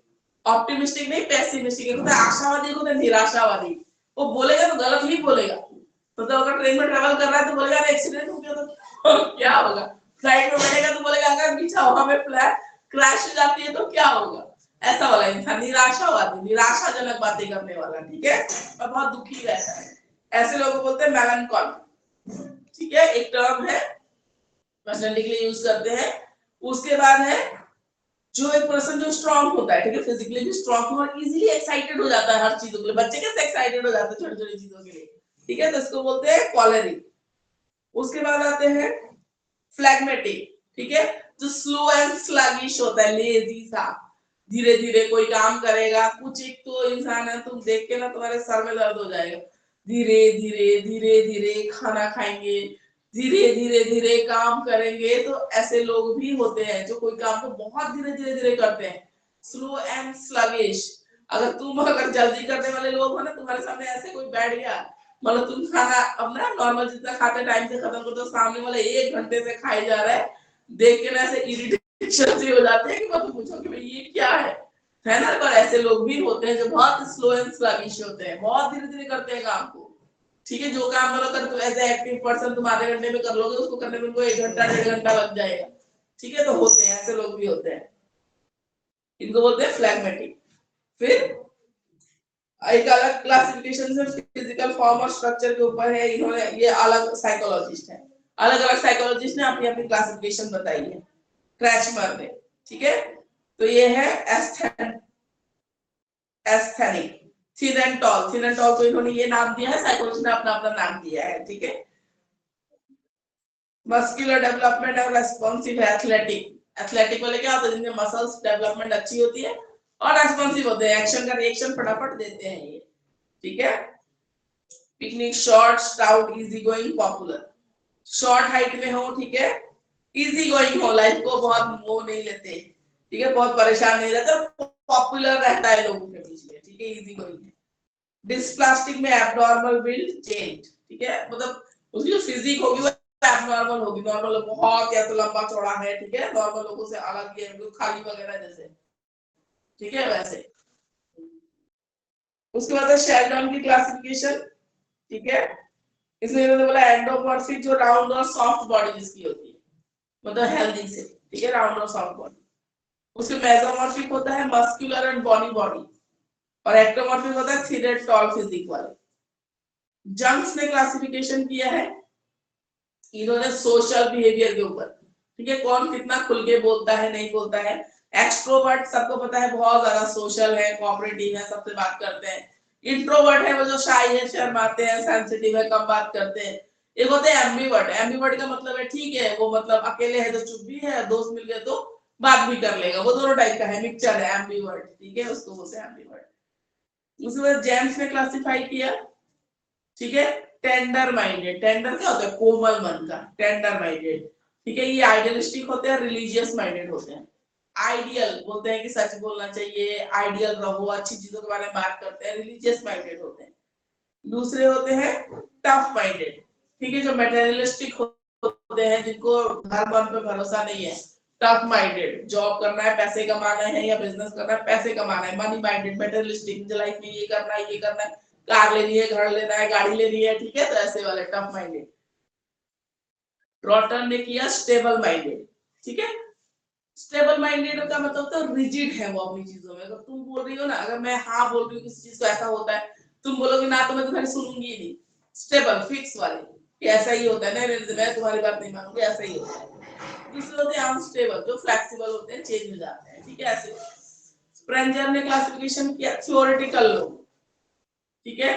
ऑप्टिमिस्टिक नहीं, पेसिमिस्टिक होता है, आशावादी होता है, निराशावादी। वो बोलेगा तो गलत ही बोलेगा। तो अगर ट्रेन में ट्रेवल कर रहा है तो बोलेगा अरे एक्सीडेंट हो गया तो क्या होगा, फ्लाइट में बैठेगा तो बोलेगा अगर पीछे हवा में फ्लाइट क्रैश हो जाती है तो क्या होगा। ऐसा वाला इंसान निराशावादी, निराशाजनक बातें करने वाला। ठीक है, और बहुत दुखी रहता है, ऐसे लोगों को बोलते हैं मेलनकॉली। ठीक है, एक टर्म है, पर्सनैलिटी के लिए यूज करते हैं। उसके बाद है जो एक पर्सन जो स्ट्रांग होता है, ठीक है, फिजिकली भी स्ट्रांग हो और इजीली एक्साइटेड हो जाता है हर चीजों के लिए। बच्चे कैसे एक्साइटेड हो जाते हैं छोटी छोटी चीजों के लिए। ठीक है, तो इसको बोलते हैं कॉलरिक। उसके बाद आते हैं फ्लैग्मेटिक। ठीक है, जो स्लो एंड स्लगिश होता है, लेजी सा, धीरे धीरे कोई काम करेगा। कुछ एक तो इंसान है तुम देख के ना तुम्हारे सर में दर्द हो जाएगा, धीरे धीरे धीरे धीरे खाना खाएंगे, धीरे धीरे धीरे काम करेंगे। तो ऐसे लोग भी होते हैं जो कोई काम को बहुत धीरे धीरे धीरे करते हैं, स्लो एंड स्लगिश। अगर जल्दी करने वाले लोग हो ना, तुम्हारे सामने ऐसे कोई बैठ गया, मतलब तुम खाना अपना नॉर्मल जितना खाते टाइम से खत्म करते हो, सामने वाला 1 घंटे से खाए जा रहा है, देख के ना ऐसे इरिटेशन से हो जाते हैं कि मत पूछो कि भाई ये क्या है ना। पर ऐसे लोग भी होते हैं जो बहुत स्लो एंड स्लगिश होते हैं, बहुत धीरे धीरे करते हैं काम को। ठीक है, जो काम मतलब कर तुम एज ए एक्टिव पर्सन तुम आधे घंटे में कर लोगे, उसको करने में उनको 1 घंटा 1.5 घंटा लग जाएगा। ठीक है, तो होते हैं ऐसे लोग भी होते हैं, इनको बोलते हैं फ्लैग्मेटिक। फिर एक अलग क्लासिफिकेशन है फिजिकल फॉर्म और स्ट्रक्चर के ऊपर है, इन्होंने ये अलग साइकोलॉजिस्ट है, अलग अलग साइकोलॉजिस्ट ने अपनी अपनी क्लासिफिकेशन बताई है, क्रैचमर ने। ठीक है, तो ये है asthenic, thin and tall. Thin and tall को इन्होंने ये नाम दिया है, साइकोलॉजिस्ट ने अपना अपना नाम दिया है। ठीक है, मस्कुलर डेवलपमेंट और रेस्पॉन्सिव है एथलेटिक। एथलेटिक वाले क्या होता है, जिनमें मसल्स डेवलपमेंट अच्छी होती है और रेस्पॉन्सिव होते हैं, एक्शन का रिएक्शन फटाफट देते हैं ये। ठीक है, picnic, short, stout, easy going, popular. Short height में हो, ठीक है, इजी गोइंग हो, लाइफ को बहुत वो नहीं लेते, ठीक है, बहुत परेशान नहीं रहते, पॉपुलर रहता है लोगों के बीच में। ठीक है, इजी गोइंग है। डिस्प्लास्टिक में एब्नॉर्मल बिल्ड चेंज। ठीक है, मतलब उसकी जो फिजिक होगी वो एब्नॉर्मल होगी, नॉर्मल बहुत या तो लंबा चौड़ा है, ठीक है, नॉर्मल लोगों से अलग ही है, खाली वगैरह जैसे। ठीक है, वैसे। उसके बाद है शेल्डन की क्लासिफिकेशन। ठीक है, इसमें इन्होंने बोला एंडोमॉर्फिक, जो राउंड और सॉफ्ट बॉडी जिसकी होती है, मतलब हेल्दी से। ठीक है, राउंड और सॉफ्ट बॉडी। उसके मेसोमॉर्फिक होता है मस्कुलर एंड बॉडी बॉडी, और एक्टोमॉर्फिक होता है थिन एंड टॉल फिजिक वाले। जंक्स ने क्लासिफिकेशन किया है इन्होंने सोशल बिहेवियर के ऊपर। ठीक है, कौन कितना खुल के बोलता है, नहीं बोलता है। एक्सट्रोवर्ट सबको पता है बहुत ज्यादा सोशल है, कोऑपरेटिव है, सबसे बात करते हैं। इंट्रोवर्ट है वो जो शाई है, शर्माते हैं, सेंसिटिव है, कम बात करते हैं। एक होते हैं एम्बिवर्ट। एम्बिवर्ट का मतलब है ठीक है वो मतलब अकेले है तो चुप भी है, दोस्त मिल गए तो बात भी कर लेगा, वो दोनों टाइप का है, मिक्सचर है एम्बिवर्ट। ठीक है, उसको बोलते हैं एम्बिवर्ट। उसके बाद जेम्स ने क्लासिफाई किया। ठीक है, टेंडर माइंडेड। टेंडर क्या होता है, कोमल मन का, टेंडर माइंडेड। ठीक है, ये आइडियलिस्टिक होते हैं, रिलीजियस माइंडेड होते हैं। आइडियल बोलते हैं कि सच बोलना चाहिए, आइडियल रहो, अच्छी चीजों के बारे में बात करते हैं, रिलीजियस माइंडेड होते हैं। दूसरे होते हैं टफ माइंडेड। ठीक है, जो मटेरियलिस्टिक होते हैं, जिनको घर मन पे भरोसा नहीं है। टफ माइंडेड, जॉब करना है, पैसे कमाना है, या बिजनेस करना है, पैसे कमाना है। मनी माइंडेड, मटेरियलिस्टिक, मुझे लाइफ में ये करना है, ये करना है, कार लेनी है, घर लेना है, गाड़ी लेनी है। ठीक है, तो ऐसे वाले टफ माइंडेड। रॉटन ने किया स्टेबल माइंडेड। ठीक है, स्टेबल माइंडेड का मतलब होता है रिजिड है वो अपनी चीजों में। अगर तुम बोल रही हो ना, अगर मैं हाँ बोल रही हूँ किसी चीज को ऐसा होता है, तुम बोलोगे ना तो मैं तुम्हारी सुनूंगी ही नहीं। स्टेबल, फिक्स वाले कि ऐसा ही होता है, नहीं मैं तुम्हारी बात नहीं मानूंगी, ऐसा ही होता है। दूसरे होते हैं अनस्टेबल, जो फ्लेक्सिबल होते हैं, चेंज हो जाते हैं। ठीक है, ऐसे स्प्रेंजर ने क्लासिफिकेशन किया थ्योरेटिकल लोग। ठीक है,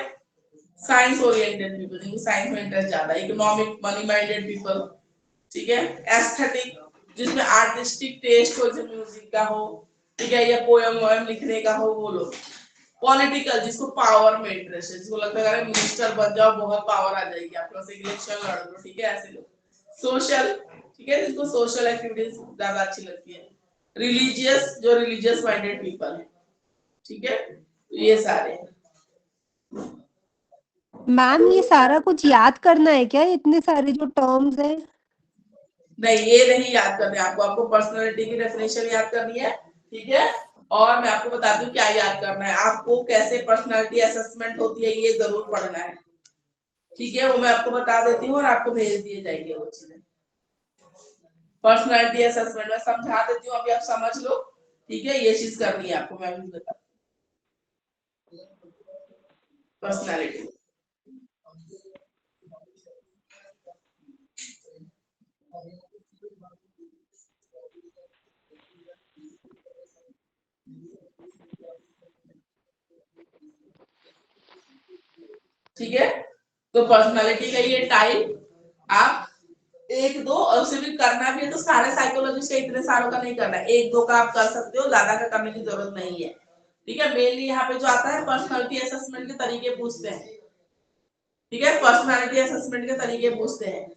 साइंस ओरिएंटेड पीपल, जिनको साइंस में इंटरेस्ट ज्यादा है। Economic, money minded people. ठीक है, एस्थेटिक, जिसमें आर्टिस्टिक टेस्ट हो, जैसे म्यूजिक का हो, ठीक है, या पोएम वोएम लिखने का हो वो लोग। पॉलिटिकल, जिसको पावर में इंटरेस्ट है, जिसको लगता है अरे मिनिस्टर बन जाओ बहुत पावर आ जाएगी, आप लोग से इलेक्शन लड़ लो, ठीक है, ऐसे लोग। सोशल, ठीक है, जिसको सोशल एक्टिविटीज ज्यादा अच्छी लगती है। रिलीजियस, जो रिलीजियस माइंडेड पीपल है, ठीक है, तो ये सारे हैं। मैम ये सारा कुछ याद करना है क्या, इतने सारे जो टर्म्स हैं? नहीं, ये नहीं याद करना है आपको, आपको पर्सनालिटी की डेफिनेशन याद करनी है, ठीक है। और मैं आपको बताती हूँ क्या याद करना है आपको, कैसे पर्सनालिटी असेसमेंट होती है ये जरूर पढ़ना है, ठीक है, वो मैं आपको बता देती हूँ और आपको भेज दिए जाएंगे वो चीजें। पर्सनालिटी असेसमेंट में समझा देती हूँ, अभी आप समझ लो, ठीक है, ये चीज करनी है आपको, मैं भी बता पर्सनालिटी। ठीक है, तो पर्सनालिटी का ये टाइप आप एक दो, और उसे भी करना भी है तो सारे साइकोलॉजिस्ट के इतने सारों का नहीं करना है, एक दो का आप कर सकते हो, ज्यादा का करने की जरूरत नहीं है, ठीक है। मेनली यहाँ पे जो आता है पर्सनालिटी असेसमेंट के तरीके पूछते हैं, ठीक है, पर्सनालिटी असेसमेंट के तरीके पूछते हैं।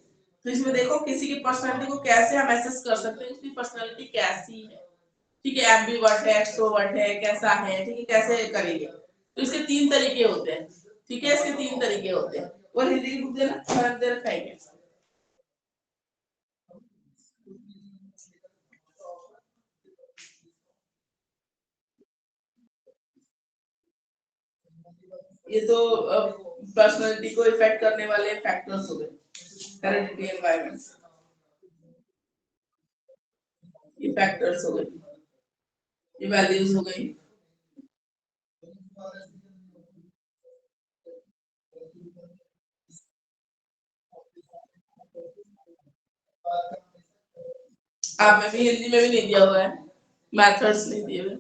तो इसमें देखो किसी की पर्सनालिटी को कैसे हम असेस कर सकते हैं, उसकी पर्सनालिटी कैसी है, ठीक है, एम्बिवर्ट है, एक्सट्रोवर्ट है, कैसा है, ठीक है, कैसे करेंगे। तो इसके 3 तरीके होते हैं, ठीक है, इसके 3 तरीके होते हैं। और हिंदी की बुक देना, फर्क दे रखा है। ये तो पर्सनालिटी को इफेक्ट करने वाले फैक्टर्स हो गए, हेरेडिटी, एनवायरनमेंट, ये फैक्टर्स हो गए, ये वैल्यूज हो गई। आप में भी हिंदी में भी नहीं दिया हुआ है, मेथड्स नहीं दिए हुए,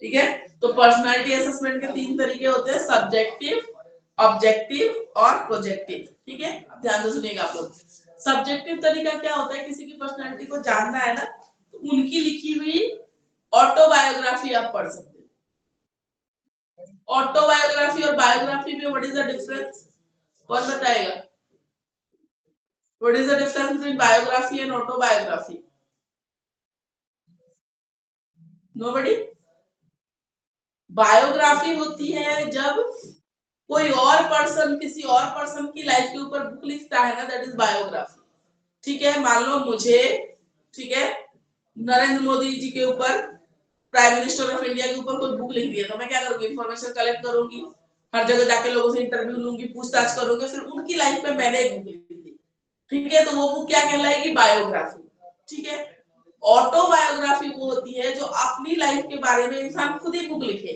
ठीक है। तो पर्सनालिटी असेसमेंट के 3 तरीके होते हैं, सब्जेक्टिव, ऑब्जेक्टिव और प्रोजेक्टिव, ठीक है। ध्यान से सुनिएगा आप लोग। सब्जेक्टिव तरीका क्या होता है, किसी की पर्सनालिटी को जानना है ना, तो उनकी लिखी हुई ऑटोबायोग्राफी आप पढ़ सकते हैं। ऑटोबायोग्राफी और बायोग्राफी में व्हाट इज द डिफरेंस, कौन बताएगा? What is the difference between biography and autobiography? Nobody? Biography होती है जब कोई और पर्सन किसी और पर्सन की लाइफ के ऊपर बुक लिखता है ना, दैट इज बायोग्राफी, ठीक है। मान लो मुझे, ठीक है, नरेंद्र मोदी जी के ऊपर, प्राइम मिनिस्टर ऑफ इंडिया के ऊपर कोई बुक लिख दी है, तो मैं क्या करूंगी, इंफॉर्मेशन कलेक्ट करूंगी, हर जगह जाके लोगों से इंटरव्यू लूंगी, पूछताछ करूंगी, फिर उनकी लाइफ में मैंने एक बुक लिखी थी, ठीक है, तो वो बुक क्या कहलाएगी, बायोग्राफी, ठीक है। ऑटोबायोग्राफी वो होती है जो अपनी लाइफ के बारे में इंसान खुद ही बुक लिखे,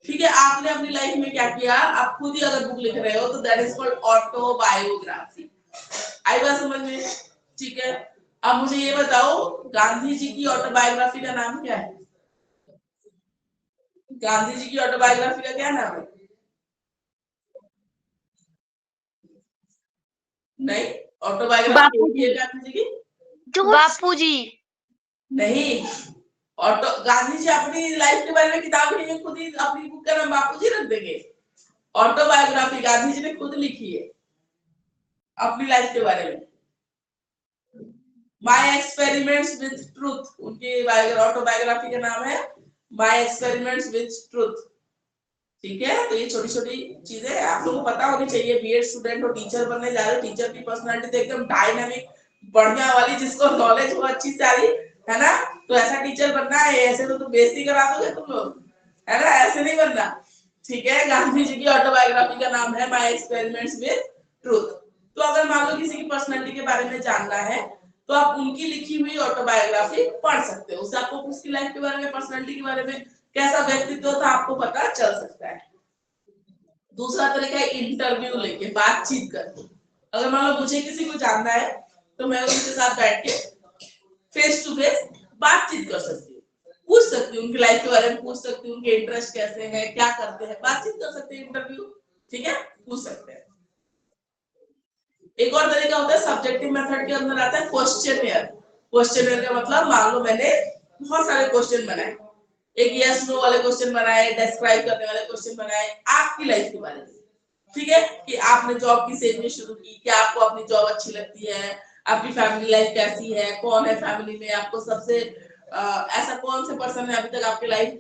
ठीक है, आपने अपनी लाइफ में क्या किया, आप खुद ही अगर बुक लिख रहे हो तो दैट इज कॉल्ड ऑटोबायोग्राफी। आई बात समझ में, ठीक है। अब मुझे ये बताओ, गांधी जी की ऑटोबायोग्राफी का नाम क्या है? गांधी जी की ऑटोबायोग्राफी का क्या नाम है? नहीं, ऑटोबायोग्राफी है गांधी जी की, बापू जी नहीं, ऑटो गांधी जी अपनी लाइफ के बारे में किताब लिखी, खुद ही अपनी बुक का नाम बापू जी रख देंगे। ऑटोबायोग्राफी गांधी जी ने खुद लिखी है अपनी लाइफ के बारे में। माय एक्सपेरिमेंट्स विद ट्रूथ, उनकी ऑटोबायोग्राफी का नाम है माय एक्सपेरिमेंट्स विद ट्रूथ, ठीक है। तो ये छोटी छोटी चीजें आप लोगों को पता होनी चाहिए। बीएड स्टूडेंट और टीचर बनने जा रहे हो, टीचर की पर्सनालिटी तो एकदम डायनामिक बढ़िया वाली, जिसको नॉलेज हो अच्छी सारी, है ना, तो ऐसा टीचर बनना है। ऐसे तो बेइज्जती करा दोगे तुम लोग, है ना, ऐसे नहीं बनना, ठीक है। गांधी जी की ऑटोबायोग्राफी का नाम है माय एक्सपेरिमेंट्स विद ट्रूथ। तो अगर मान लो किसी की पर्सनालिटी के बारे में जानना है तो आप उनकी लिखी हुई ऑटोबायोग्राफी पढ़ सकते हो, उससे आपको उसकी लाइफ के बारे में, पर्सनालिटी के बारे में, कैसा व्यक्तित्व था, आपको पता चल सकता है। दूसरा तरीका है इंटरव्यू लेके, बातचीत करके। अगर मान लो मुझे किसी को जानना है तो मैं उनके साथ बैठ के फेस टू फेस बातचीत कर सकती हूँ, पूछ सकती हूँ उनकी लाइफ के बारे में, पूछ सकती हूँ उनके इंटरेस्ट कैसे हैं, क्या करते हैं, बातचीत कर सकते हैं, इंटरव्यू, ठीक है, पूछ सकते हैं। एक और तरीका होता है सब्जेक्टिव मेथड के अंदर आता है क्वेश्चनियर। क्वेश्चनियर का मतलब मान लो मैंने बहुत सारे क्वेश्चन बनाए, एक यस नो वाले क्वेश्चन बनाए, डिस्क्राइब करने वाले क्वेश्चन बनाए आपकी लाइफ के बारे में, ठीक है, कि आपने जॉब किस एज में शुरू की, क्या आपको अपनी जॉब अच्छी लगती है, आपकी फैमिली लाइफ कैसी है, कौन है फैमिली में आपको सबसे ऐसा कौन से पर्सन है अभी तक आपकी लाइफ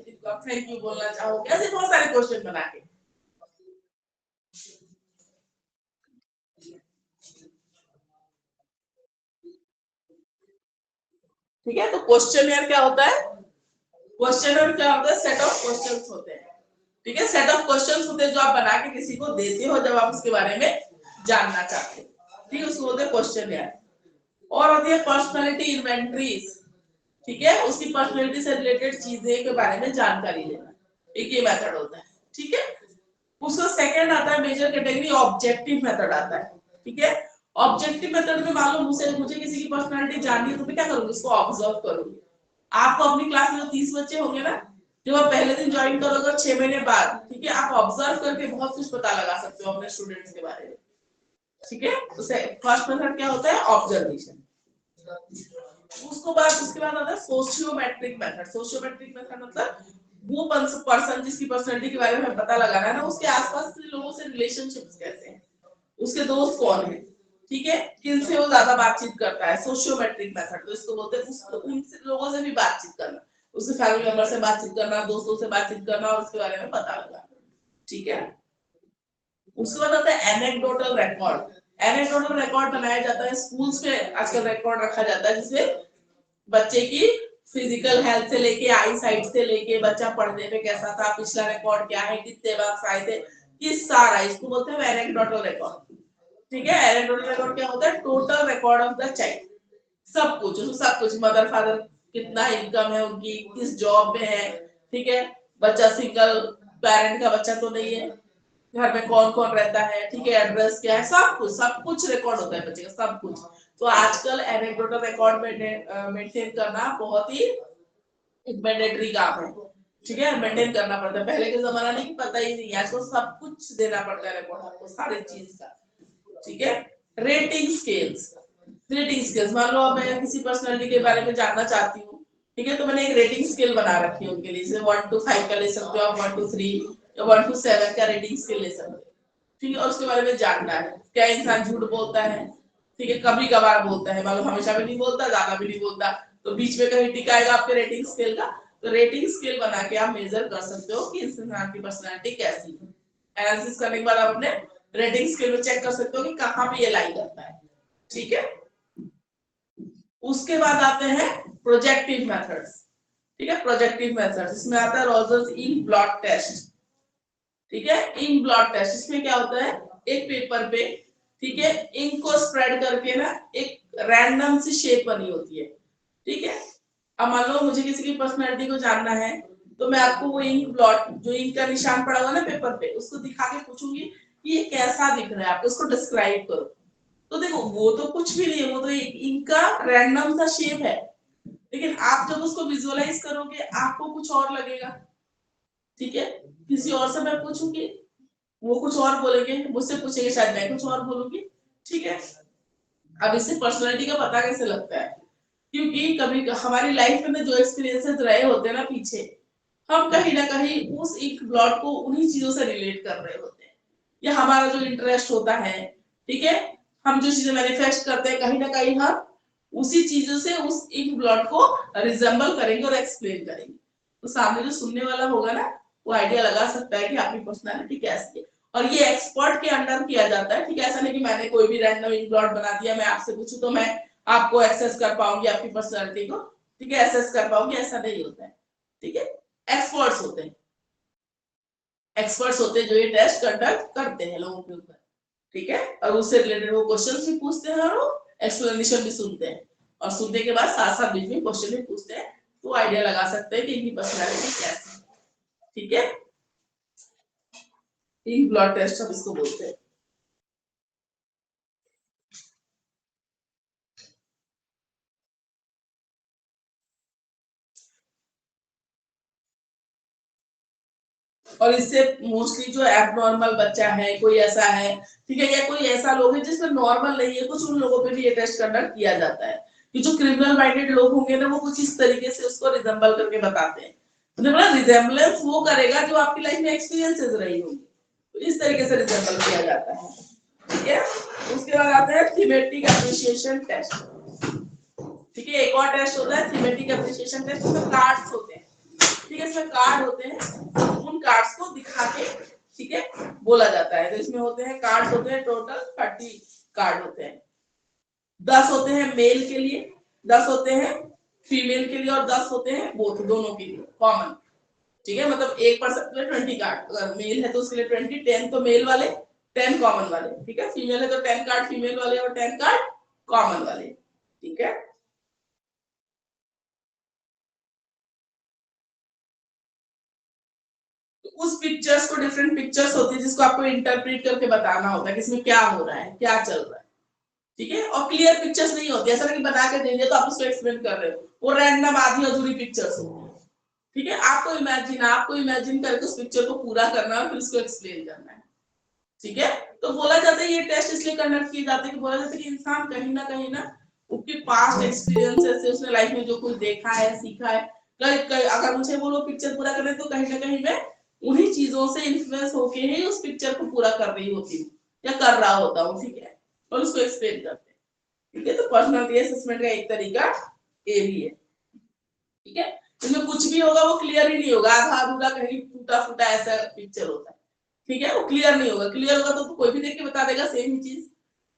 थैंक यू बोलना चाहोगे, ऐसे बहुत सारे क्वेश्चन बना के। ठीक है, तो क्वेश्चनियर क्या होता है, क्वेश्चनियर क्या होता है, सेट ऑफ क्वेश्चंस होते हैं, ठीक है, सेट ऑफ क्वेश्चंस होते हैं जो आप बना के किसी को देते हो जब आप उसके बारे में जानना चाहते हो, ठीक है, उसको बोलते हैं क्वेश्चनियर। और होती है पर्सनालिटी इन्वेंटरीज, ठीक है, उसकी पर्सनालिटी से रिलेटेड चीजें के बारे में जानकारी लेना, एक ये मेथड होता है, ठीक है। उसका सेकंड आता है मेजर कैटेगरी ऑब्जेक्टिव मेथड आता है, ठीक है। ऑब्जेक्टिव मेथड में मान लो मुझे किसी की पर्सनालिटी जाननी है तो मैं क्या करूंगी, उसको ऑब्जर्व करूंगी। आपको अपनी क्लास में 30 बच्चे होंगे ना, जब आप पहले दिन ज्वाइन करोगे 6 महीने बाद, ठीक है, आप ऑब्जर्व करके बहुत कुछ पता लगा सकते हो अपने स्टूडेंट्स के बारे में, ठीक है। तो फर्स्ट मेथड क्या होता है, ऑब्जर्वेशन। उसके बाद आता है सोशियोमेट्रिक मेथड। सोशियोमेट्रिक मेथड मतलब वो पर्सन जिसकी पर्सनालिटी के बारे में पता लगाना है ना, उसके आसपास के लोगों से रिलेशनशिप्स कैसे हैं, उसके दोस्त कौन है, ठीक है, किनसे वो ज्यादा बातचीत करता है, सोशियोमेट्रिक मेथड। तो इसको बोलते हैं उन लोगों से भी बातचीत करना, उसके फैमिली मेंबर से बातचीत करना, दोस्तों से बातचीत करना और उसके बारे में पता लगाना, ठीक है। उसके बाद आता है एनेक्डोटल रिकॉर्ड। एनेक्डोटल रिकॉर्ड बनाया जाता है स्कूल्स में, आजकल रिकॉर्ड रखा जाता है जिसमें बच्चे की फिजिकल हेल्थ से लेके आई साइट से लेके बच्चा पढ़ने में कैसा था, पिछला रिकॉर्ड क्या है, कितने मार्क्स आए थे, किस सारा, इसको बोलते हैं एनेक्डोटल रिकॉर्ड, ठीक है। एनेक्डोटल रिकॉर्ड क्या होता है, total record of the child, सब कुछ उसमें, सब कुछ, मदर फादर कितना इनकम है उनकी, किस जॉब में है, ठीक है, बच्चा सिंगल पेरेंट का बच्चा तो नहीं है, घर में कौन कौन रहता है, ठीक है, एड्रेस क्या है, सब कुछ रिकॉर्ड होता है बच्चे का, सब कुछ। तो आजकल एनेक्डोटल रिकॉर्ड मेंटेन करना बहुत ही एक मैंडेटरी काम है, ठीक है, मेंटेन करना पड़ता है। पहले के जमाना नहीं कि पता ही नहीं, आजकल सब कुछ देना पड़ता है रिकॉर्ड आपको, सारी चीज का, ठीक है। रेटिंग स्केल्स, रेटिंग स्केल्स मान लो मैं किसी पर्सनालिटी के बारे में जानना चाहती हूँ, ठीक है, तो मैंने एक रेटिंग स्केल बना रखी है उनके लिए, जैसे 1 to 5 का ले सकते हो आप, 1 to 3 या 1 to 7 का रेटिंग स्केल ले सकते हो, ठीक है। और उसके बारे में जानना है क्या इंसान झूठ बोलता है, ठीक है, कभी कभार बोलता है, मतलब हमेशा भी नहीं बोलता, ज्यादा भी नहीं बोलता, तो बीच में कहीं टिकाएगा आपके रेटिंग स्केल का। तो रेटिंग स्केल बना के आप मेजर कर सकते हो कि इस इंसान की पर्सनालिटी कैसी है। एनालिसिस करने के बाद आप अपने रेटिंग स्केल में चेक कर सकते हो कि कहाँ पे ये लाई करता है, ठीक है। उसके बाद आते हैं प्रोजेक्टिव मेथड्स, ठीक है, प्रोजेक्टिव मेथड्स इसमें आता है रोजर्स इंक ब्लॉट टेस्ट, ठीक है, इंक ब्लॉट टेस्ट। इसमें क्या होता है, एक पेपर पे, ठीक है, इंक को स्प्रेड करके ना एक रैंडम सी शेप बनी होती है, ठीक है। अब मान लो मुझे किसी की पर्सनालिटी को जानना है, तो मैं आपको वो इंक ब्लॉट जो इंक का निशान पड़ा हुआ ना पेपर पे, उसको दिखा के पूछूंगी कि ये कैसा दिख रहा है, आप उसको डिस्क्राइब करो। तो देखो वो तो कुछ भी नहीं है, वो तो इंक का रैंडम सा शेप है, लेकिन आप जब उसको विजुअलाइज करोगे आपको कुछ और लगेगा, ठीक है। किसी और से मैं पूछूंगी वो कुछ और बोलेंगे, मुझसे पूछेंगे शायद मैं कुछ और बोलूंगी, ठीक है। अब इससे पर्सनालिटी का पता कैसे लगता है, क्योंकि कभी हमारी लाइफ में जो एक्सपीरियंसेस रहे होते हैं ना पीछे, हम कहीं ना कहीं उस इंक ब्लॉट को उन्हीं चीजों से रिलेट कर रहे होते हैं, या हमारा जो इंटरेस्ट होता है, ठीक है, हम जो चीजें मैनिफेस्ट करते हैं कहीं ना कहीं हम उसी चीजों से उस इंक ब्लॉट को रिजेंबल करेंगे और एक्सप्लेन करेंगे। तो सामने जो सुनने वाला होगा ना, वो आइडिया लगा सकता है कि आपकी पर्सनालिटी कैसी है। और ये एक्सपर्ट के अंडर किया जाता है, ठीक है, ऐसा नहीं कि मैंने कोई भी रैंडम इंक ब्लॉट बना दिया, मैं आपसे पूछूं तो मैं आपको एक्सेस कर पाऊंगी आपकी पर्सनालिटी को, ठीक है, एक्सेस कर पाऊंगी, ऐसा नहीं होता है, ठीक है। एक्सपर्ट्स होते हैं, एक्सपर्ट्स होते हैं जो ये टेस्ट कंडक्ट करते हैं लोगों के ऊपर, ठीक है, और उससे रिलेटेड वो क्वेश्चंस भी पूछते हैं और वो एक्सप्लेनेशन भी सुनते हैं, और सुनने के बाद साथ साथ बीच में क्वेश्चन भी पूछते हैं, तो आइडिया लगा सकते हैं कि इनकी पर्सनालिटी कैसी है, ठीक है। इंक ब्लॉट टेस्ट हम इसको बोलते हैं। और इससे मोस्टली जो एबनॉर्मल बच्चा है, कोई ऐसा है, ठीक है, या कोई ऐसा लोग है जिसमें नॉर्मल नहीं है कुछ, उन लोगों पे भी ये टेस्ट कंडक्ट किया जाता है। कि जो क्रिमिनल माइंडेड लोग होंगे ना, वो कुछ इस तरीके से उसको रिजेंबल करके बताते हैं। मतलब रिजेंबलेंस वो करेगा जो आपकी लाइफ में एक्सपीरियंसेस रही होंगी, तो इस तरीके से रिजेंबल किया जाता है। ठीक है, उसके बाद आता है थीमेटिक एप्रिसिएशन टेस्ट। ठीक है, एक और टेस्ट होता है थीमेटिक एप्रिसिएशन टेस्ट, उसमें कार्ड्स होते हैं। ठीक है, इसमें कार्ड होते हैं, उन कार्ड्स को दिखा के, ठीक है, बोला जाता है। तो इसमें होते हैं कार्ड्स होते हैं टोटल 30 कार्ड होते हैं। 10 होते हैं मेल के लिए, 10 होते हैं फीमेल के लिए और 10 होते हैं बोथ दोनों के लिए कॉमन। ठीक है, मतलब एक पर्सन के लिए 20 कार्ड, अगर मेल है तो उसके लिए 20, 10 तो मेल वाले, 10 कॉमन वाले। ठीक है, फीमेल है तो 10 कार्ड फीमेल वाले और 10 कार्ड कॉमन वाले। ठीक है, उस पिक्चर्स को, डिफरेंट पिक्चर्स होती है जिसको आपको इंटरप्रेट करके बताना होता है कि इसमें क्या हो रहा है, क्या चल रहा है। ठीक है, और क्लियर पिक्चर्स नहीं होती, ऐसा नहीं बता के दे दिया तो आप उसको एक्सप्लेन कर रहे हो, वो रैंडम आधी अधूरी पिक्चर्स होती है। ठीक है, आपको इमेजिन करके उस पिक्चर को पूरा करना है, फिर उसको एक्सप्लेन करना है। ठीक है, तो बोला जाता है ये टेस्ट इसलिए कंडक्ट किए जाते हैं कि बोला जाता है कि इंसान कहीं ना उसके पास्ट एक्सपीरियंसेस से, उसने लाइफ में जो कुछ देखा है, सीखा है, अगर मुझे वो लोग पिक्चर पूरा करें तो कहीं ना कहीं मैं उन्हीं चीजों से इन्फ्लुएंस होके ही उस पिक्चर को पूरा कर रही होती हूँ या कर रहा होता हूँ। ठीक है, और उसको एक्सप्लेन करते हैं। ठीक है, तो पर्सनालिटी असेसमेंट का एक तरीका ये भी है। ठीक है, इसमें कुछ भी होगा वो क्लियर ही नहीं होगा, आधा अधूरा कहीं टूटा फूटा ऐसा पिक्चर होता है। ठीक है, वो क्लियर नहीं होगा, क्लियर होगा तो कोई भी देख के बता देगा सेम ही चीज,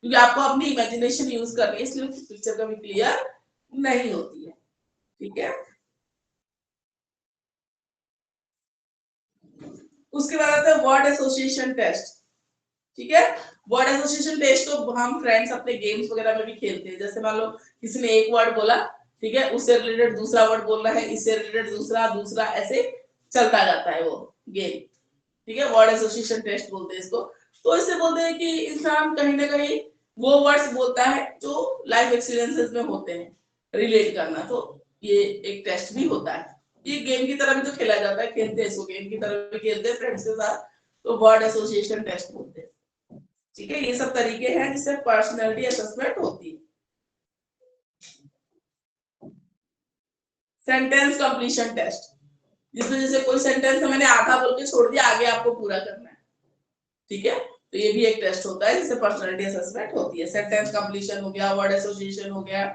क्योंकि आपको अपनी इमेजिनेशन यूज करनी है, इसलिए पिक्चर कभी क्लियर नहीं होती है। ठीक है, उसके बाद आता है वर्ड एसोसिएशन टेस्ट। ठीक है, वर्ड एसोसिएशन टेस्ट तो हम फ्रेंड्स अपने गेम्स वगैरह में भी खेलते हैं। जैसे मान लो किसी ने एक वर्ड बोला, ठीक है, उससे रिलेटेड दूसरा वर्ड बोलना है, इससे रिलेटेड दूसरा, ऐसे चलता जाता है वो गेम। ठीक है, वर्ड एसोसिएशन टेस्ट बोलते हैं इसको। तो इससे बोलते हैं कि इंसान कहीं ना कहीं वो वर्ड्स बोलता है जो लाइफ एक्सपीरियंसेस में होते हैं, रिलेट करना। तो ये एक टेस्ट भी होता है, ये गेम की तरह भी तो खेला जाता है, खेलते हैं इसको, गेम की तरह भी खेलते हैं फ्रेंड्स के साथ, तो वर्ड एसोसिएशन टेस्ट बोलते हैं। ठीक है, ये सब तरीके हैं जिससे पर्सनैलिटी असेसमेंट होती है। सेंटेंस कंप्लीशन टेस्ट, जिसमें जैसे कोई सेंटेंस है मैंने आधा बोल के छोड़ दिया, आगे आपको पूरा करना है। ठीक है, तो ये भी एक टेस्ट होता है जिससे पर्सनैलिटी असेसमेंट होती है। सेंटेंस कंप्लीशन हो गया, वर्ड एसोसिएशन हो गया।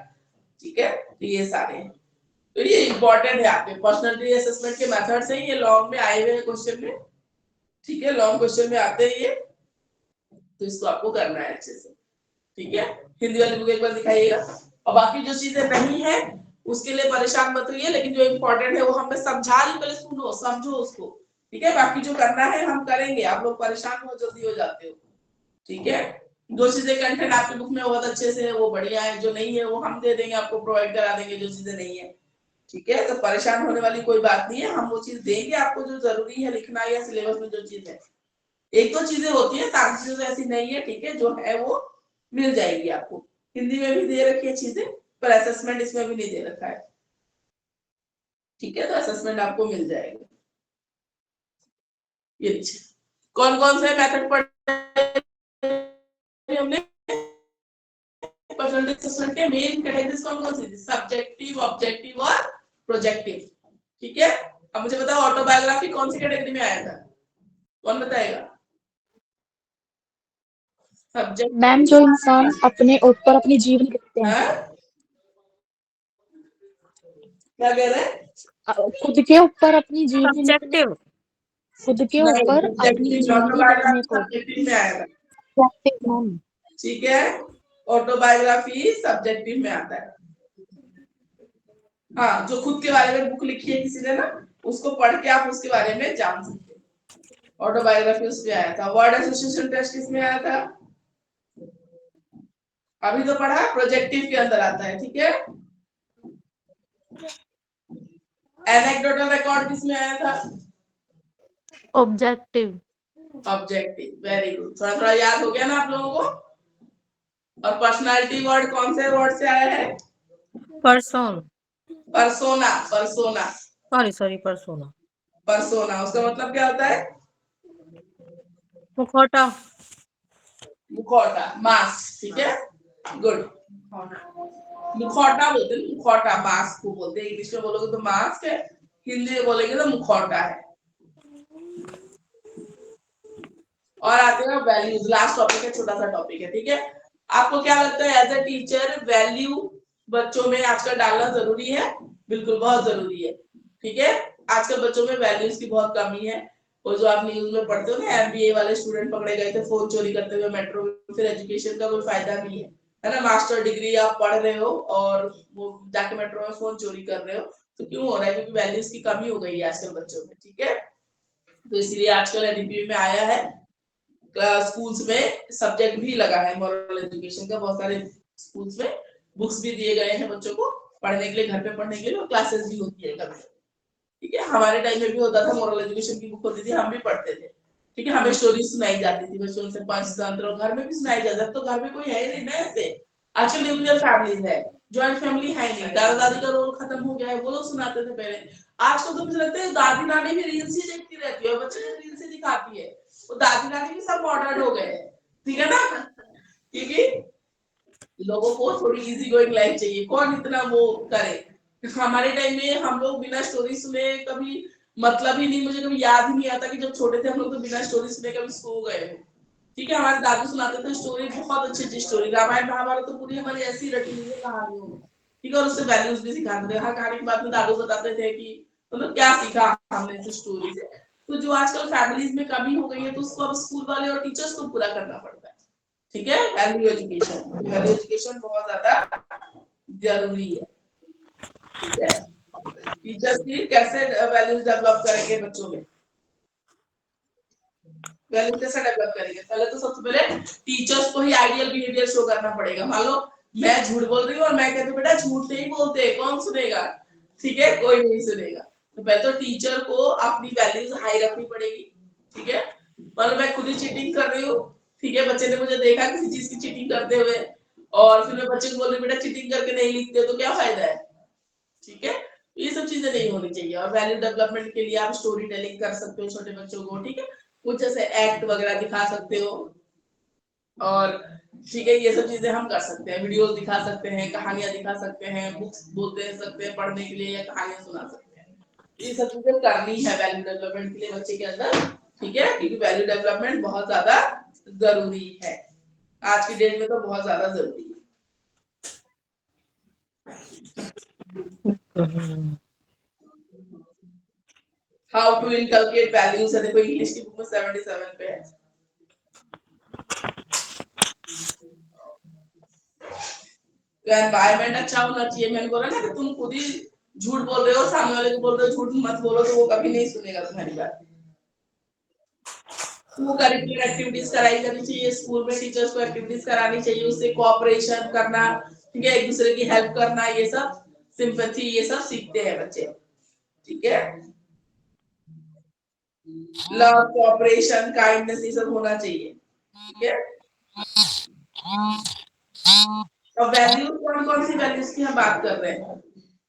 ठीक है, तो ये सारे हैं, तो ये इंपॉर्टेंट है आपके पर्सनैलिटी असेसमेंट के मेथड से। ये लॉन्ग में आए हुए हैं क्वेश्चन में। ठीक है, लॉन्ग क्वेश्चन में आते हैं ये, तो इसको आपको करना है अच्छे से। ठीक है, हिंदी वाली बुक एक बार दिखाइएगा, और बाकी जो चीजें नहीं है उसके लिए परेशान मत होइए, लेकिन जो इम्पोर्टेंट है वो हमें समझा ली, पहले सुनो समझो उसको। ठीक है, बाकी जो करना है हम करेंगे, आप लोग परेशान बहुत जल्दी हो जाते हो। ठीक है, जो चीजें कंटेंट आपकी बुक में बहुत अच्छे से है वो बढ़िया है, जो नहीं है वो हम दे देंगे, आपको प्रोवाइड करा देंगे जो चीजें नहीं है। ठीक है, तो परेशान होने वाली कोई बात नहीं है, हम वो चीज देंगे आपको जो जरूरी है लिखना या सिलेबस में जो चीज है। एक दो चीजें होती है, सारी चीजें ऐसी नहीं है। ठीक है, जो है वो मिल जाएगी आपको। हिंदी में भी दे रखी है चीजें, पर असेसमेंट इसमें भी नहीं दे रखा है। ठीक है, तो असेसमेंट आपको मिल जाएगा। ये नीचे कौन कौन से मेथड पढ़े हमने, पर्सनैलिटी असेसमेंट के मेन कैटेगरीज कौन कौन सी थी, सब्जेक्टिव, ऑब्जेक्टिव और प्रोजेक्टिव। ठीक है, अब मुझे बताओ ऑटोबायोग्राफी कौन सी कैटेगरी में आया था, कौन बताएगा। मैम जो इंसान अपने ऊपर अपनी जीवन लिखते हैं, क्या कह रहे हैं, खुद के ऊपर अपनी जीवनी सब्जेक्टिव, खुद के ऊपर अपनी जीवनी लिखने को सब्जेक्टिव में आया था। ठीक है, ऑटोबायोग्राफी सब्जेक्टिव में आता है। हाँ, जो खुद के बारे में बुक लिखी है किसी ने ना, उसको पढ़ के आप उसके बारे में जान सकते हैं। ऑटोबायोग्राफी उसमें आया था। वर्ड एसोसिएशन टेस्ट किसमें आया था, अभी तो पढ़ा, प्रोजेक्टिव के अंदर आता है। ठीक है, एनेक्डोटल रिकॉर्ड किसमें आया था, ऑब्जेक्टिव। ऑब्जेक्टिव, वेरी गुड, थोड़ा थोड़ा याद हो गया ना आप लोगों को। और पर्सनालिटी वर्ड कौन से वर्ड से आया है, person, persona, persona, sorry persona, persona, उसका मतलब क्या होता है? मुखौटा। मुखौटा, मास्क, ठीक है, गुड। मुखौटा बोलते हैं, मुखौटा मास्क को बोलते हैं। इंग्लिश में बोलोगे तो मास्क है, हिंदी में बोलेंगे तो मुखौटा है। और आते हैं वैल्यूज, लास्ट टॉपिक है, छोटा सा टॉपिक है, ठीक है। आपको क्या लगता है एज ए टीचर वैल्यू बच्चों में आजकल डालना जरूरी है? बिल्कुल बहुत जरूरी है, ठीक है। आजकल बच्चों में वैल्यूज की बहुत कमी है। वो जो आप न्यूज में पढ़ते हो ना, एमबीए वाले स्टूडेंट पकड़े गए थे फोन चोरी करते हुए मेट्रो में, फिर एजुकेशन का कोई फायदा नहीं है ना। मास्टर डिग्री आप पढ़ रहे हो और वो जाके मेट्रो में फोन चोरी कर रहे हो, तो क्यों हो रहा है? क्योंकि वैल्यूज की कमी हो गई है आजकल बच्चों में, ठीक है। तो इसलिए आजकल एडीपी में आया है, स्कूल्स में सब्जेक्ट भी लगा है मॉरल एजुकेशन का। बहुत सारे स्कूल्स में बुक्स भी दिए गए हैं बच्चों को पढ़ने के लिए, घर पे पढ़ने के लिए, और क्लासेस भी होती है कभी, ठीक है। हमारे टाइम में भी होता था, मॉरल एजुकेशन की बुक होती थी, हम भी पढ़ते थे, ठीक है। हमें स्टोरी सुनाई जाती थी बचपन से, पंचतंत्र, और घर में भी सुनाई जाता है। तो घर में कोई है नहीं ना ऐसे। आजकल न्यूक्लियर फैमिलीज है, ज्वाइंट फैमिली है नहीं, दादा दादी का रोल खत्म हो गया है, वो लोग सुनाते थे पहले। आजकल तो मुझे लगता है दादी नानी भी रील्स ही देखती रहती है, और बच्चे रील्स ही दिखाती है। वो दादी नानी भी सब मॉडर्न हो गए हैं, ठीक है ना, क्योंकि लोगों को थोड़ी इजी गोइंग लाइफ चाहिए, कौन इतना वो करे। हमारे टाइम में हम लोग बिना स्टोरी सुने कभी मतलब ही नहीं, मुझे कभी याद ही नहीं आता कि जब छोटे थे हम लोग तो बिना स्टोरी सुने कभी सो गए हो, ठीक है। हमारे दादू सुनाते थे स्टोरी, बहुत अच्छी अच्छी स्टोरी, रामायण महाभारत तो पूरी हमारी ऐसी रटी हुई है कहानियों में, ठीक है। और उससे वैल्यूज भी सिखाते थे, हर कहानी के बाद में दादू बताते थे कि मतलब क्या सीखा हमने इस स्टोरी से। तो जो आजकल फैमिलीज में कमी हो गई है, तो उसको अब स्कूल वाले और टीचर्स को पूरा करना पड़ता है, ठीक है। वैल्यू एजुकेशन, वैल्यू एजुकेशन बहुत ज्यादा जरूरी है, ठीक है। टीचर्स भी कैसे वैल्यूज डेवलप करेंगे बच्चों में? वैल्यू कैसे डेवलप करेंगे? पहले तो सबसे पहले टीचर्स को ही आइडियल बिहेवियर शो करना पड़ेगा। मान लो मैं झूठ बोल रही हूँ और मैं कहती हूँ बेटा झूठ नहीं बोलते, कौन सुनेगा, ठीक है, कोई नहीं सुनेगा। तो पहले तो टीचर को अपनी वैल्यूज हाई रखनी पड़ेगी, ठीक है। मान लो मैं खुद ही चीटिंग कर रही हूँ, ठीक है, बच्चे ने मुझे देखा किसी चीज की चीटिंग करते हुए, और फिर मैं बच्चे को बोल रही बेटा चीटिंग करके नहीं लिखते, तो क्या फायदा है, ठीक है। ये सब चीजें नहीं होनी चाहिए। और वैल्यू डेवलपमेंट के लिए आप स्टोरी टेलिंग कर सकते हो छोटे बच्चों को, ठीक है, कुछ ऐसे एक्ट वगैरह दिखा सकते हो, और ठीक है, ये सब चीजें हम कर सकते हैं। वीडियोस दिखा सकते हैं, कहानियां दिखा सकते हैं, बुक्स बोलते सकते हैं पढ़ने के लिए, या कहानियां सुना सकते हैं। ये सब चीजें करनी है वैल्यू डेवलपमेंट के लिए बच्चे के अंदर, ठीक है, क्योंकि वैल्यू डेवलपमेंट बहुत ज्यादा जरूरी है, आज की डेट में तो बहुत ज्यादा जरूरी है। हाउ टू इनकलकेट वैल्यूज है, देखो इंग्लिश की बुक में 77 पे है। तो एनवायरनमेंट अच्छा होना चाहिए। मैंने बोला ना कि तुम खुद ही झूठ बोल रहे हो, सामने वाले को बोल रहे हो झूठ मत बोलो, तो वो कभी नहीं सुनेगा तुम्हारी बात। वो करिकुलर एक्टिविटीज कराई जानी चाहिए स्कूल में, टीचर्स को एक्टिविटीज करानी चाहिए, उससे कोऑपरेशन करना, ठीक है, एक दूसरे की हेल्प करना, ये सब सिंपैथी, ये सब सीखते हैं बच्चे, ठीक है। लव, कोऑपरेशन, काइंडनेस, ये सब होना चाहिए, ठीक है। और वैल्यूज कौन कौन सी वैल्यूज की हम बात कर रहे हैं?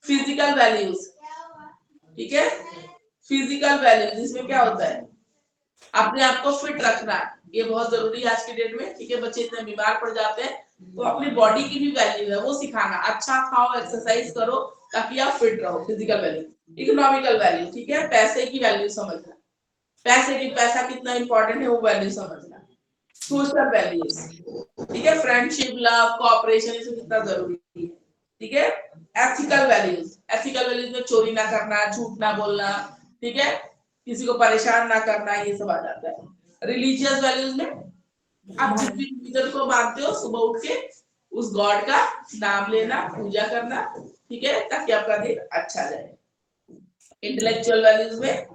फिजिकल वैल्यूज, ठीक है, फिजिकल वैल्यूज, इसमें क्या होता है? अपने आप को फिट रखना, ये बहुत जरूरी है आज की डेट में, ठीक है। बच्चे इतने बीमार पड़ जाते हैं, तो अपनी बॉडी की भी वैल्यू है वो सिखाना, अच्छा खाओ, एक्सरसाइज करो, ताकि आप फिट रहो, फिजिकल वैल्यू। इकोनॉमिकल वैल्यू, ठीक है, पैसे की वैल्यू समझना, पैसा कितना इंपॉर्टेंट है वो वैल्यू समझना। सोशल वैल्यूज, ठीक है, फ्रेंडशिप, लव, कोऑपरेशन, ये सब कितना जरूरी है, ठीक है। एथिकल वैल्यूज, एथिकल वैल्यूज में चोरी ना करना, झूठ ना बोलना, ठीक है, किसी को परेशान ना करना, ये सब आ जाता है। रिलीजियस वैल्यूज में आप जिस भी रिलीजन को मानते हो, सुबह उठ के उस गॉड का नाम लेना, पूजा करना, ठीक है, ताकि आपका दिन अच्छा जाए। इंटेलेक्चुअल वैल्यूज में,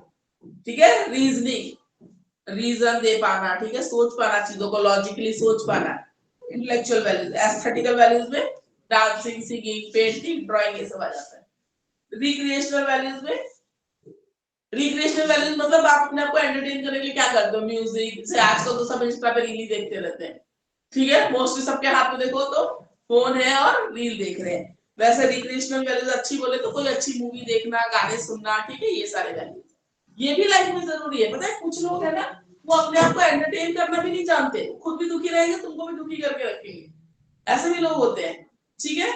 ठीक है, रीजनिंग, रीजन दे पाना, ठीक है, सोच पाना, चीजों को लॉजिकली सोच पाना, इंटेलेक्चुअल वैल्यूज। एस्थेटिकल वैल्यूज में डांसिंग, सिंगिंग, पेंटिंग, ड्राइंग, ये सब आ जाता है। रिक्रिएशनल वैल्यूज में, रिक्रिएशनल वैल्यूज मतलब आप अपने आप को एंटरटेन करने के लिए क्या करते हो? म्यूजिक से, आजकल तो सब इंस्टा पे रील ही देखते रहते हैं, ठीक है, मोस्टली सबके हाथ में देखो तो फोन है और रील देख रहे हैं। वैसे रिक्रिएशनल वैल्यूज अच्छी बोले तो कोई अच्छी मूवी देखना, गाने सुनना, ठीक है, ये सारे वैल्यूज। ये भी लाइफ में जरूरी है। पता है कुछ लोग है ना, वो अपने आप को एंटरटेन करना भी नहीं जानते, खुद भी दुखी रहेंगे, तुमको भी दुखी करके रखेंगे, ऐसे भी लोग होते हैं। ठीक है,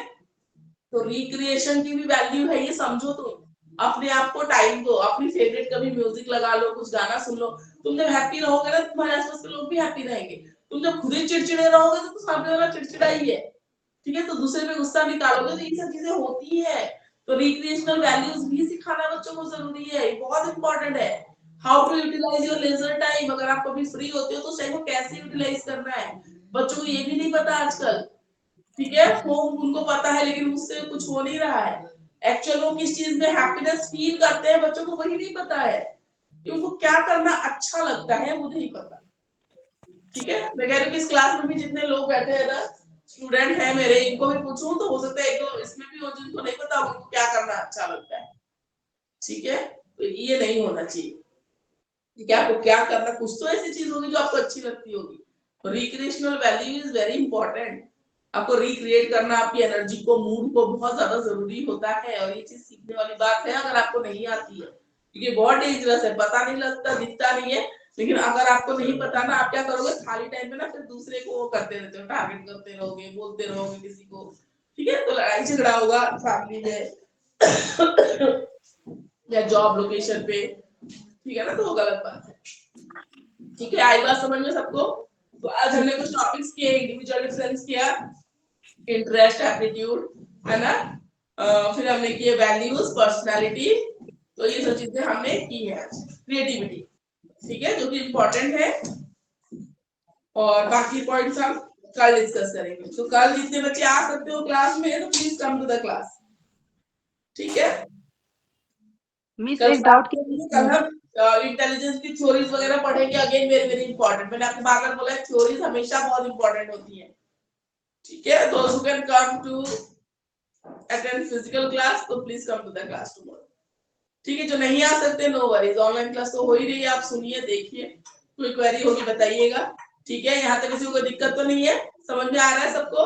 तो रिक्रिएशन की भी वैल्यू है, ये समझो। तुम अपने आप को टाइम दो, अपनी फेवरेट कभी म्यूजिक लगा लो, कुछ गाना सुन लो। तुम जब हैप्पी रहोगे ना, तुम्हारे आसपास के लोग भी हैप्पी रहेंगे। तुम जब खुद ही चिड़चिड़े रहोगे तो सामने वाला चिड़चिड़ा ही है। ठीक है, तो दूसरे पे गुस्सा निकालोगे, तो ये सब चीजें होती है। तो रिक्रिएशनल वैल्यूज भी सिखाना बच्चों को जरूरी है, ये बहुत इंपॉर्टेंट है। How to utilise your leisure time, अगर आप कभी फ्री होते हो तो उस टाइम को कैसे यूटिलाइज करना है, बच्चों को ये भी नहीं पता आजकल। ठीक है, फोन उनको पता है लेकिन उससे कुछ हो नहीं रहा है। एक्चुअल वो किस चीज में हैप्पीनेस फील करते हैं, बच्चों को वही नहीं पता है कि उनको क्या करना अच्छा लगता है, वो नहीं पता। ठीक है, मैं कह रही हूँ इस क्लास में भी जितने लोग बैठे हैं ना, स्टूडेंट है मेरे, इनको भी पूछूं तो हो सकता है एक दो इसमें भी हो जिनको नहीं पता उनको क्या करना अच्छा लगता है। ठीक है, तो ये नहीं होना चाहिए। ठीक है, आपको क्या करना, कुछ तो ऐसी चीज होगी जो आपको अच्छी लगती होगी। Recreational value is very important. आपको रिक्रिएट करना आपकी एनर्जी को, मूड को बहुत ज्यादा जरूरी होता है, और ये चीज सीखने वाली बात है अगर आपको नहीं आती है, क्योंकि बहुत डेंजरस है, पता नहीं लगता, दिखता नहीं है। लेकिन अगर आपको नहीं पता ना, आप क्या करोगे खाली टाइम में ना, फिर दूसरे को वो करते रहते हो, टारगेट करते रहोगे, बोलते रहोगे किसी को। ठीक है, तो लड़ाई झगड़ा होगा फैमिली में या जॉब लोकेशन पे। ठीक है ना, तो वो गलत बात है। ठीक है, आई बात समझ में सबको? तो आज हमने कुछ टॉपिक्स किए, इंडिविजुअल डिफरेंस किया, इंटरेस्ट, एप्टीट्यूड, है ना, फिर हमने किए वैल्यूज, पर्सनालिटी। तो ये सब चीजें हमने की है। क्रिएटिविटी, ठीक है, जो कि इम्पोर्टेंट है, और बाकी पॉइंट्स हम कल डिस्कस करेंगे। तो कल जितने बच्चे आ सकते हो क्लास में, तो please come to the class. ठीक है, मिस एक डाउट की, कल हम इंटेलिजेंस की थ्योरीज वगैरह पढ़ेंगे। अगेन वेरी वेरी इंपॉर्टेंट, मैंने आपको बार बार बोला है, थ्योरीज हमेशा बहुत इंपॉर्टेंट होती है। ठीक है, those who can come to attend physical class, तो please come to the class tomorrow. ठीक है, जो नहीं आ सकते नो वरीज, ऑनलाइन क्लास तो हो ही रही है, आप सुनिए, देखिए, कोई क्वेरी होगी बताइएगा। ठीक है, यहाँ तक किसी को कोई दिक्कत तो नहीं है, समझ में आ रहा है सबको?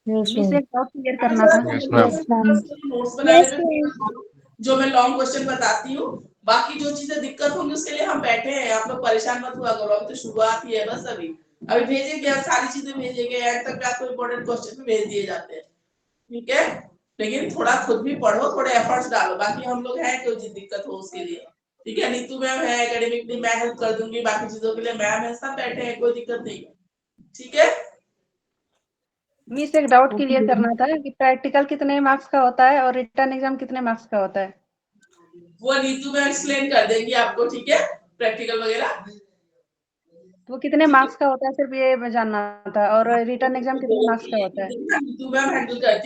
मिस एक डाउट क्लियर करना था। नोट्स बनाने में जो मैं लॉन्ग क्वेश्चन बताती हूँ, बाकी जो चीजें दिक्कत होंगी उसके लिए हम बैठे हैं, आप लोग परेशान मत हुआ करो, अभी तो शुरुआत ही है बस। अभी भेजेंगे, आप सारी चीजें भेजेंगे, एंड तक आपको इंपॉर्टेंट क्वेश्चन भेज दिए जाते हैं। ठीक है, लेकिन थोड़ा खुद भी पढ़ो, थोड़े एफर्ट्स डालो, बाकी हम लोग हैं, कोई दिक्कत हो उसके लिए। ठीक है, नीतू मैम है एकेडमिकली, मैं हेल्प कर दूंगी, बाकी चीजों के लिए मैम है, सब बैठे हैं, कोई दिक्कत नहीं है। ठीक है, मिस एक डाउट क्लियर करना था कि प्रैक्टिकल कितने मार्क्स का होता है और रिटर्न एग्जाम कितने मार्क्स का होता है? वो नीतू मैम एक्सप्लेन कर देंगी आपको। ठीक है, प्रैक्टिकल वगैरह वो कितने मार्क्स का होता है, सिर्फ ये जानना था। और रिटर्न एग्जाम कितने मार्क्स का होता है? नीतू मैम हैंडल करती